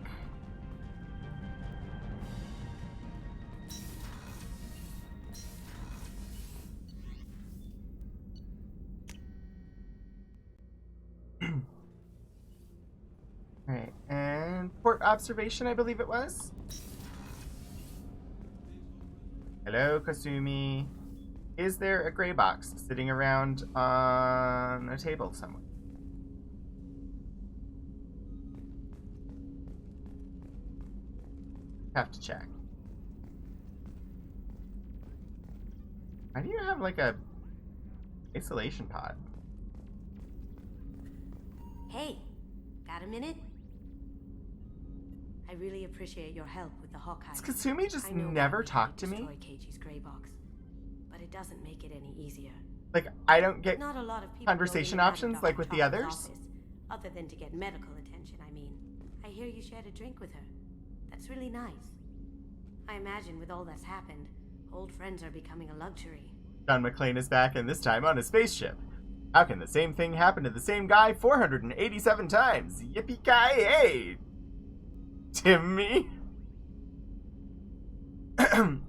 [SPEAKER 1] Okay, and port observation, I believe it was. Hello, Kasumi. Is there a gray box sitting around on a table somewhere? Have to check. Why do you have like a isolation pod?
[SPEAKER 5] Hey, got a minute? I really appreciate your help with the Hawkeye.
[SPEAKER 1] Does Kasumi just
[SPEAKER 5] I know
[SPEAKER 1] never
[SPEAKER 5] why we
[SPEAKER 1] talk
[SPEAKER 5] had
[SPEAKER 1] to me?
[SPEAKER 5] destroy Keiichi's gray box, but it doesn't make it any easier.
[SPEAKER 1] Like, I don't get
[SPEAKER 5] Not a lot of people
[SPEAKER 1] conversation
[SPEAKER 5] go in and out of
[SPEAKER 1] options
[SPEAKER 5] Dr.
[SPEAKER 1] like with the
[SPEAKER 5] Chong's
[SPEAKER 1] others.
[SPEAKER 5] office, other than to get medical attention, I mean. I hear you shared a drink with her. That's really nice. I imagine with all that's happened, old friends are becoming a luxury.
[SPEAKER 1] John McClane is back, and this time on a spaceship. How can the same thing happen to the same guy 487 times? Yippee-ki-yay! Timmy!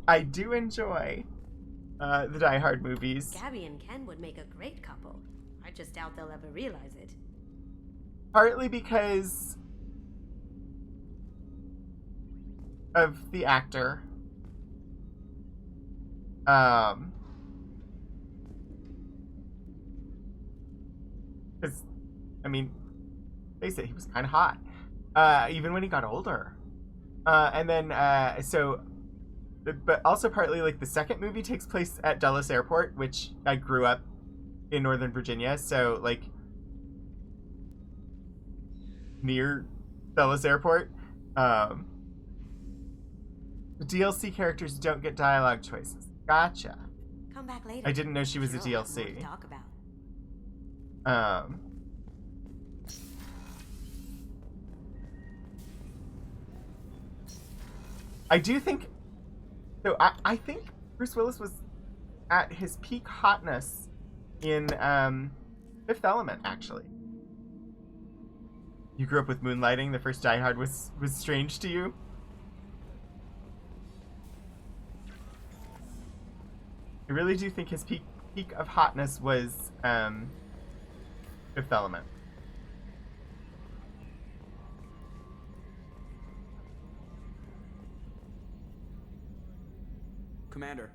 [SPEAKER 1] I do enjoy the Die Hard movies.
[SPEAKER 5] Gabby and Ken would make a great couple. I just doubt they'll ever realize it.
[SPEAKER 1] Partly because of the actor. Because, I mean, face it, he was kind of hot. Even when he got older. And then, but also partly, like, the second movie takes place at Dulles Airport, which I grew up in Northern Virginia, so, like, near Dulles Airport. The DLC characters don't get dialogue choices. Gotcha.
[SPEAKER 5] Come back later.
[SPEAKER 1] I didn't know she was a
[SPEAKER 5] Sure, I'll have more to
[SPEAKER 1] DLC.
[SPEAKER 5] talk about.
[SPEAKER 1] I do think, so I think Bruce Willis was at his peak hotness in Fifth Element, actually. You grew up with Moonlighting. The first Die Hard was strange to you. I really do think his peak of hotness was Fifth Element.
[SPEAKER 12] Commander.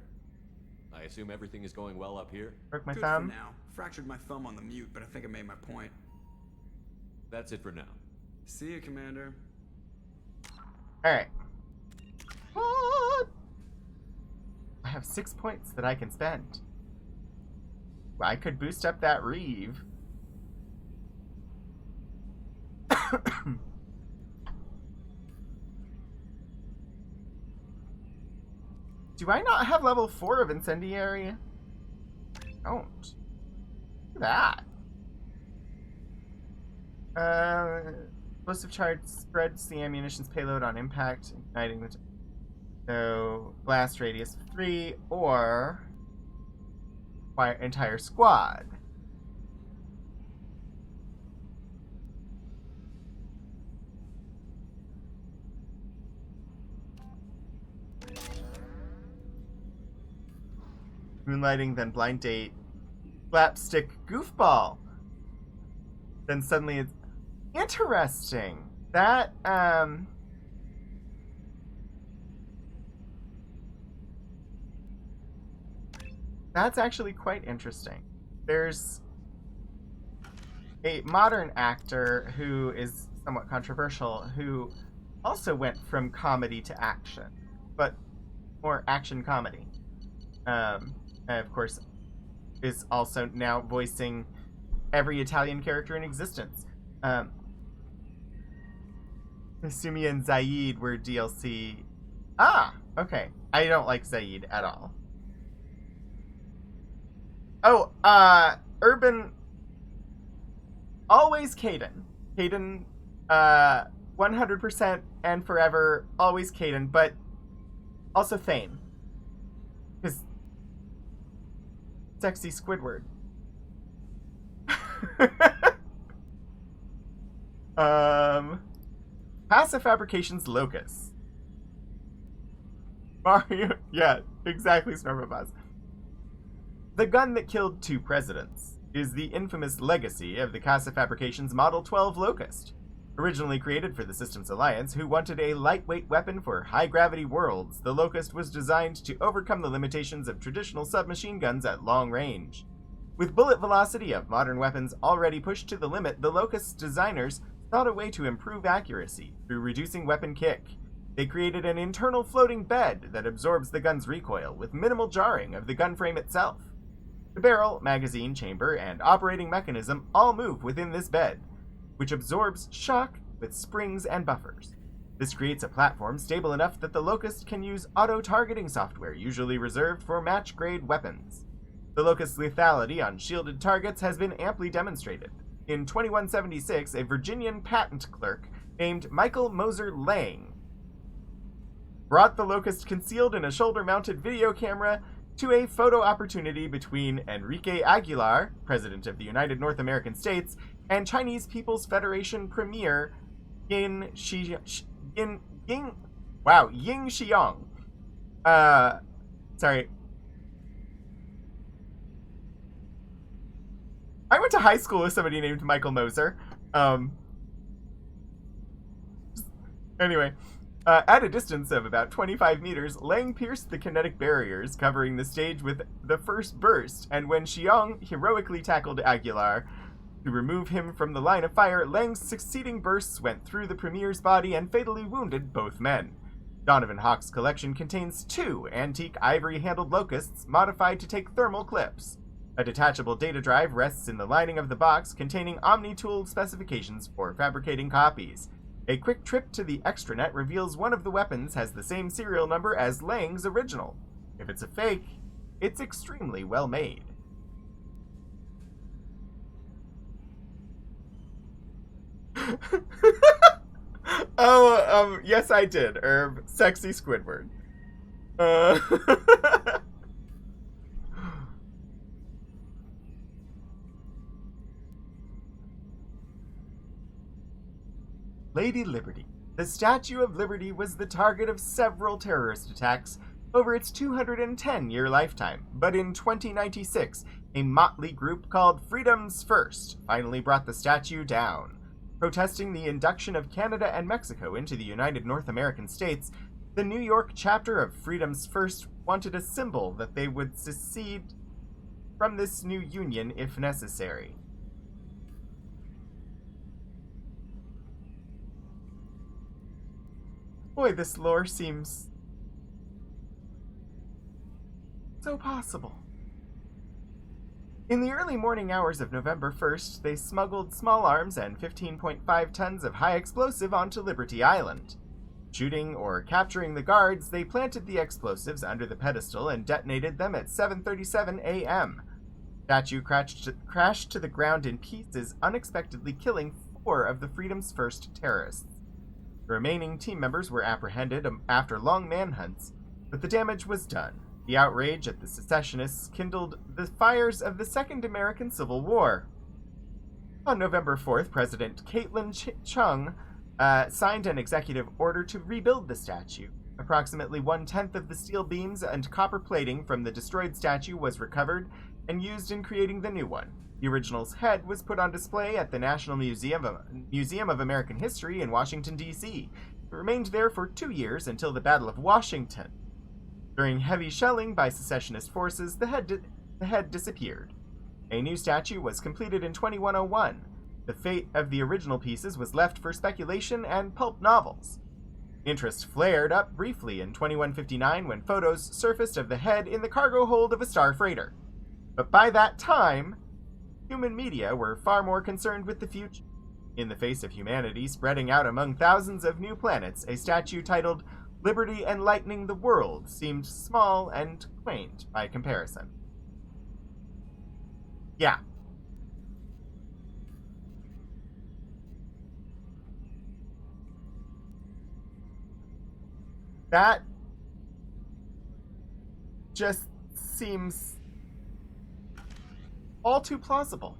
[SPEAKER 7] I assume everything is going well up here?
[SPEAKER 1] Broke my
[SPEAKER 12] Good
[SPEAKER 1] thumb.
[SPEAKER 12] for now. Fractured my thumb on the mute, but I think I made my point.
[SPEAKER 7] That's it for now.
[SPEAKER 12] See you, Commander.
[SPEAKER 1] Alright. What? I have 6 points that I can spend. Well, I could boost up that Reeve. Do I not have level 4 of Incendiary? I don't. Look at that. Explosive charge spreads the ammunition's payload on impact, igniting the... So, blast radius 3, or... Fire entire squad. Moonlighting, then blind date. Slapstick goofball. Then suddenly it's interesting. That, that's actually quite interesting. There's a modern actor who is somewhat controversial who also went from comedy to action, but more action comedy. And of course, is also now voicing every Italian character in existence. Kasumi and Zaid were DLC. Ah, okay. I don't like Zaid at all. Oh, Urban. Always Kaden. Kaden, 100% and forever, always Kaden, but also Thane. Because sexy Squidward. Passive Fabrications Locus. Mario, yeah, exactly, Snorpabaz. The gun that killed 2 presidents is the infamous legacy of the Casa Fabrications Model 12 Locust. Originally created for the Systems Alliance, who wanted a lightweight weapon for high-gravity worlds, the Locust was designed to overcome the limitations of traditional submachine guns at long range. With bullet velocity of modern weapons already pushed to the limit, the Locust's designers sought a way to improve accuracy through reducing weapon kick. They created an internal floating bed that absorbs the gun's recoil with minimal jarring of the gun frame itself. The barrel, magazine, chamber, and operating mechanism all move within this bed, which absorbs shock with springs and buffers. This creates a platform stable enough that the Locust can use auto-targeting software usually reserved for match-grade weapons. The Locust's lethality on shielded targets has been amply demonstrated. In 2176, a Virginian patent clerk named Michael Moser Lang brought the Locust concealed in a shoulder-mounted video camera to a photo opportunity between Enrique Aguilar, President of the United North American States, and Chinese People's Federation Premier Ying Xiong. Sorry. I went to high school with somebody named Michael Moser. Anyway. At a distance of about 25 meters, Lang pierced the kinetic barriers covering the stage with the first burst, and when Xiong heroically tackled Aguilar to remove him from the line of fire, Lang's succeeding bursts went through the Premier's body and fatally wounded both men. Donovan Hawk's collection contains 2 antique ivory-handled Locusts modified to take thermal clips. A detachable data drive rests in the lining of the box containing OmniTool specifications for fabricating copies. A quick trip to the extranet reveals one of the weapons has the same serial number as Lang's original. If it's a fake, it's extremely well made. Yes I did, Herb. Sexy Squidward. Lady Liberty. The Statue of Liberty was the target of several terrorist attacks over its 210-year lifetime, but in 2096, a motley group called Freedom's First finally brought the statue down. Protesting the induction of Canada and Mexico into the United North American States, the New York chapter of Freedom's First wanted a symbol that they would secede from this new union if necessary. Boy, this lore seems so possible. In the early morning hours of November 1st, they smuggled small arms and 15.5 tons of high explosive onto Liberty Island. Shooting or capturing the guards, they planted the explosives under the pedestal and detonated them at 7:37 a.m. The statue crashed to the ground in pieces, unexpectedly killing 4 of the Freedom's First terrorists. The remaining team members were apprehended after long manhunts, but the damage was done. The outrage at the secessionists kindled the fires of the Second American Civil War. On November 4th, President Caitlin Chung signed an executive order to rebuild the statue. Approximately 1/10 of the steel beams and copper plating from the destroyed statue was recovered and used in creating the new one. The original's head was put on display at the National Museum of American History in Washington, D.C. It remained there for 2 years until the Battle of Washington. During heavy shelling by secessionist forces, the head disappeared. A new statue was completed in 2101. The fate of the original pieces was left for speculation and pulp novels. Interest flared up briefly in 2159 when photos surfaced of the head in the cargo hold of a star freighter. But by that time, human media were far more concerned with the future. In the face of humanity spreading out among thousands of new planets, a statue titled Liberty Enlightening the World seemed small and quaint by comparison. Yeah. That just seems all too plausible.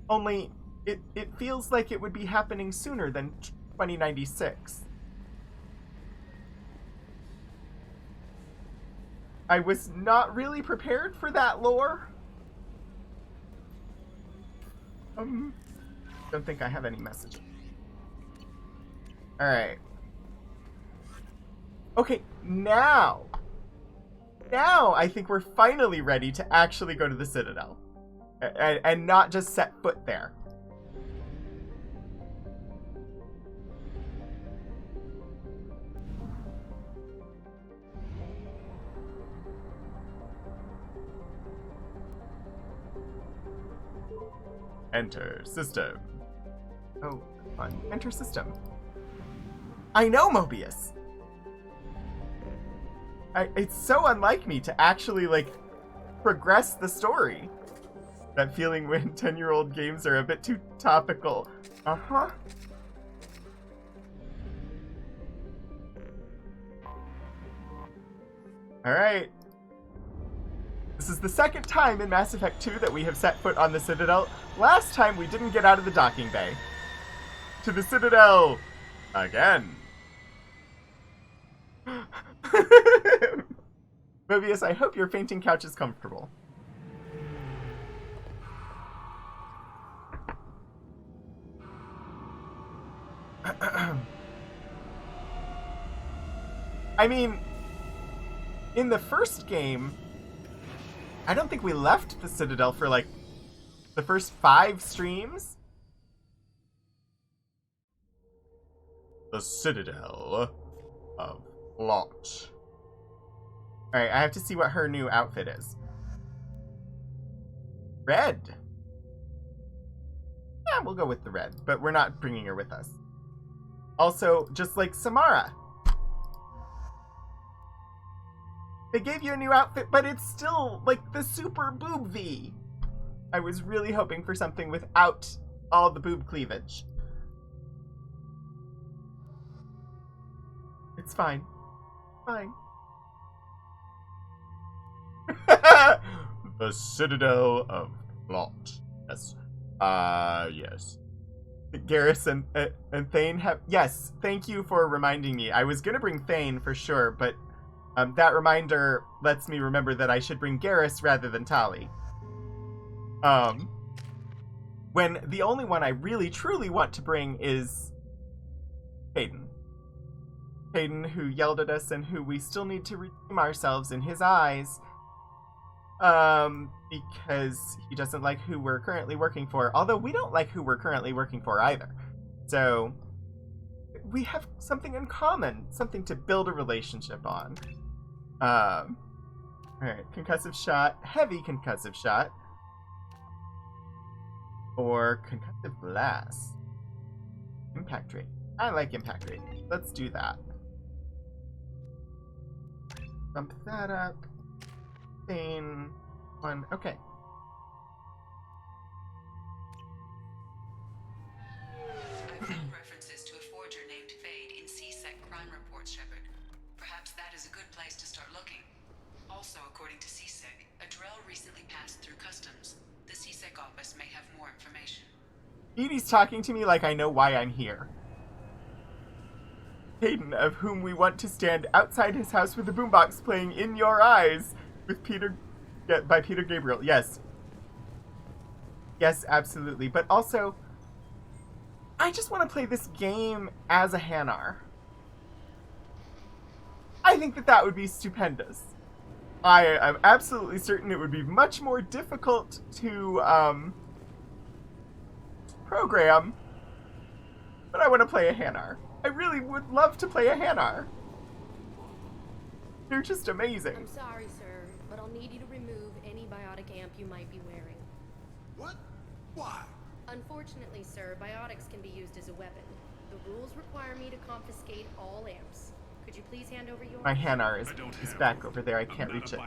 [SPEAKER 1] Only, it feels like it would be happening sooner than 2096. I was not really prepared for that lore. Don't think I have any messages. Alright. Okay, now I think we're finally ready to actually go to the Citadel. And not just set foot there. Enter system. Oh, fun. Enter system. I know, Mobius! It's so unlike me to actually, like, progress the story. That feeling when 10-year-old games are a bit too topical. Uh-huh. Alright. This is the second time in Mass Effect 2 that we have set foot on the Citadel. Last time we didn't get out of the docking bay. To the Citadel! Again. Mobius, I hope your fainting couch is comfortable. I mean, in the first game, I don't think we left the Citadel for, like, the first 5 streams. The Citadel of Lot. Alright, I have to see what her new outfit is. Red. Yeah, we'll go with the red, but we're not bringing her with us. Also, just like Samara. They gave you a new outfit, but it's still, like, the super boob V. I was really hoping for something without all the boob cleavage. It's fine. Fine. The Citadel of Lot. Yes. Yes. Garrus and Thane have... Yes, thank you for reminding me. I was gonna bring Thane for sure, but that reminder lets me remember that I should bring Garrus rather than Tali. When the only one I really truly want to bring is Hayden. Hayden, who yelled at us and who we still need to redeem ourselves in his eyes. Because he doesn't like who we're currently working for. Although we don't like who we're currently working for either. So, we have something in common. Something to build a relationship on. Alright, concussive shot. Heavy concussive shot. Or concussive blast. Impact rate. I like impact rate. Let's do that. Bump that up. Thane. 1. Okay.
[SPEAKER 9] I found references to a forger named Fade in C-Sec crime reports, Shepard. Perhaps that is a good place to start looking. Also, according to C-Sec, a Drell recently passed through customs. The C-Sec office may have more information.
[SPEAKER 1] Edie's talking to me like I know why I'm here. Hayden, of whom we want to stand outside his house with a boombox playing In Your Eyes with by Peter Gabriel. Yes. Yes, absolutely. But also, I just want to play this game as a Hanar. I think that would be stupendous. I am absolutely certain it would be much more difficult to program, but I want to play a Hanar. I really would love to play a Hanar. They're just amazing.
[SPEAKER 14] I'm sorry, sir, but I'll need you to remove any biotic amp you might be wearing.
[SPEAKER 11] What? Why?
[SPEAKER 14] Unfortunately, sir, biotics can be used as a weapon. The rules require me to confiscate all amps. Could you please hand over yours?
[SPEAKER 1] My Hanar is back over there. I can't reach it.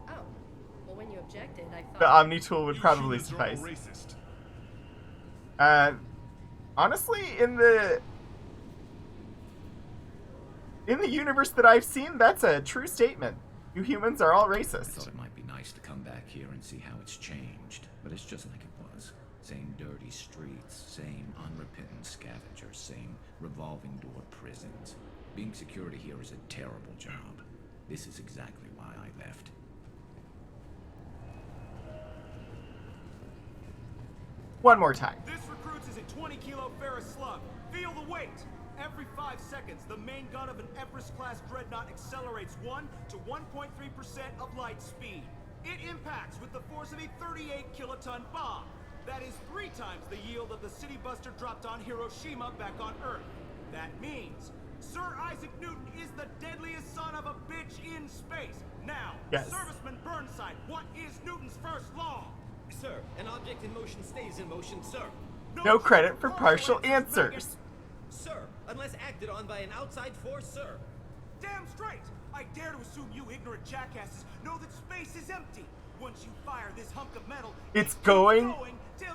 [SPEAKER 14] Oh. Well, when you objected, I thought...
[SPEAKER 1] The Omni tool would probably suffice. Honestly, in the universe that I've seen, that's a true statement. You humans are all racist.
[SPEAKER 15] I thought it might be nice to come back here and see how it's changed, but it's just like it was. Same dirty streets, same unrepentant scavengers, same revolving door prisons. Being security here is a terrible job. This is exactly why I left.
[SPEAKER 1] One more time.
[SPEAKER 2] This recruits is a 20-kilo Ferris slug. Feel the weight. Every 5 seconds, the main gun of an Everest-class dreadnought accelerates 1 to 1.3% of light speed. It impacts with the force of a 38-kiloton bomb. That is 3 times the yield of the city buster dropped on Hiroshima back on Earth. That means Sir Isaac Newton is the deadliest son of a bitch in space. Now,
[SPEAKER 1] yes.
[SPEAKER 2] Serviceman Burnside, what is Newton's first law?
[SPEAKER 3] Sir, an object in motion stays in motion, sir.
[SPEAKER 1] No credit for partial answers.
[SPEAKER 3] Sir, unless acted on by an outside force, sir.
[SPEAKER 2] Damn straight! I dare to assume you ignorant jackasses know that space is empty. Once you fire this hunk of metal,
[SPEAKER 1] it's going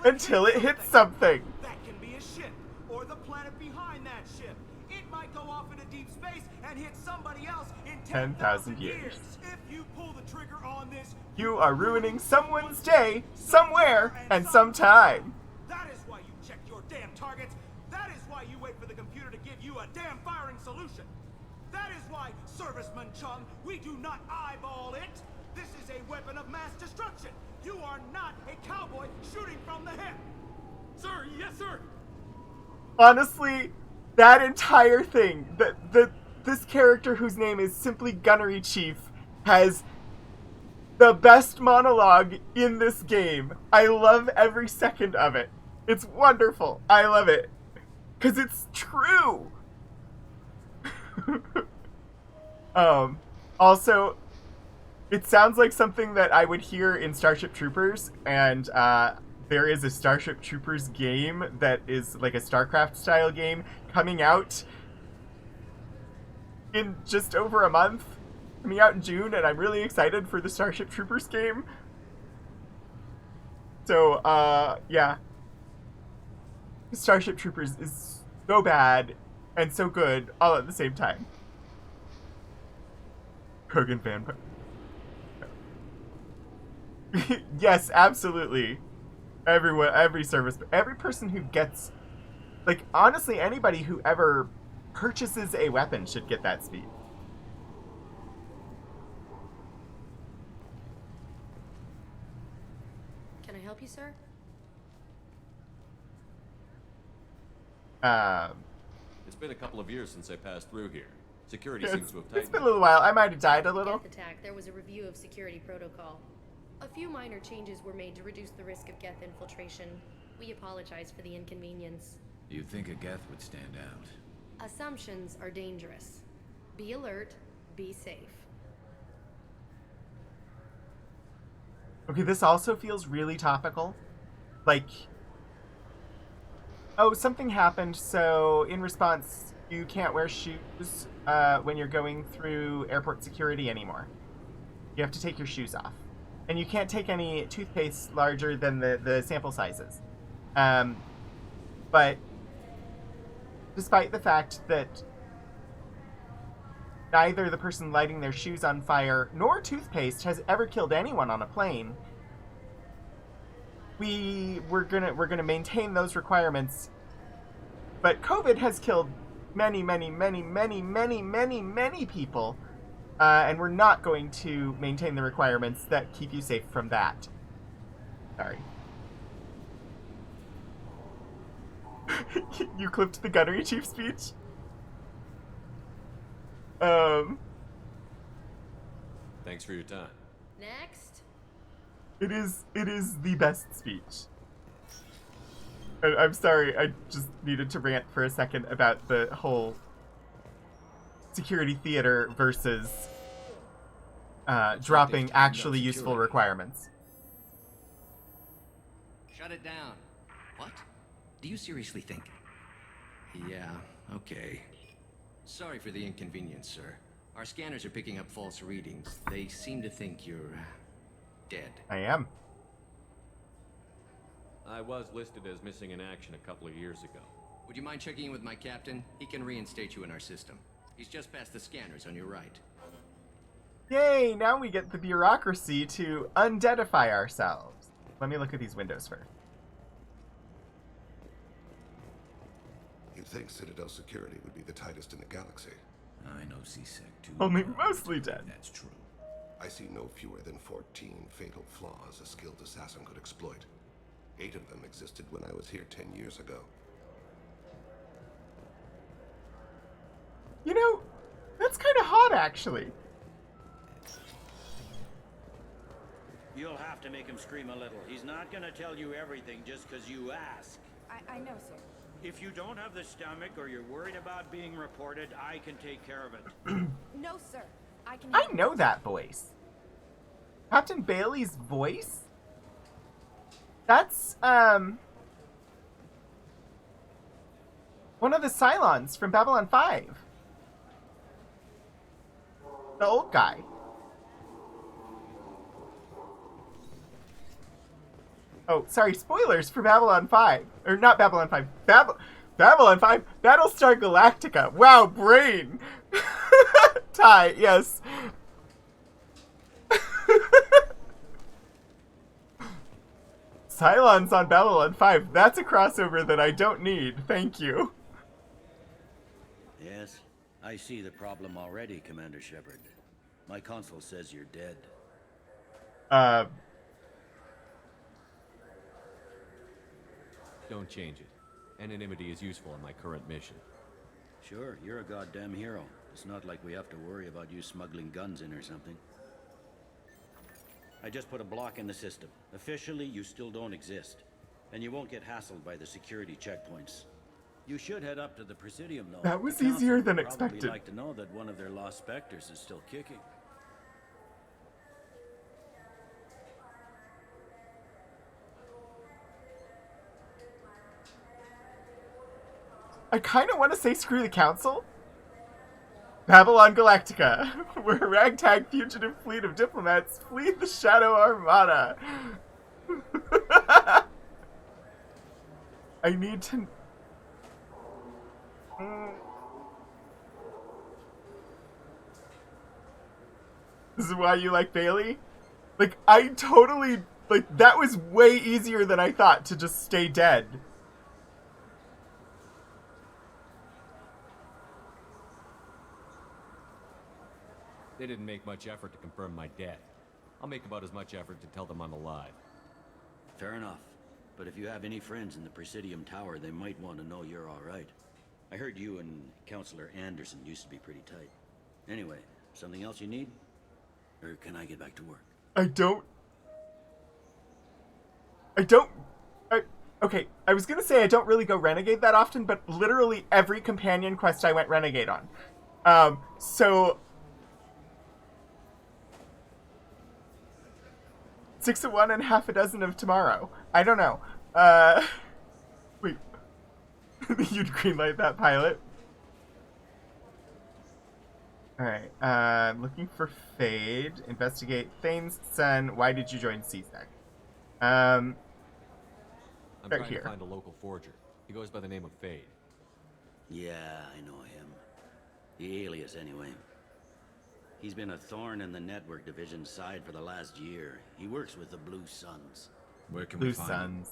[SPEAKER 1] until it hits something.
[SPEAKER 2] That can be a ship, or the planet behind that ship. It might go off into deep space and hit somebody else in 10,000 years. If you pull the trigger on this,
[SPEAKER 1] you are ruining someone's day, somewhere, and sometime.
[SPEAKER 2] That is why you check your damn targets. That is why you wait for the computer to give you a damn firing solution. That is why, Serviceman Chung, we do not eyeball it. This is a weapon of mass destruction. You are not a cowboy shooting from the hip. Sir, yes, sir.
[SPEAKER 1] Honestly, that entire thing, this character whose name is simply Gunnery Chief, has the best monologue in this game. I love every second of it. It's wonderful. I love it. 'Cause it's true. Also, it sounds like something that I would hear in Starship Troopers, and there is a Starship Troopers game that is like a StarCraft style game coming out in just over a month, coming out in June, and I'm really excited for the Starship Troopers game. So, yeah. Starship Troopers is so bad and so good all at the same time. Kogan Vampire. Yes, absolutely. Everyone, every service, every person who gets, like, honestly, anybody who ever purchases a weapon should get that speed.
[SPEAKER 14] Can I help you, sir?
[SPEAKER 7] It's been a couple of years since I passed through here. Security
[SPEAKER 1] It's
[SPEAKER 7] seems to have tightened.
[SPEAKER 1] been a little while. I might have died a little.
[SPEAKER 14] Geth attack, there was a review of security protocol. A few minor changes were made to reduce the risk of Geth infiltration. We apologize for the inconvenience.
[SPEAKER 15] You'd think a Geth would stand out.
[SPEAKER 14] Assumptions are dangerous. Be alert, be safe.
[SPEAKER 1] Okay, this also feels really topical. Like, oh, something happened, so in response, you can't wear shoes when you're going through airport security anymore. You have to take your shoes off. And you can't take any toothpaste larger than the sample sizes. But despite the fact that neither the person lighting their shoes on fire nor toothpaste has ever killed anyone on a plane, we're gonna maintain those requirements. But COVID has killed many people, and we're not going to maintain the requirements that keep you safe from that. Sorry. You clipped the Gunnery Chief speech?
[SPEAKER 7] Thanks for your time.
[SPEAKER 14] Next.
[SPEAKER 1] It is the best speech. I'm sorry, I just needed to rant for a second about the whole security theater versus dropping actually useful requirements.
[SPEAKER 12] Shut it down.
[SPEAKER 15] What? Do you seriously think? Yeah, okay.
[SPEAKER 12] Sorry for the inconvenience, sir. Our scanners are picking up false readings. They seem to think you're dead.
[SPEAKER 1] I am.
[SPEAKER 7] I was listed as missing in action a couple of years ago.
[SPEAKER 12] Would you mind checking in with my captain? He can reinstate you in our system. He's just past the scanners on your right.
[SPEAKER 1] Yay, now we get the bureaucracy to undeadify ourselves. Let me look at these windows first.
[SPEAKER 16] You'd think Citadel security would be the tightest in the galaxy.
[SPEAKER 15] I know C-Sec too.
[SPEAKER 1] Only mostly dead.
[SPEAKER 15] That's true.
[SPEAKER 16] I see no fewer than 14 fatal flaws a skilled assassin could exploit. 8 of them existed when I was here 10 years ago.
[SPEAKER 1] You know, that's kind of hot, actually.
[SPEAKER 17] You'll have to make him scream a little. He's not gonna tell you everything just because you ask.
[SPEAKER 6] I know, sir.
[SPEAKER 17] If you don't have the stomach or you're worried about being reported, I can take care of it.
[SPEAKER 6] No, sir.
[SPEAKER 1] I know that voice. Captain Bailey's voice? That's, one of the Cylons from Babylon 5. The old guy. Oh, sorry, spoilers for Babylon 5. Or not Babylon 5. Babylon 5? Battlestar Galactica. Wow, brain! Ty, yes. Cylons on Babylon 5. That's a crossover that I don't need. Thank you.
[SPEAKER 17] Yes, I see the problem already, Commander Shepard. My console says you're dead.
[SPEAKER 7] Don't change it. Anonymity is useful in my current mission.
[SPEAKER 17] Sure, you're a goddamn hero. It's not like we have to worry about you smuggling guns in or something. I just put a block in the system. Officially, you still don't exist. And you won't get hassled by the security checkpoints. You should head up to the Presidium, though.
[SPEAKER 1] That was
[SPEAKER 17] The Council
[SPEAKER 1] easier than
[SPEAKER 17] would probably
[SPEAKER 1] expected.
[SPEAKER 17] like to know that one of their lost specters is still kicking.
[SPEAKER 1] I kind of want to say screw the Council. Babylon Galactica, where a ragtag fugitive fleet of diplomats flee the Shadow Armada. I need to... This is why you like Bailey? Like, I totally... Like, that was way easier than I thought to just stay dead.
[SPEAKER 7] They didn't make much effort to confirm my death. I'll make about as much effort to tell them I'm alive.
[SPEAKER 17] Fair enough. But if you have any friends in the Presidium Tower, they might want to know you're all right. I heard you and Counselor Anderson used to be pretty tight. Anyway, something else you need? Or can I get back to work?
[SPEAKER 1] Okay, I was gonna say I don't really go Renegade that often, but literally every companion quest I went Renegade on. So... 6 of one and half a dozen of tomorrow. I don't know. Wait. You'd greenlight that pilot? Alright, looking for Fade. Investigate. Thane's son, why did you join CSEC?
[SPEAKER 7] I'm
[SPEAKER 1] right
[SPEAKER 7] trying
[SPEAKER 1] here.
[SPEAKER 7] to find a local forger. He goes by the name of Fade.
[SPEAKER 17] Yeah, I know him. The alias, anyway. He's been a thorn in the network division's side for the last year. He works with the Blue Suns.
[SPEAKER 15] Where can
[SPEAKER 1] Blue
[SPEAKER 15] we find him?
[SPEAKER 1] Suns.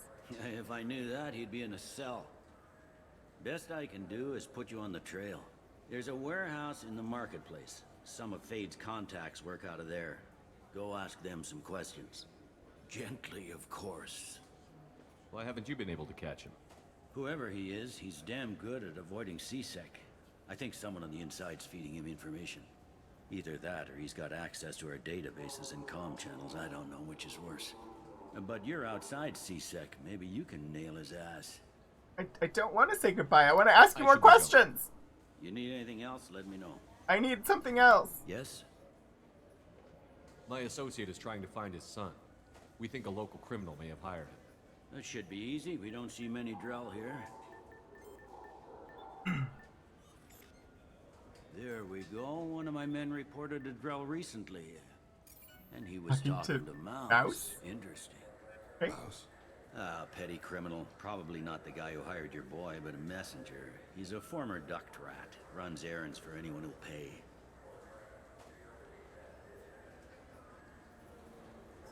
[SPEAKER 17] If I knew that, he'd be in a cell. Best I can do is put you on the trail. There's a warehouse in the marketplace. Some of Fade's contacts work out of there. Go ask them some questions. Gently, of course.
[SPEAKER 7] Why haven't you been able to catch him?
[SPEAKER 17] Whoever he is, he's damn good at avoiding CSEC. I think someone on the inside's feeding him information. Either that, or he's got access to our databases and comm channels. I don't know which is worse. But you're outside CSEC. Maybe you can nail his ass.
[SPEAKER 1] I don't want to say goodbye. I want to ask you
[SPEAKER 17] I
[SPEAKER 1] more
[SPEAKER 17] should be going.
[SPEAKER 1] questions.
[SPEAKER 17] You need anything else, let me know.
[SPEAKER 1] I need something else.
[SPEAKER 17] Yes?
[SPEAKER 7] My associate is trying to find his son. We think a local criminal may have hired him.
[SPEAKER 17] That should be easy. We don't see many Drell here. There we go. One of my men reported a Drell recently. And he was talking to Mouse. Interesting.
[SPEAKER 1] Hey.
[SPEAKER 16] Mouse.
[SPEAKER 17] Petty criminal. Probably not the guy who hired your boy, but a messenger. He's a former duct rat. Runs errands for anyone who'll pay.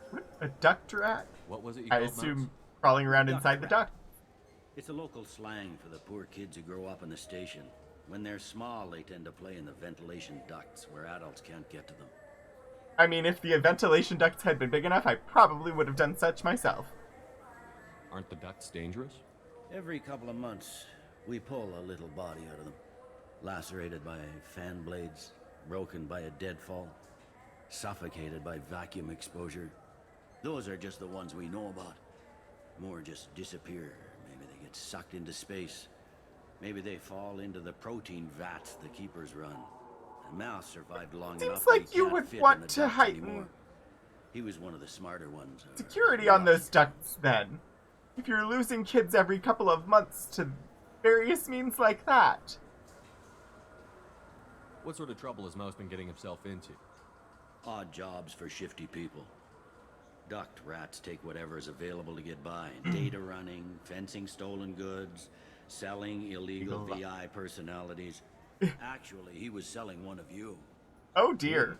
[SPEAKER 1] What? A duct rat?
[SPEAKER 7] What was it you
[SPEAKER 1] I
[SPEAKER 7] called
[SPEAKER 1] assume
[SPEAKER 7] Mouse?
[SPEAKER 1] crawling around
[SPEAKER 17] Duct
[SPEAKER 1] inside the
[SPEAKER 17] rat.
[SPEAKER 1] duct.
[SPEAKER 17] It's a local slang for the poor kids who grow up in the station. When they're small, they tend to play in the ventilation ducts where adults can't get to them.
[SPEAKER 1] I mean, if the ventilation ducts had been big enough, I probably would have done such myself.
[SPEAKER 7] Aren't the ducts dangerous?
[SPEAKER 17] Every couple of months, we pull a little body out of them. Lacerated by fan blades, broken by a deadfall, suffocated by vacuum exposure. Those are just the ones we know about. More just disappear. Maybe they get sucked into space. Maybe they fall into the protein vats the keepers run. And Mouse survived long enough.
[SPEAKER 1] Seems like
[SPEAKER 17] that he
[SPEAKER 1] you
[SPEAKER 17] can't
[SPEAKER 1] would
[SPEAKER 17] fit in
[SPEAKER 1] want
[SPEAKER 17] the
[SPEAKER 1] to
[SPEAKER 17] ducts
[SPEAKER 1] heighten
[SPEAKER 17] anymore. He was one of the smarter ones.
[SPEAKER 1] security on those ducts then. If you're losing kids every couple of months to various means like that.
[SPEAKER 7] What sort of trouble has Mouse been getting himself into?
[SPEAKER 17] Odd jobs for shifty people. Duct rats take whatever is available to get by. Data running, fencing stolen goods, selling illegal VI personalities. Actually, he was selling one of you.
[SPEAKER 1] Oh dear.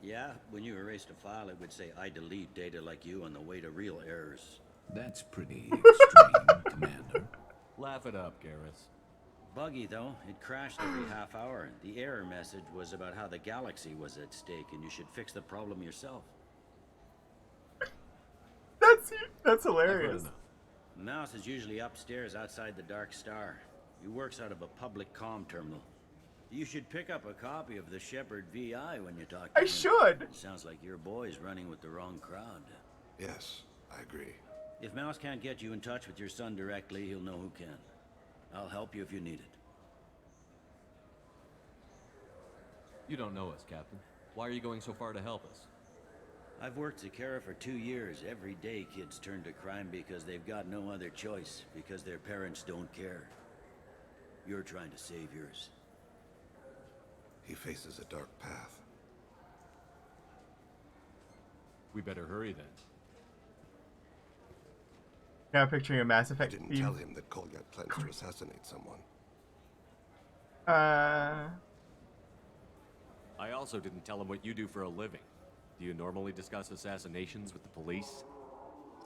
[SPEAKER 17] Yeah, when you erased a file, it would say, I delete data like you on the way to real errors.
[SPEAKER 15] That's pretty extreme, Commander.
[SPEAKER 7] Laugh it up, Garrus.
[SPEAKER 17] Buggy, though. It crashed every half hour. The error message was about how the galaxy was at stake, and you should fix the problem yourself.
[SPEAKER 1] That's hilarious.
[SPEAKER 17] Mouse is usually upstairs outside the Dark Star. He works out of a public comm terminal. You should pick up a copy of the Shepard VI when you talk to him.
[SPEAKER 1] I should.
[SPEAKER 17] It sounds like your boy's running with the wrong crowd.
[SPEAKER 16] Yes, I agree.
[SPEAKER 17] If Mouse can't get you in touch with your son directly, he'll know who can. I'll help you if you need it.
[SPEAKER 7] You don't know us, Captain. Why are you going so far to help us?
[SPEAKER 17] I've worked Zakera for 2 years. Every day kids turn to crime because they've got no other choice, because their parents don't care. You're trying to save yours.
[SPEAKER 16] He faces a dark path.
[SPEAKER 7] We better hurry then.
[SPEAKER 1] Now picturing a Mass Effect
[SPEAKER 16] Didn't
[SPEAKER 1] theme.
[SPEAKER 16] tell him that Kolyat plans to assassinate someone.
[SPEAKER 7] I also didn't tell him what you do for a living. Do you normally discuss assassinations with the police?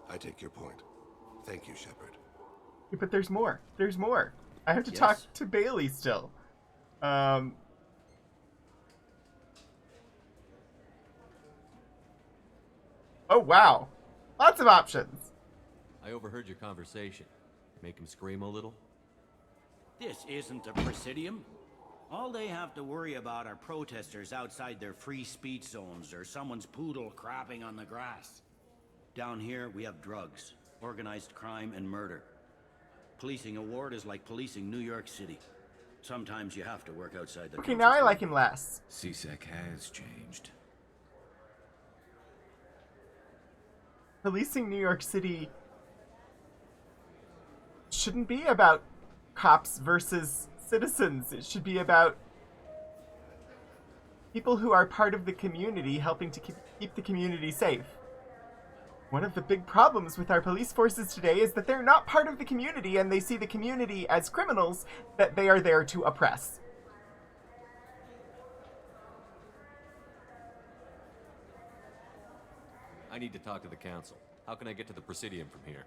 [SPEAKER 16] I take your point. Thank you, Shepard.
[SPEAKER 1] Yeah, but there's more. There's more. I have to talk to Bailey still. Oh wow. Lots of options.
[SPEAKER 7] I overheard your conversation. Make him scream a little?
[SPEAKER 17] This isn't a Presidium. All they have to worry about are protesters outside their free speech zones or someone's poodle crapping on the grass. Down here, we have drugs, organized crime, and murder. Policing a ward is like policing New York City. Sometimes you have to work outside the
[SPEAKER 1] Okay, now I like him less.
[SPEAKER 15] CSEC has changed.
[SPEAKER 1] Policing New York City shouldn't be about cops versus citizens. It should be about people who are part of the community helping to keep the community safe. One of the big problems with our police forces today is that they're not part of the community and they see the community as criminals that they are there to oppress.
[SPEAKER 7] I need to talk to the council. How can I get to the Presidium from here?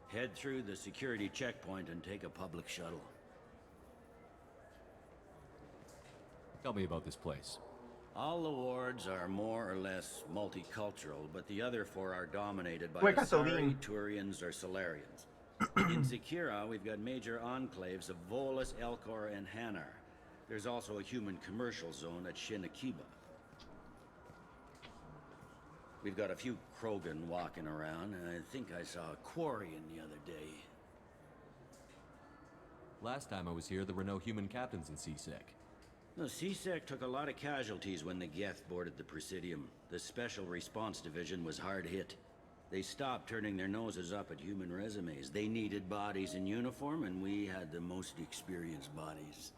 [SPEAKER 17] Head through the security checkpoint and take a public shuttle.
[SPEAKER 7] Tell me about this place.
[SPEAKER 17] All the wards are more or less multicultural, but the other 4 are dominated by
[SPEAKER 1] Wait, got the
[SPEAKER 17] Asari,
[SPEAKER 1] lean.
[SPEAKER 17] Turians, or Solarians. In Zakera, we've got major enclaves of Volus, Elcor, and Hanar. There's also a human commercial zone at Shin Akiba. We've got a few Krogan walking around, and I think I saw a Quarian the other day.
[SPEAKER 7] Last time I was here, there were no human captains in CSEC.
[SPEAKER 17] No, CSEC took a lot of casualties when the Geth boarded the Presidium. The Special Response Division was hard hit. They stopped turning their noses up at human resumes. They needed bodies in uniform, and we had the most experienced bodies.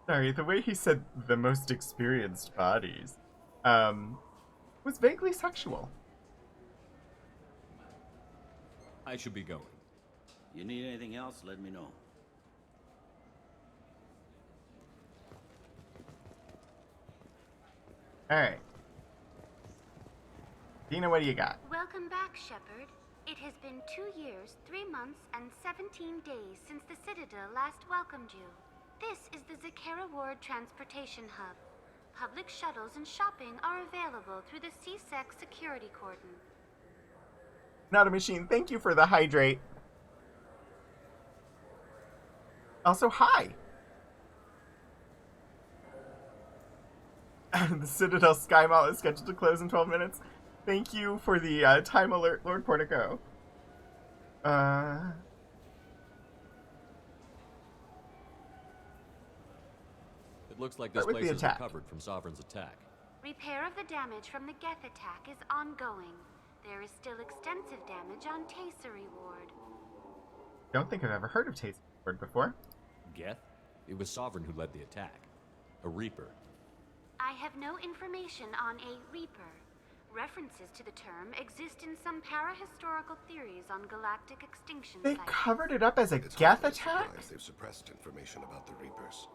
[SPEAKER 1] Sorry, the way he said the most experienced bodies, was vaguely sexual.
[SPEAKER 7] I should be going.
[SPEAKER 17] You need anything else, let me know.
[SPEAKER 1] Alright. Dina, what do you got?
[SPEAKER 18] Welcome back, Shepard. It has been 2 years, 3 months, and 17 days since the Citadel last welcomed you. This is the Zakera Ward Transportation Hub. Public shuttles and shopping are available through the CSEC security cordon.
[SPEAKER 1] Not a machine. Thank you for the hydrate. Also, hi. The Citadel Sky Mall is scheduled to close in 12 minutes. Thank you for the time alert, Lord Portico.
[SPEAKER 7] It looks like this place is recovered from Sovereign's attack.
[SPEAKER 18] Repair of the damage from the Geth attack is ongoing. There is still extensive damage on Tasery Ward.
[SPEAKER 1] Don't think I've ever heard of Tasery Ward before.
[SPEAKER 7] Geth? It was Sovereign who led the attack. A Reaper.
[SPEAKER 18] I have no information on a Reaper. References to the term exist in some parahistorical theories on galactic extinction
[SPEAKER 1] They
[SPEAKER 18] sites.
[SPEAKER 1] covered it up as a Geth attack?
[SPEAKER 16] They've suppressed information about the Reapers.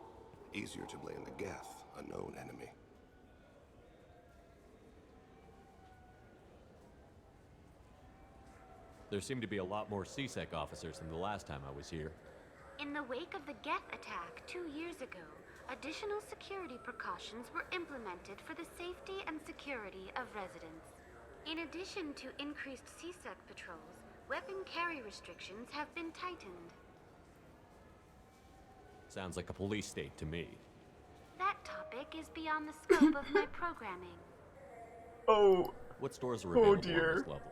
[SPEAKER 16] Easier to blame the Geth, a known enemy.
[SPEAKER 7] There seem to be a lot more C-Sec officers than the last time I was here.
[SPEAKER 18] In the wake of the Geth attack 2 years ago, additional security precautions were implemented for the safety and security of residents. In addition to increased C-Sec patrols, weapon carry restrictions have been tightened.
[SPEAKER 7] Sounds like a police state to me.
[SPEAKER 18] That topic is beyond the scope of my programming.
[SPEAKER 1] Oh.
[SPEAKER 7] What stores are available on
[SPEAKER 1] dear.
[SPEAKER 7] this level?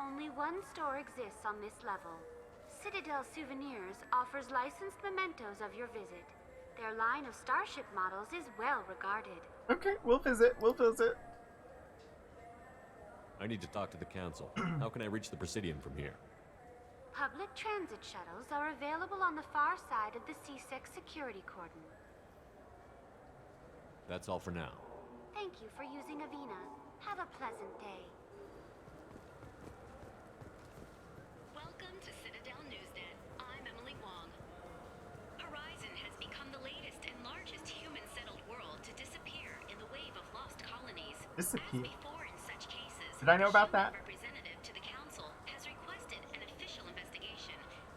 [SPEAKER 18] Only one store exists on this level. Citadel Souvenirs offers licensed mementos of your visit. Their line of Starship models is well regarded.
[SPEAKER 1] Okay, we'll visit. We'll visit.
[SPEAKER 7] I need to talk to the Council. How can I reach the Presidium from here?
[SPEAKER 18] Public transit shuttles are available on the far side of the C-Sec security cordon.
[SPEAKER 7] That's all for now.
[SPEAKER 18] Thank you for using Avina. Have a pleasant day.
[SPEAKER 19] Welcome to Citadel Newsnet. I'm Emily Wong. Horizon has become the latest and largest human-settled world to disappear in the wave of lost colonies.
[SPEAKER 1] Disappear?
[SPEAKER 19] As before in such cases,
[SPEAKER 1] Did I know about that?
[SPEAKER 19] representative to the council has requested an official investigation.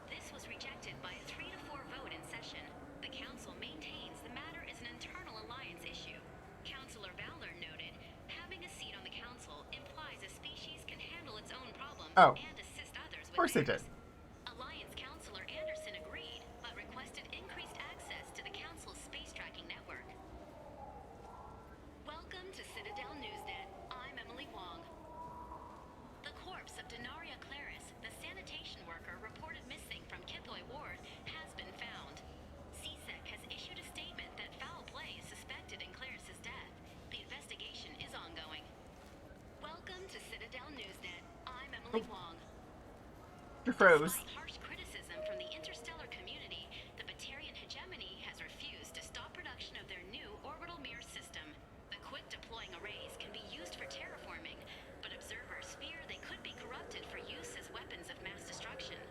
[SPEAKER 19] This was rejected by a 3 to 4 vote in session. The council maintains the matter is an internal alliance issue. Councilor Valor noted, having a seat on the council implies a species can handle its own problems and assist others with
[SPEAKER 1] Of course they did.
[SPEAKER 19] Alliance Councilor Anderson agreed, but requested increased access to the council's space tracking network. Welcome to Citadel Newsnet. I'm Emily Wong. The corpse of Denaria Claris, the sanitation worker reported missing from Kithoy Ward, has been found. C-Sec has issued a statement that foul play is suspected in Claris's death. The investigation is ongoing. Welcome to Citadel Newsnet. I'm Emily Wong.
[SPEAKER 1] You froze.
[SPEAKER 19] Despite harsh criticism from the interstellar community, the Batarian hegemony has refused to stop production of their new orbital mirror system. The quick-deploying arrays can be used for terraforming, but observers fear they could be corrupted for use as weapons of mass destruction.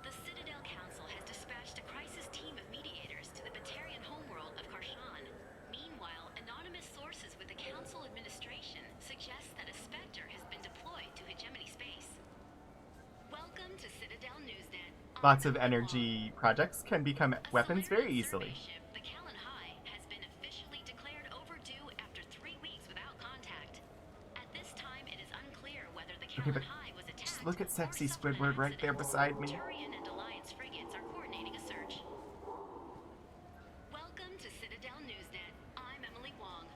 [SPEAKER 19] The Citadel Council has dispatched a crisis team of mediators to the Batarian homeworld of Karshan. Meanwhile, anonymous sources with the Council administration suggest that a Spectre has been deployed to hegemony space. Welcome to Citadel Newsnet.
[SPEAKER 1] Lots of energy projects can become weapons very easily.
[SPEAKER 19] The Callan High has been officially declared overdue after 3 weeks without contact. At this time, it is unclear whether the
[SPEAKER 1] Okay,
[SPEAKER 19] Callan
[SPEAKER 1] but
[SPEAKER 19] High was attacked.
[SPEAKER 1] just look at sexy Squidward right there beside me.
[SPEAKER 19] Turian and Alliance frigates are coordinating a search. Welcome to Citadel Newsnet. I'm Emily Wong.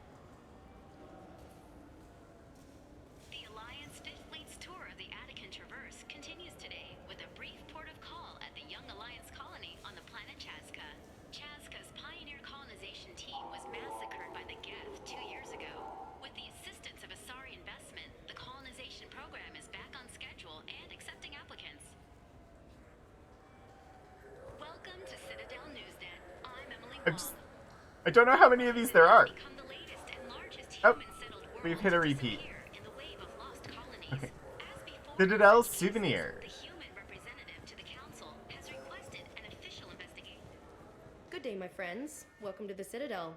[SPEAKER 19] The Alliance 5th Fleet's tour of the Attican Traverse continues today with a brief port of call at the Young Alliance colony on the planet Chazka. Chazka's pioneer colonization team was massacred by the Geth 2 years ago. With the assistance of Asari investment, the colonization program is back on schedule and accepting applicants. Welcome to Citadel Newsnet. I'm Emily Wong.
[SPEAKER 1] I don't know how many of these there are. Oh, we've hit a repeat. Okay. Citadel Souvenirs.
[SPEAKER 14] Good day, my friends. Welcome to the Citadel.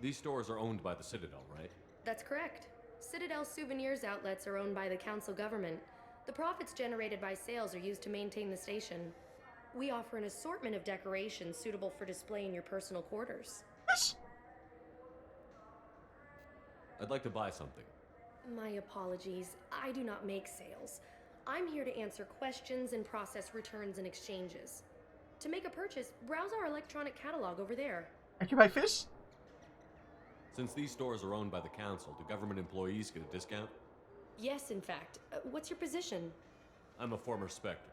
[SPEAKER 7] These stores are owned by the Citadel, right?
[SPEAKER 14] That's correct. Citadel Souvenirs outlets are owned by the council government. The profits generated by sales are used to maintain the station. We offer an assortment of decorations suitable for display in your personal quarters.
[SPEAKER 7] I'd like to buy something.
[SPEAKER 14] My apologies. I do not make sales. I'm here to answer questions and process returns and exchanges. To make a purchase, browse our electronic catalog over there.
[SPEAKER 1] I can buy fish?
[SPEAKER 7] Since these stores are owned by the council, do government employees get a discount?
[SPEAKER 14] Yes, in fact. What's your position?
[SPEAKER 7] I'm a former Spectre.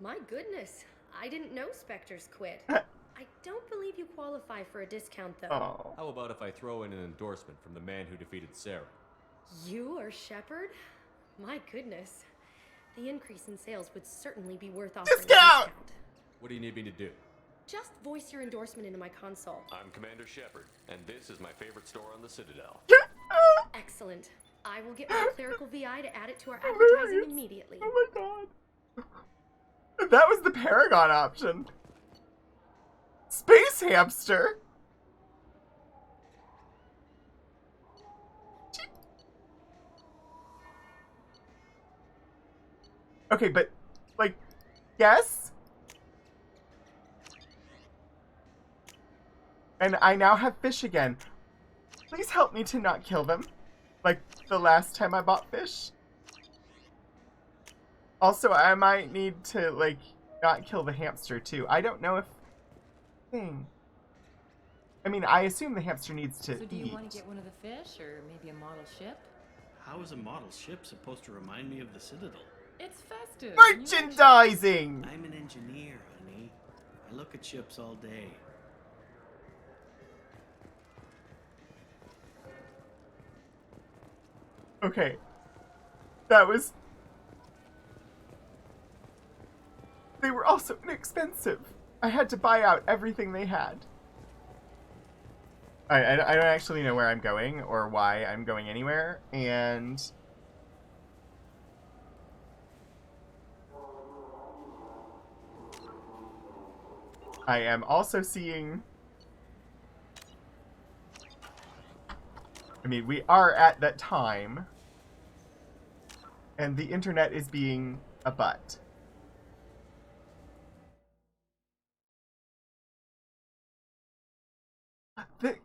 [SPEAKER 14] My goodness. I didn't know Spectres quit. I don't believe you qualify for a discount, though.
[SPEAKER 1] Oh.
[SPEAKER 7] How about if I throw in an endorsement from the man who defeated Sarah?
[SPEAKER 14] You are Shepard? My goodness. The increase in sales would certainly be worth offering a discount.
[SPEAKER 7] What do you need me to do?
[SPEAKER 14] Just voice your endorsement into my console.
[SPEAKER 7] I'm Commander Shepard, and this is my favorite store on the Citadel.
[SPEAKER 14] Excellent. I will get my clerical VI to add it to our advertising immediately.
[SPEAKER 1] Oh my god. That was the Paragon option. Space hamster? Okay, but, like, yes? And I now have fish again. Please help me to not kill them. Like the last time I bought fish. Also, I might need to, like, not kill the hamster, too. I don't know if... I mean, I assume the hamster needs to
[SPEAKER 20] So do you
[SPEAKER 1] eat.
[SPEAKER 20] want to get one of the fish, or maybe a model ship?
[SPEAKER 21] How is a model ship supposed to remind me of the Citadel?
[SPEAKER 20] It's festive.
[SPEAKER 1] Merchandising!
[SPEAKER 21] I'm an engineer, honey. I look at ships all day.
[SPEAKER 1] Okay. That was... They were also inexpensive. I had to buy out everything they had. I don't actually know where I'm going or why I'm going anywhere, and... I am also seeing... I mean, we are at that time, and the internet is being a butt.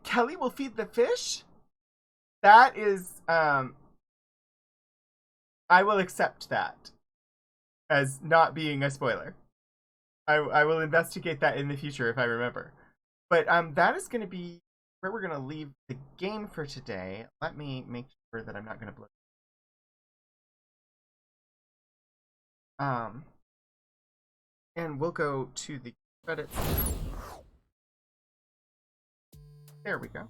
[SPEAKER 1] Kelly will feed the fish? That is, I will accept that as not being a spoiler. I will investigate that in the future if I remember. But that is going to be where we're going to leave the game for today. Let me make sure that I'm not going to blow. And we'll go to the credits. There we go.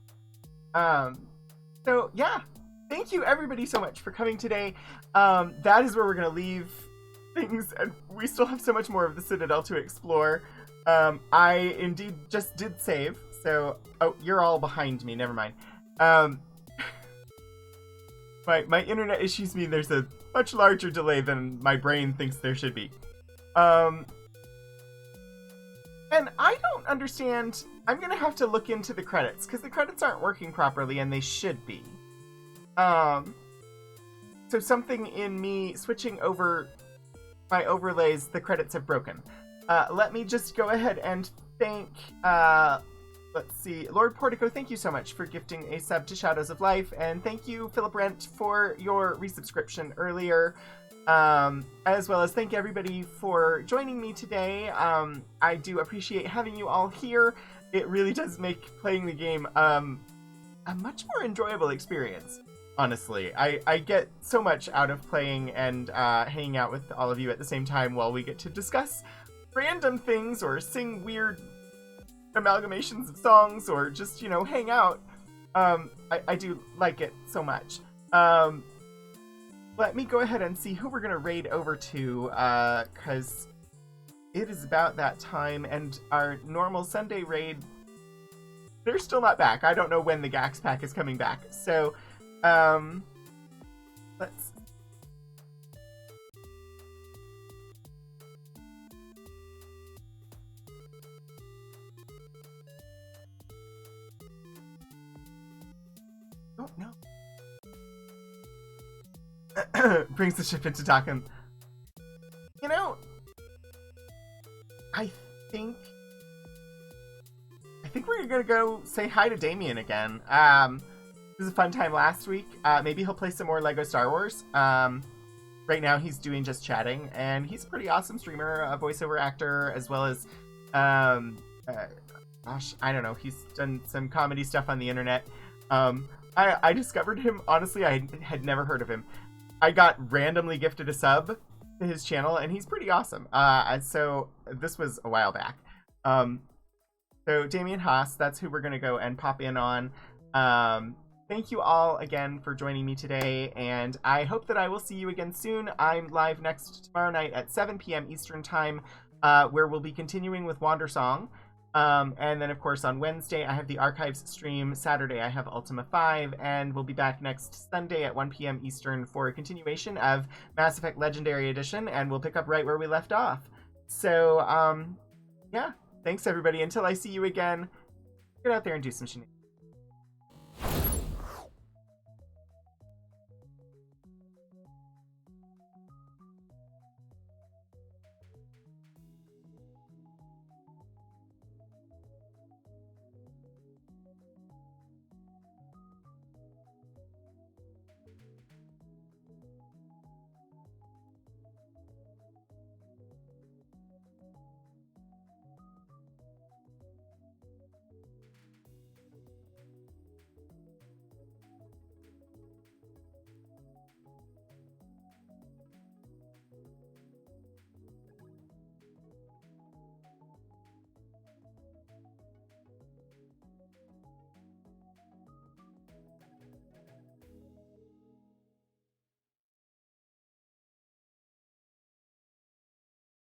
[SPEAKER 1] So yeah, thank you everybody so much for coming today. That is where we're going to leave things, and we still have so much more of the Citadel to explore. I indeed just did save, so... Oh, you're all behind me, never mind. My internet issues mean there's a much larger delay than my brain thinks there should be. And I don't understand... I'm gonna have to look into the credits, because the credits aren't working properly, and they should be. So something in me switching over my overlays, the credits have broken. Let me just go ahead and thank, let's see, Lord Portico, thank you so much for gifting a sub to Shadows of Life, and thank you, Philip Rent, for your resubscription earlier, as well as thank everybody for joining me today. I do appreciate having you all here. It really does make playing the game a much more enjoyable experience. Honestly, I get so much out of playing and hanging out with all of you at the same time while we get to discuss random things or sing weird amalgamations of songs or just, you know, hang out. I do like it so much. Let me go ahead and see who we're going to raid over to, because it is about that time, and our normal Sunday raid, they're still not back. I don't know when the Gax pack is coming back, so... let's... Oh, no. Brings the ship into Takum. You know, I think we're gonna go say hi to Damien again. This was a fun time last week. Maybe he'll play some more Lego Star Wars. Right now he's doing just chatting, and he's a pretty awesome streamer, a voiceover actor, as well as, gosh, I don't know, he's done some comedy stuff on the internet. I discovered him, honestly, I had never heard of him. I got randomly gifted a sub to his channel, and he's pretty awesome. So this was a while back. So Damien Haas, that's who we're going to go and pop in on. Thank you all again for joining me today, and I hope that I will see you again soon. I'm live tomorrow night at 7 p.m. Eastern Time, where we'll be continuing with Wandersong. And then, of course, on Wednesday, I have the Archives stream. Saturday, I have Ultima 5, and we'll be back next Sunday at 1 p.m. Eastern for a continuation of Mass Effect Legendary Edition, and we'll pick up right where we left off. So, yeah, thanks, everybody. Until I see you again, get out there and do some shenanigans.